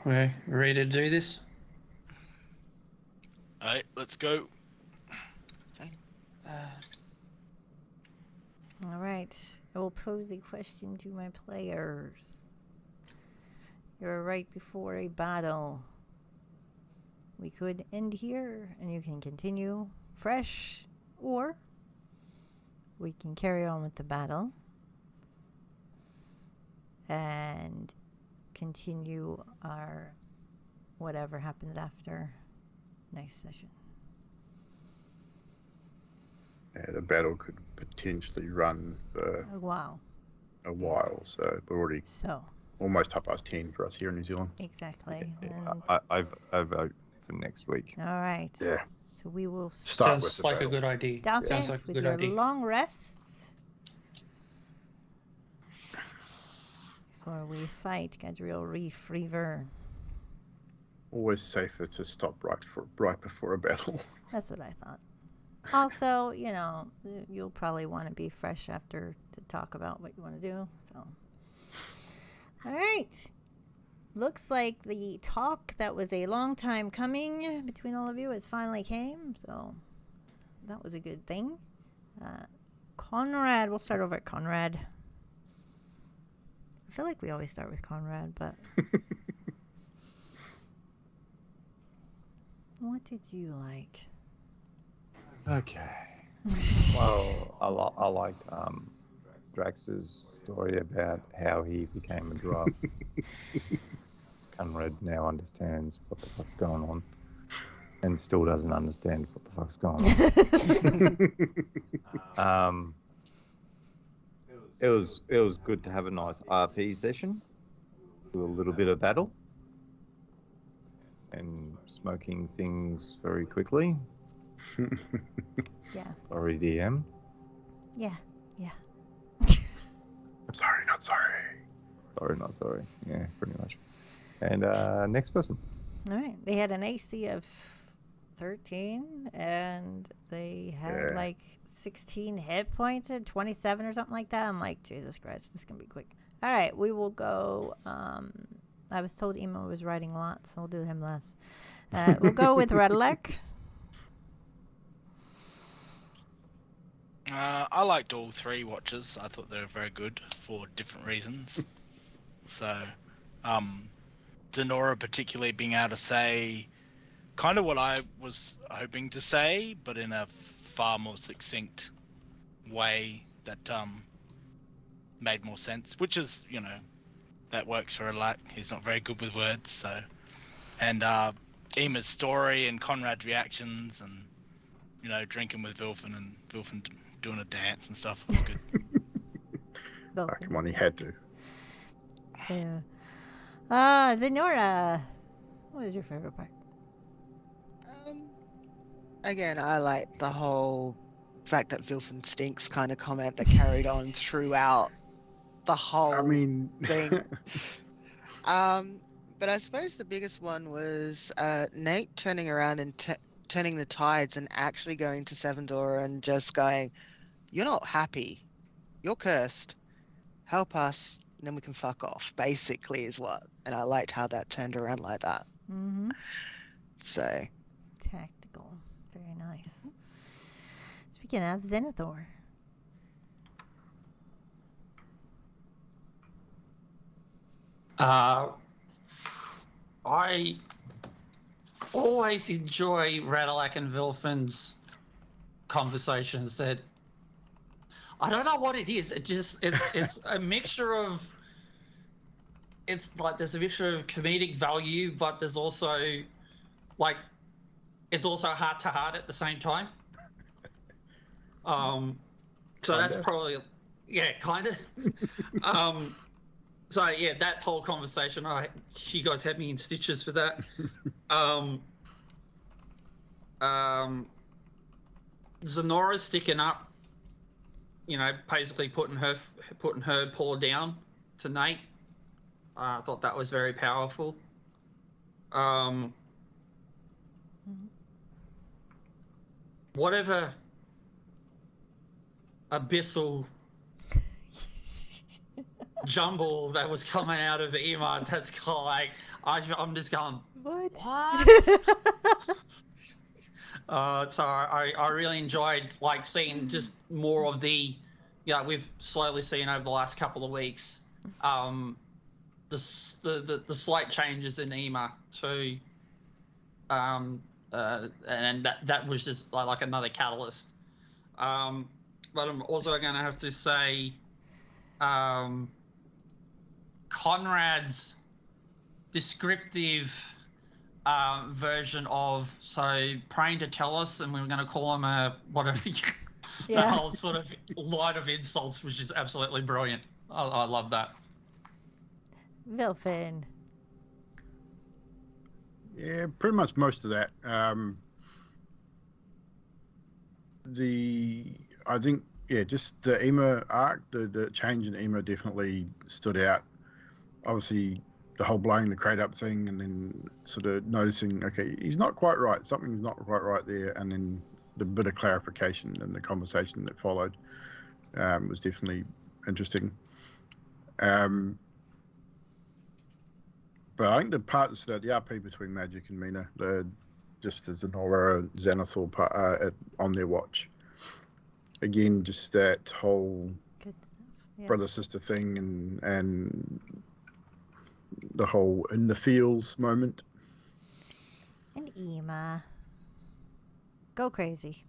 We're ready to do this? Alright, let's go. All right. I will pose a question to my players. You're right before a battle. We could end here and you can continue fresh, or we can carry on with the battle and continue our whatever happens after next session. The battle could potentially run for Oh, wow. a while, so we're already So, almost 10:30 for us here in New Zealand. exactly. And, I vote for next week. all right. Yeah. So we will Start with Sounds the like a battle. good idea. stop Sounds it like a with good your idea. long rests before we fight Gadriel Reef Reaver. Always safer to stop right before a battle. That's what I thought. Also, you know, you'll probably want to be fresh after to talk about what you want to do. So, all right. Looks like the talk that was a long time coming between all of you has finally came. So that was a good thing. Conrad, we'll start over at Conrad. I feel like we always start with Conrad, but what did you like? Okay. Well, I liked Drax's story about how he became a drug. Conrad now understands what the fuck's going on, and still doesn't understand what the fuck's going on. it was good to have a nice RP session, do a little bit of battle, and smoking things very quickly. Yeah. Sorry, DM. Yeah. Sorry, not sorry. Sorry, not sorry. Yeah, pretty much. And next person. All right. They had an AC of 13, and they had Yeah. like 16 hit points or 27 or something like that. I'm like, Jesus Christ, this can be quick. All right, we will go. I was told Emo was writing a lot, so we'll do him less. We'll go with Redalek. I liked all three watches. I thought they were very good for different reasons. So, Denora particularly being able to say kind of what I was hoping to say, but in a far more succinct way that made more sense, which is, you know, that works for a lot. He's not very good with words, so. And Ema's story and Conrad's reactions and, you know, drinking with Vilfin and Vilfin doing a dance and stuff was good. Oh, come on, he had to. Yeah. Zenora, what was your favorite part? Again, I like the whole fact that Vilfin stinks kind of comment that carried on throughout the whole I mean, thing. But I suppose the biggest one was Nate turning around and turning the tides and actually going to Sevendor and just going, "You're not happy. You're cursed. Help us, and then we can fuck off." Basically, is what. And I liked how that turned around like that. Mm-hmm. So. Tactical. Very nice. Speaking of Zenathor. I always enjoy Radalak and Vilfin's conversations. That I don't know what it is. It's a mixture of. It's like there's a mixture of comedic value, but there's also like it's also heart to heart at the same time. So that's probably kind of. So yeah, that whole conversation, you guys had me in stitches for that. Zenora's sticking up, you know, basically putting her paw down to Nate. I thought that was very powerful. Whatever abyssal jumble that was coming out of Ema, that's kind of like I'm just going, what? So I really enjoyed like seeing just more of the, we've slowly seen over the last couple of weeks, the slight changes in Ema too, and that was just like another catalyst. But I'm also going to have to say, Conrad's descriptive version of praying to tell us, and we were going to call him a whatever. The whole sort of line of insults was just absolutely brilliant. I love that. Vilfin. Yeah, pretty much most of that. I think just the Ema arc, the change in Ema definitely stood out. Obviously, the whole blowing the crate up thing, and then sort of noticing, okay, he's not quite right. Something's not quite right there, and then the bit of clarification and the conversation that followed was definitely interesting. But I think the parts that the RP between Magic and Mina, just as Zenora, Zenathor part, on their watch. Again, just that whole brother sister thing, and the whole in the fields moment. And Ema. Go crazy.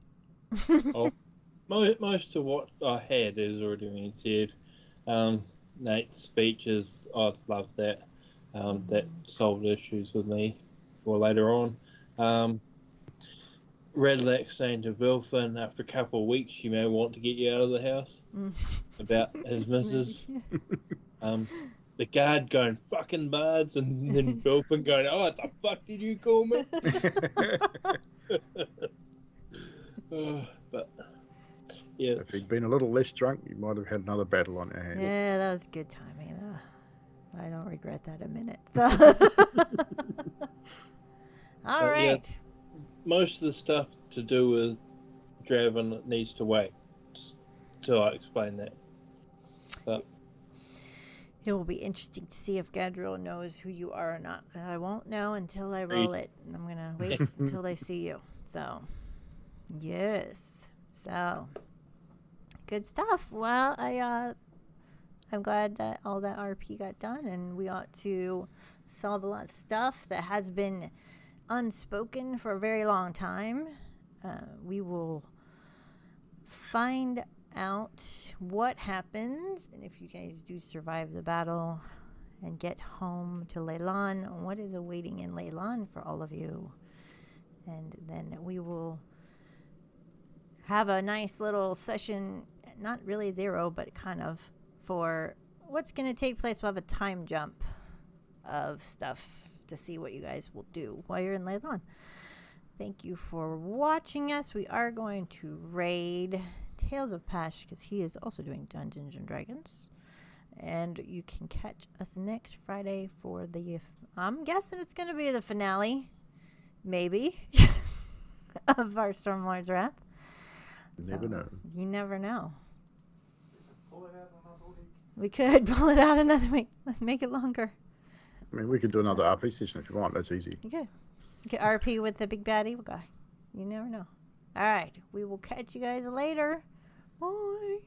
Most of what I had has already been said. Nate's speeches, I loved that. That solved issues with me for later on. Radlac saying to Vilfin after a couple of weeks, she may want to get you out of the house about his missus. The guard going, fucking bards, and then Vilfin going, oh, what the fuck did you call me? But, yeah. If he'd been a little less drunk, he might have had another battle on our hands. Yeah, that was good timing. I don't regret that a minute. So. All right. Yes, most of the stuff to do with Draven needs to wait till I explain that. But It will be interesting to see if Gadriel knows who you are or not. 'Cause I won't know until I roll it. And I'm going to wait until they see you. So, yes. So, good stuff. Well, I'm glad that all that RP got done. And we ought to solve a lot of stuff that has been unspoken for a very long time. We will find out what happens, and if you guys do survive the battle and get home to Leyland, what is awaiting in Leyland for all of you. And then we will have a nice little session, not really 0, but kind of for what's going to take place. We'll have a time jump of stuff to see what you guys will do while you're in Leyland. Thank you for watching us. We are going to raid Tales of Pash because he is also doing Dungeons and Dragons. And you can catch us next Friday for the, I'm guessing it's going to be the finale, maybe, of our Stormlord's Wrath. You never know. You never know. We could pull it out another week. Let's make it longer. I mean, we could do another RP session if you want. That's easy. Okay. Okay, RP with the big baddie guy. You never know. All right. We will catch you guys later. Bye.